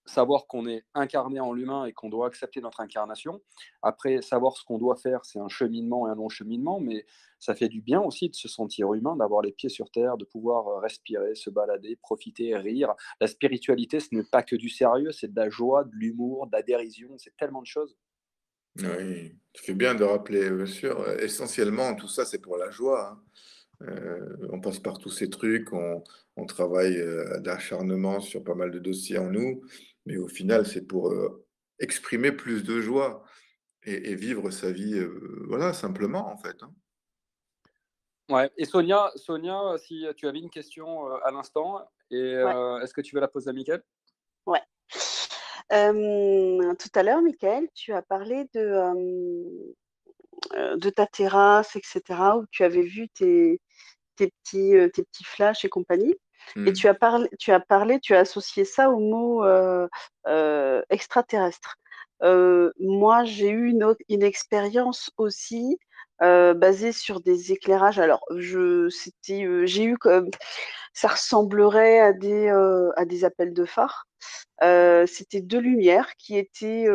savoir qu'on est incarné en l'humain et qu'on doit accepter notre incarnation. Après, savoir ce qu'on doit faire, c'est un cheminement et un long cheminement, mais ça fait du bien aussi de se sentir humain, d'avoir les pieds sur terre, de pouvoir respirer, se balader, profiter, rire. La spiritualité, ce n'est pas que du sérieux, c'est de la joie, de l'humour, de la dérision, c'est tellement de choses. Oui, tu fais bien de rappeler, bien sûr. Essentiellement, tout ça, c'est pour la joie, hein. On passe par tous ces trucs, on travaille d'acharnement sur pas mal de dossiers en nous, mais au final, c'est pour exprimer plus de joie et vivre sa vie, voilà, simplement, en fait, hein. Ouais. Et Sonia, si tu avais une question à l'instant, est-ce que tu veux la poser à Mickaël? Ouais. Tout à l'heure, Michael, tu as parlé de ta terrasse, etc., où tu avais vu tes petits flashs et compagnie. Et tu as associé ça au mot extraterrestre. Moi, j'ai eu une expérience aussi basée sur des éclairages. Alors, j'ai eu comme ça ressemblerait à des appels de phare. C'était deux lumières qui étaient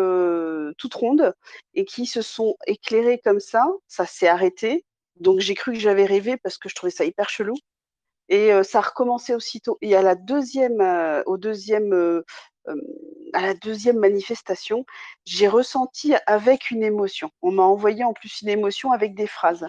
toutes rondes et qui se sont éclairées comme ça. Ça s'est arrêté. Donc j'ai cru que j'avais rêvé parce que je trouvais ça hyper chelou. Et ça a recommencé aussitôt. Et à la deuxième manifestation, j'ai ressenti avec une émotion. On m'a envoyé en plus une émotion avec des phrases.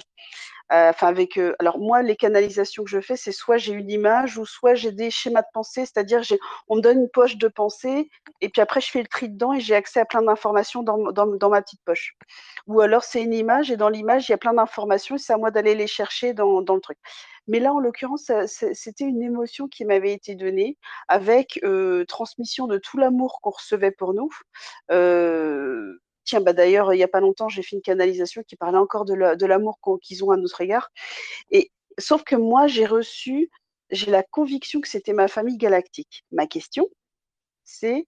Alors moi, les canalisations que je fais, c'est soit j'ai une image ou soit j'ai des schémas de pensée, c'est-à-dire on me donne une poche de pensée et puis après je fais le tri dedans et j'ai accès à plein d'informations dans ma petite poche. Ou alors c'est une image et dans l'image il y a plein d'informations et c'est à moi d'aller les chercher dans le truc. Mais là, en l'occurrence, c'était une émotion qui m'avait été donnée avec transmission de tout l'amour qu'on recevait pour nous. Tiens, bah d'ailleurs, il n'y a pas longtemps, j'ai fait une canalisation qui parlait encore de l'amour qu'ils ont à notre égard. Et sauf que moi, j'ai la conviction que c'était ma famille galactique. Ma question, c'est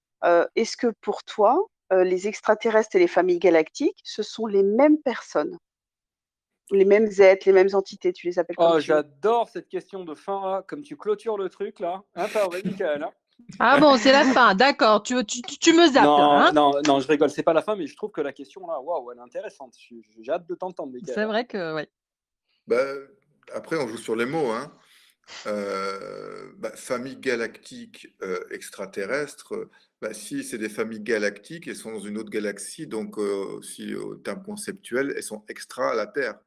est-ce que pour toi, les extraterrestres et les familles galactiques, ce sont les mêmes personnes, les mêmes êtres, les mêmes entités, tu les appelles comme Oh, tu veux. j'adore cette question de fin là, comme tu clôtures le truc là. Hein, pas vrai, Michael, hein. Ah bon, c'est la fin, d'accord. Tu me zappes là, Non, hein? non, je rigole, c'est pas la fin, mais je trouve que la question là, waouh, elle est intéressante. J'ai hâte de t'entendre, Michael. C'est vrai que oui. Bah, après, on joue sur les mots, hein. Famille galactique extraterrestre, si c'est des familles galactiques, elles sont dans une autre galaxie, donc si au terme conceptuel, elles sont extra à la Terre.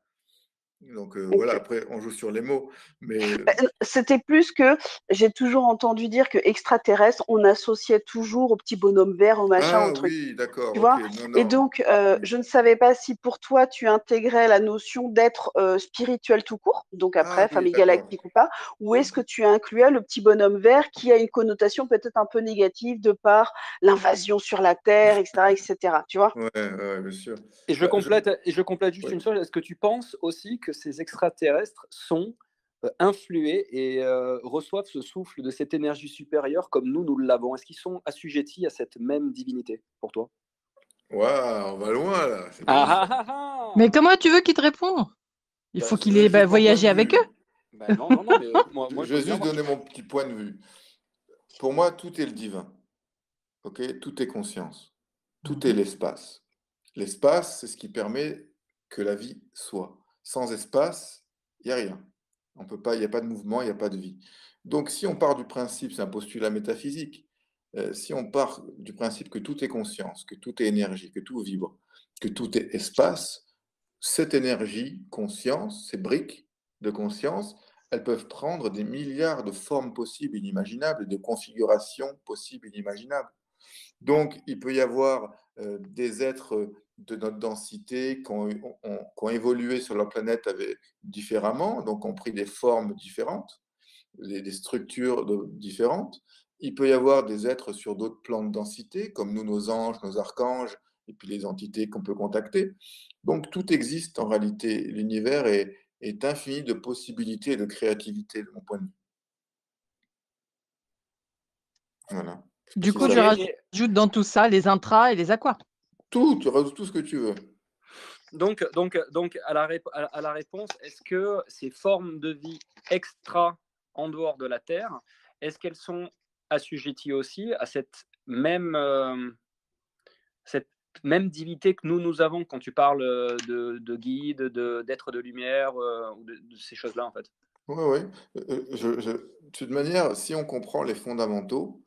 Donc voilà, Ok. après, on joue sur les mots. Mais C'était plus que j'ai toujours entendu dire que extraterrestre, on associait toujours au petit bonhomme vert, au machin, au ah truc. oui, d'accord, Tu ok, vois? non, Et non. donc, je ne savais pas si pour toi, tu intégrais la notion d'être spirituel tout court, donc Ah après, oui, famille d'accord. galactique ou pas, ou est-ce que tu incluais le petit bonhomme vert qui a une connotation peut-être un peu négative de par l'invasion sur la Terre, etc., tu vois? Ouais, bien sûr. Et je complète juste Oui. une chose. Est-ce que tu penses aussi que ces extraterrestres sont influés et reçoivent ce souffle de cette énergie supérieure comme nous l'avons? Est-ce qu'ils sont assujettis à cette même divinité pour toi? Waouh, on va loin là, c'est Ah bien ça. ah ah Mais ah! comment tu veux qu'ils te répondent? Il faut Je qu'il donne ait juste mon point de voyagé avec eux. vue. Non, mais moi, Je je je veux vais bien juste voir. donner mon petit point de vue. Pour moi, tout est le divin. Ok, tout est conscience. Tout est Mhm. l'espace. L'espace, c'est ce qui permet que la vie soit. Sans espace, il n'y a rien. On peut pas, il n'y a pas de mouvement, il n'y a pas de vie. Donc, si on part du principe, c'est un postulat métaphysique, si on part du principe que tout est conscience, que tout est énergie, que tout vibre, que tout est espace, cette énergie, conscience, ces briques de conscience, elles peuvent prendre des milliards de formes possibles, inimaginables, et de configurations possibles, inimaginables. Donc, il peut y avoir des êtres de notre densité qui ont évolué sur la planète différemment, donc ont pris des formes différentes, des structures différentes. Il peut y avoir des êtres sur d'autres plans de densité, comme nous, nos anges, nos archanges, et puis les entités qu'on peut contacter. Donc, tout existe en réalité. L'univers est infini de possibilités et de créativité, de mon point de vue. Voilà. Je sais pas Du si coup, ça tu va. rajoutes dans tout ça les intras et les aquas. Tout, tu rajoutes tout ce que tu veux. Donc à la réponse, est-ce que ces formes de vie extra en dehors de la Terre, est-ce qu'elles sont assujetties aussi à cette même divinité que nous avons quand tu parles de guide, d'être de lumière ou de ces choses-là en fait? Oui, oui. De toute manière, si on comprend les fondamentaux,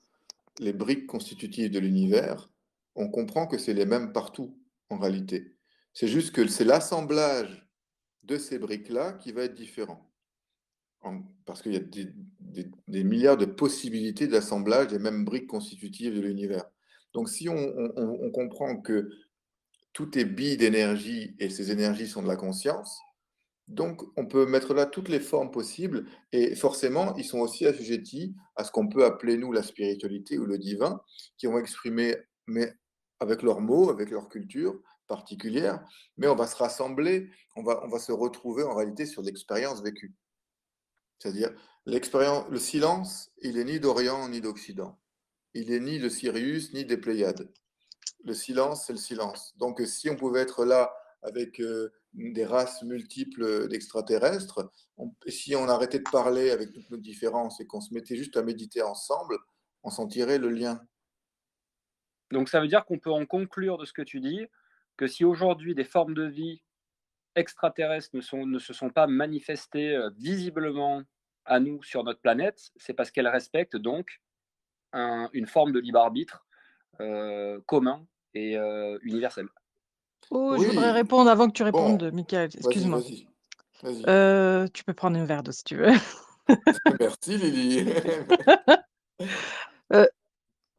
les briques constitutives de l'univers, on comprend que c'est les mêmes partout, en réalité. C'est juste que c'est l'assemblage de ces briques-là qui va être différent. Parce qu'il y a des milliards de possibilités d'assemblage des mêmes briques constitutives de l'univers. Donc si on comprend que tout est billes d'énergie et ces énergies sont de la conscience, donc on peut mettre là toutes les formes possibles et forcément ils sont aussi assujettis à ce qu'on peut appeler nous la spiritualité ou le divin, qui vont exprimer, mais avec leurs mots, avec leur culture particulière, mais on va se rassembler, on va se retrouver en réalité sur l'expérience vécue. C'est-à-dire le silence, il est ni d'Orient ni d'Occident. Il est ni de Sirius ni des Pléiades. Le silence, c'est le silence. Donc, si on pouvait être là avec des races multiples d'extraterrestres, si on arrêtait de parler avec toutes nos différences et qu'on se mettait juste à méditer ensemble, on sentirait le lien. Donc ça veut dire qu'on peut en conclure de ce que tu dis, que si aujourd'hui des formes de vie extraterrestres ne se sont pas manifestées visiblement à nous sur notre planète, c'est parce qu'elles respectent donc une forme de libre arbitre commun et universel. Oh, je voudrais répondre avant que tu répondes, Bon, Michael. vas-y, Excuse-moi. vas-y. Tu peux prendre un verre d'eau si tu veux. Merci, Lily.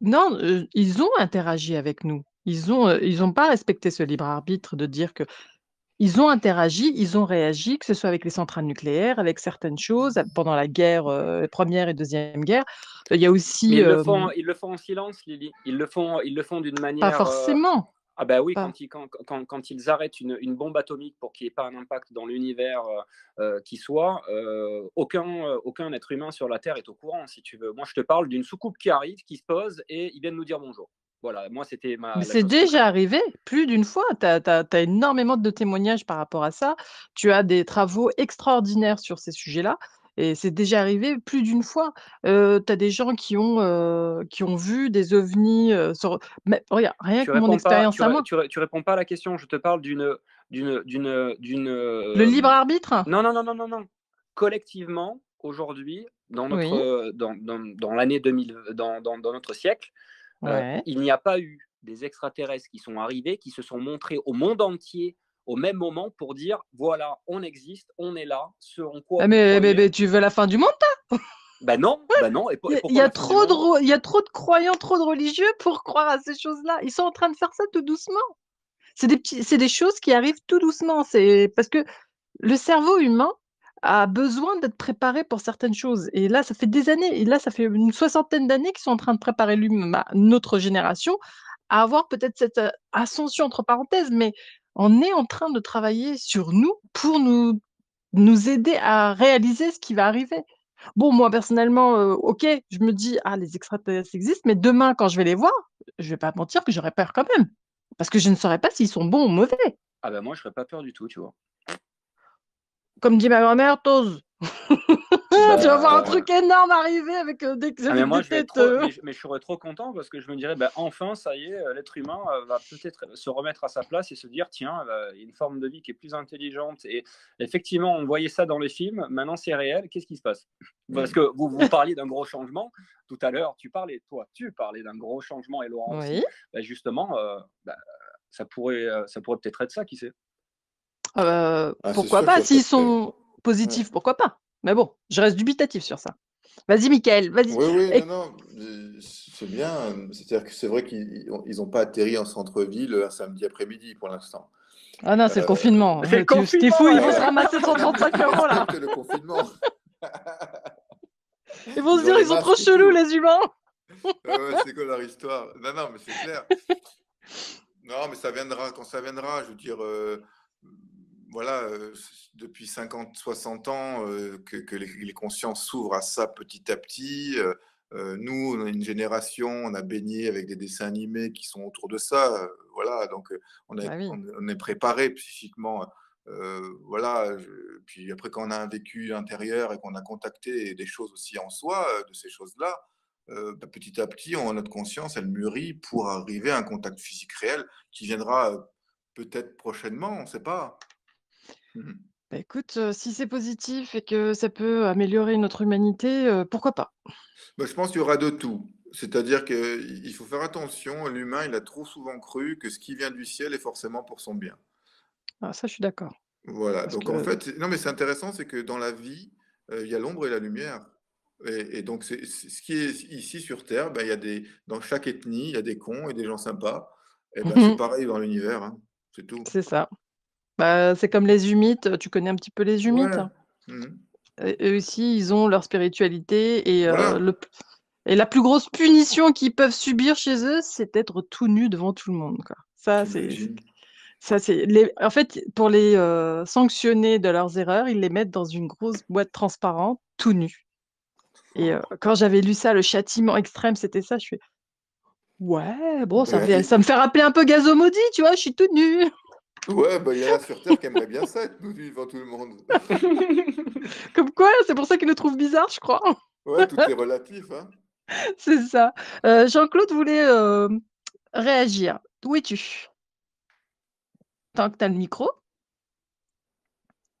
Non, ils ont interagi avec nous. Ils ont pas respecté ce libre arbitre de dire que ils ont interagi, ils ont réagi, que ce soit avec les centrales nucléaires, avec certaines choses, pendant la guerre, première et deuxième guerre. Il y a Mais aussi, ils le font en silence, Lily. Ils le font d'une pas manière. forcément, Ah ben oui, pas. quand ils arrêtent une bombe atomique pour qu'il n'y ait pas un impact dans l'univers qui soit, aucun être humain sur la Terre est au courant, si tu veux. Moi, je te parle d'une soucoupe qui arrive, qui se pose, et ils viennent nous dire bonjour. Voilà, moi, c'était Mais la c'est chose déjà concrète. arrivé plus d'une fois. Tu as énormément de témoignages par rapport à ça. Tu as des travaux extraordinaires sur ces sujets-là. Et c'est déjà arrivé plus d'une fois. Tu as des gens qui ont vu des ovnis. Mais regarde, rien Tu que mon réponds pas, expérience à moi. tu réponds pas à la question. Je te parle d'une, Le libre arbitre? non, non, non, non, non, non. Collectivement, aujourd'hui, Oui. dans l'année 2000, dans notre siècle, Ouais. il n'y a pas eu des extraterrestres qui sont arrivés, qui se sont montrés au monde entier au même moment pour dire voilà, on existe, on est là, ce en quoi vous Mais croyez. tu veux la fin du monde, toi? Ben non, ben non. Et Il y pourquoi a la fin du monde? il y a trop de croyants, trop de religieux pour croire à ces choses-là. Ils sont en train de faire ça tout doucement. C'est des choses qui arrivent tout doucement. C'est parce que le cerveau humain a besoin d'être préparé pour certaines choses. Et là, ça fait des années, et là, ça fait une soixantaine d'années qu'ils sont en train de préparer notre génération à avoir peut-être cette ascension entre parenthèses, mais on est en train de travailler sur nous pour nous aider à réaliser ce qui va arriver. Bon, moi, personnellement, ok, je me dis, ah, les extraterrestres existent, mais demain, quand je vais les voir, je vais pas mentir que j'aurai peur quand même. Parce que je ne saurais pas s'ils sont bons ou mauvais. Ah ben moi, je serais pas peur du tout, tu vois. Comme dit ma grand-mère, t'oses. Tu vas voir un Bah, truc énorme arriver avec, ah mais avec moi des je vais être têtes. trop, mais je serais trop content parce que je me dirais ben, enfin ça y est, l'être humain va peut-être se remettre à sa place et se dire tiens, il y a une forme de vie qui est plus intelligente et effectivement on voyait ça dans les films, maintenant c'est réel, qu'est-ce qui se passe? Parce que vous parliez d'un gros changement tout à l'heure, tu parlais d'un gros changement et Laurent aussi, Oui. ben justement ça pourrait peut-être être ça, qui sait? Ah, c'est Pourquoi sûr pas? qu'il y a S'ils peut-être. sont Ouais. positifs, pourquoi pas? Mais bon, je reste dubitatif sur ça. Vas-y, Mickaël, vas-y. Oui, oui, non, Et- non, c'est bien. C'est-à-dire que c'est vrai qu'ils n'ont pas atterri en centre-ville un samedi après-midi pour l'instant. Ah non, c'est le confinement. C'est le T'es confinement fou, ils là. vont se Ouais, ramasser non, mais 135 ils euros là. respectent le confinement. Ils vont se Ils ont dire, les ils sont trop masques et chelous, tout. les humains. Ouais, c'est quoi leur histoire? Non, non, mais c'est clair. Non, mais ça viendra quand ça viendra. Je veux dire, voilà, depuis 50, 60 ans que les consciences s'ouvrent à ça petit à petit. Nous, on a une génération, on a baigné avec des dessins animés qui sont autour de ça. Voilà, donc Bah oui. on est préparé psychiquement. Voilà, puis après, quand on a un vécu intérieur et qu'on a contacté des choses aussi en soi, de ces choses-là, bah, petit à petit, notre conscience, elle mûrit pour arriver à un contact physique réel qui viendra peut-être prochainement, on ne sait pas. Mhm. Bah écoute, si c'est positif et que ça peut améliorer notre humanité, pourquoi pas? Bah, je pense qu'il y aura de tout. C'est-à-dire qu'il faut faire attention, l'humain, il a trop souvent cru que ce qui vient du ciel est forcément pour son bien. Ah, ça, je suis d'accord. Voilà, Parce donc en que fait, non mais c'est intéressant, c'est que dans la vie, il y a l'ombre et la lumière. Et donc, ce qui est ici sur Terre, ben, dans chaque ethnie, il y a des cons et des gens sympas. Et ben, c'est pareil dans l'univers, hein. C'est tout. c'est ça. Bah, c'est comme les humites, tu connais un petit peu les humites? Ouais. Hein? Mhm. Eux aussi, ils ont leur spiritualité Voilà. et la plus grosse punition qu'ils peuvent subir chez eux, c'est d'être tout nus devant tout le monde, quoi. T'imagines? En fait, pour les sanctionner de leurs erreurs, ils les mettent dans une grosse boîte transparente, tout nus. Et quand j'avais lu ça, le châtiment extrême, c'était ça. Je fais, ouais, bon, Ben, ça me fait rappeler un peu Gazo maudit, tu vois, je suis tout nu. ouais, ben, il y en a sur Terre qui aimeraient bien ça, être nous devant tout le monde. Comme quoi, c'est pour ça qu'ils nous trouvent bizarres, je crois. Ouais, tout est relatif, hein. C'est ça. Jean-Claude voulait réagir. Où es-tu? Tant que tu as le micro.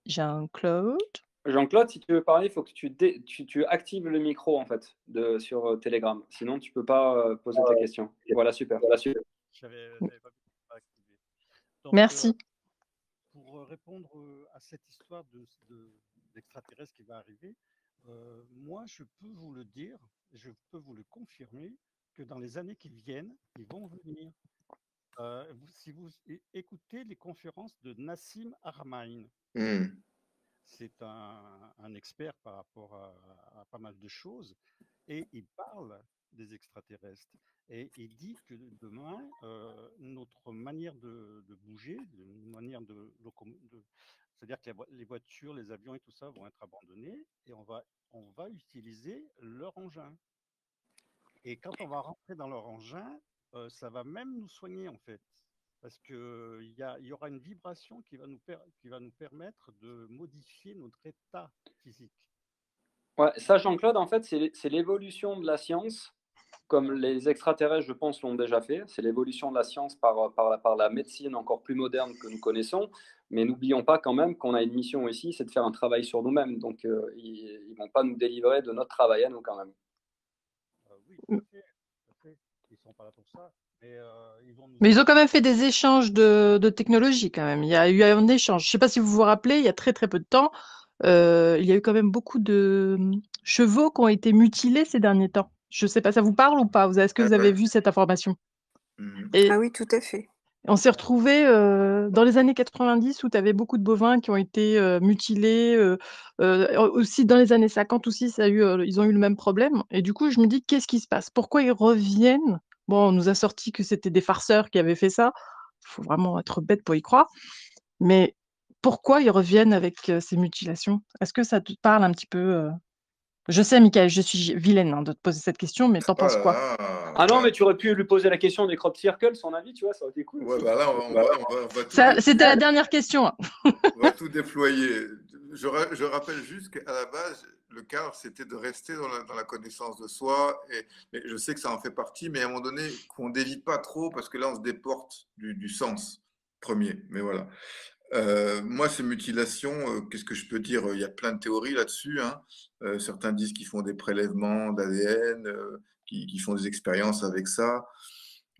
Jean-Claude. Jean-Claude, si tu veux parler, il faut que tu actives le micro en fait sur Telegram. Sinon, tu peux pas poser ta question. Voilà, super. J'avais pas vu ça activé. Donc, Merci. pour répondre à cette histoire d'extraterrestre qui va arriver, moi, je peux vous le dire, je peux vous le confirmer, que dans les années qui viennent, ils vont venir. si vous écoutez les conférences de Nassim Haramein, Hmm. c'est un expert par rapport à pas mal de choses, et il parle des extraterrestres. Et il dit que demain, notre manière de bouger, une manière c'est-à-dire que les voitures, les avions et tout ça vont être abandonnés, et on va utiliser leur engin. Et quand on va rentrer dans leur engin, ça va même nous soigner en fait. Parce qu'il y aura une vibration qui va nous permettre de modifier notre état physique. Ouais, ça, Jean-Claude, en fait, c'est l'évolution de la science, comme les extraterrestres, je pense, l'ont déjà fait. C'est l'évolution de la science par la médecine encore plus moderne que nous connaissons. Mais n'oublions pas quand même qu'on a une mission ici, c'est de faire un travail sur nous-mêmes. Donc, ils ne vont pas nous délivrer de notre travail à nous quand même. Oui, tout à fait. Ils ne sont pas là pour ça. Mais ils ont quand même fait des échanges de technologies quand même. Il y a eu un échange. Je ne sais pas si vous vous rappelez, il y a très très peu de temps, il y a eu quand même beaucoup de chevaux qui ont été mutilés ces derniers temps. Je ne sais pas, ça vous parle ou pas? Est-ce que vous avez vu cette information? Et Ah oui, tout à fait. on s'est retrouvés dans les années 90 où tu avais beaucoup de bovins qui ont été mutilés. Aussi dans les années 50 aussi, ils ont eu le même problème. Et du coup, je me dis, qu'est-ce qui se passe? Pourquoi ils reviennent? Bon, on nous a sorti que c'était des farceurs qui avaient fait ça. Il faut vraiment être bête pour y croire. Mais pourquoi ils reviennent avec ces mutilations? Est-ce que ça te parle un petit peu? Je sais, Michael, je suis vilaine de te poser cette question, mais t'en penses quoi? Ah non, mais tu aurais pu lui poser la question des crop circles, son avis, tu vois, ça aurait été cool. Ouais, aussi. bah là, on va tout C'était la dernière question. on va tout déployer. Je rappelle juste qu'à la base, le cadre, c'était de rester dans la connaissance de soi. Mais je sais que ça en fait partie, mais à un moment donné, qu'on ne dévie pas trop, parce que là, on se déporte du sens premier. Mais voilà. Moi, ces mutilations, qu'est-ce que je peux dire? Il y a plein de théories là-dessus, hein. Certains disent qu'ils font des prélèvements d'ADN, qui font des expériences avec ça.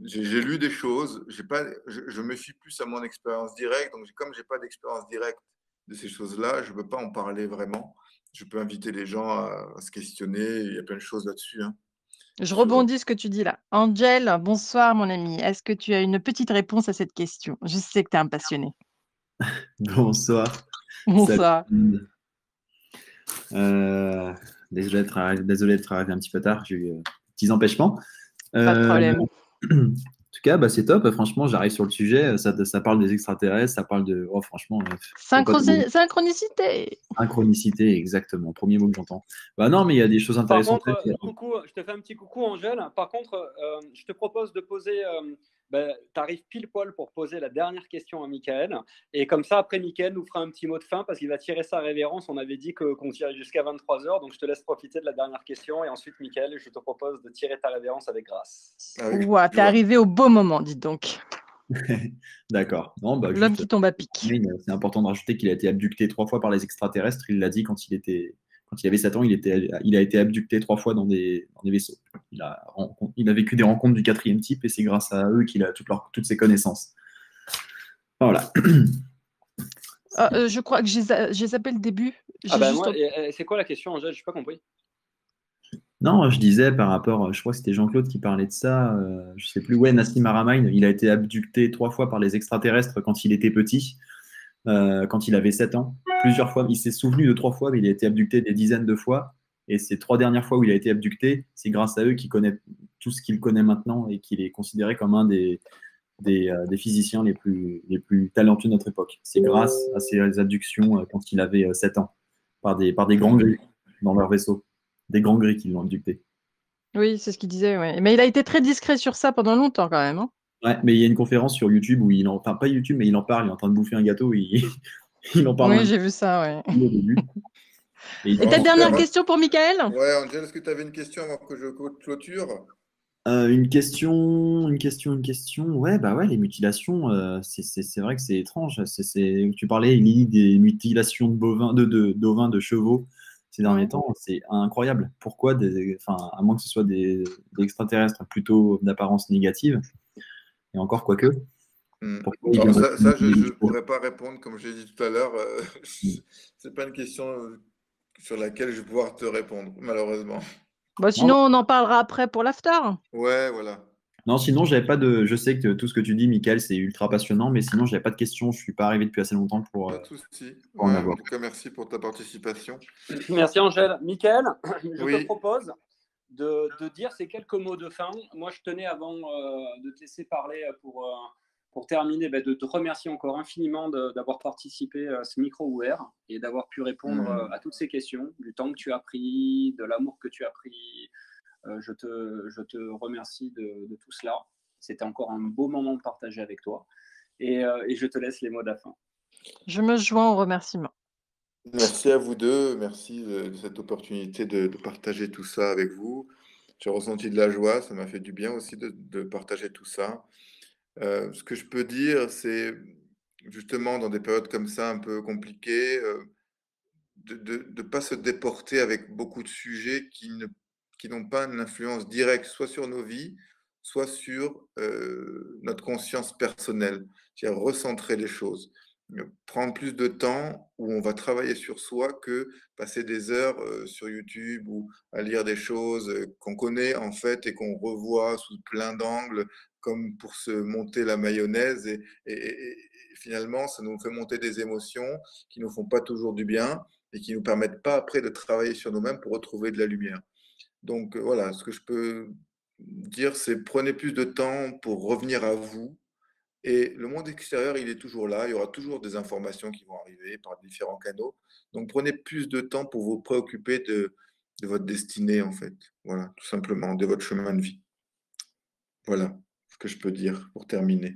J'ai lu des choses, je me fie plus à mon expérience directe, donc comme je n'ai pas d'expérience directe de ces choses-là, je ne peux pas en parler vraiment. Je peux inviter les gens à se questionner, il y a plein de choses là-dessus, hein. Je rebondis ce que tu dis là. Angel, bonsoir mon ami. Est-ce que tu as une petite réponse à cette question? Je sais que tu es un passionné. Bonsoir. Bonsoir. Désolé d'être arrivé un petit peu tard, j'ai eu des petits empêchements. Pas de problème. En tout cas, bah, c'est top. Franchement, j'arrive sur le sujet. Ça parle des extraterrestres, ça parle de. Oh, franchement. Synchronicité. Synchronicité, exactement. Premier mot que j'entends. Bah non, mais il y a des choses Par intéressantes. contre, coucou, je te fais un petit coucou, Angèle. Par contre, je te propose de poser. Tu arrives pile poil pour poser la dernière question à Michael. Et comme ça, après, Michael nous fera un petit mot de fin parce qu'il va tirer sa révérence. On avait dit qu'on tirait jusqu'à 23h. Donc, je te laisse profiter de la dernière question. Et ensuite, Michael, je te propose de tirer ta révérence avec grâce. Ouah, t'es arrivé au beau moment, dis donc. D'accord. Bah, l'homme qui tombe à pic. C'est important de rajouter qu'il a été abducté 3 fois par les extraterrestres. Il l'a dit quand il avait 7 ans, il a été abducté 3 fois dans des vaisseaux. Il a vécu des rencontres du 4e type et c'est grâce à eux qu'il a toutes ses connaissances. Voilà. Je crois que j'ai zappé le début. C'est quoi la question, Angèle? Je n'ai pas compris. Non, je disais par rapport, je crois que c'était Jean-Claude qui parlait de ça, je sais plus, ouais, Nassim Haramein, il a été abducté 3 fois par les extraterrestres quand il était petit, quand il avait 7 ans. Plusieurs fois, il s'est souvenu de 3 fois, mais il a été abducté des dizaines de fois. Et ces 3 dernières fois où il a été abducté, c'est grâce à eux qu'il connaît tout ce qu'il connaît maintenant et qu'il est considéré comme un des physiciens les plus talentueux de notre époque. C'est grâce à ces abductions quand il avait 7 ans, par des grands gris dans leur vaisseau. Des grands gris qui l'ont abducté. Oui, c'est ce qu'il disait, ouais. Mais il a été très discret sur ça pendant longtemps quand même. Hein. Ouais, mais il y a une conférence sur YouTube où enfin pas YouTube, mais il en parle, il est en train de bouffer un gâteau, il en parle. Oui, j'ai vu ça, ouais. Au début. Et ta dernière question pour Michael? Ouais, Angel, est-ce que tu avais une question avant que je clôture? Une question. Ouais, bah ouais, les mutilations, c'est vrai que c'est étrange. Tu parlais, Lily, des mutilations de bovins, d'ovins, de chevaux. Ces derniers temps, c'est incroyable. Pourquoi à moins que ce soit des extraterrestres plutôt d'apparence négative, et encore quoique. Alors, ça, je ne pourrais pas répondre, comme j'ai dit tout à l'heure. C'est pas une question sur laquelle je vais pouvoir te répondre, malheureusement. Bah, sinon, on en parlera après pour l'after. Ouais, voilà. Non, sinon, j'avais pas de. Je sais que tout ce que tu dis, Michael, c'est ultra passionnant, mais sinon, j'avais pas de questions. Je suis pas arrivé depuis assez longtemps pour Pas de souci. en Ouais, avoir. en tout cas, merci pour ta participation. Merci Angèle. Michael, je te Oui. propose de dire ces quelques mots de fin. Moi, je tenais avant de te laisser parler pour terminer, de te remercier encore infiniment d'avoir participé à ce micro ouvert et d'avoir pu répondre à toutes ces questions, du temps que tu as pris, de l'amour que tu as pris. Je te remercie de tout cela. C'était encore un beau moment de partager avec toi. Et je te laisse les mots de la fin. Je me joins aux remerciements. Merci à vous deux. Merci de cette opportunité de partager tout ça avec vous. J'ai ressenti de la joie. Ça m'a fait du bien aussi de partager tout ça. Ce que je peux dire, c'est justement dans des périodes comme ça un peu compliquées, de ne pas se déporter avec beaucoup de sujets qui n'ont pas une influence directe, soit sur nos vies, soit sur notre conscience personnelle. C'est-à-dire recentrer les choses. Prendre plus de temps où on va travailler sur soi que passer des heures sur YouTube ou à lire des choses qu'on connaît en fait et qu'on revoit sous plein d'angles comme pour se monter la mayonnaise et finalement ça nous fait monter des émotions qui ne nous font pas toujours du bien et qui ne nous permettent pas après de travailler sur nous-mêmes pour retrouver de la lumière. Donc voilà, ce que je peux dire, c'est prenez plus de temps pour revenir à vous. Et le monde extérieur, il est toujours là. Il y aura toujours des informations qui vont arriver par différents canaux. Donc prenez plus de temps pour vous préoccuper de votre destinée, en fait. Voilà, tout simplement, de votre chemin de vie. Voilà ce que je peux dire pour terminer.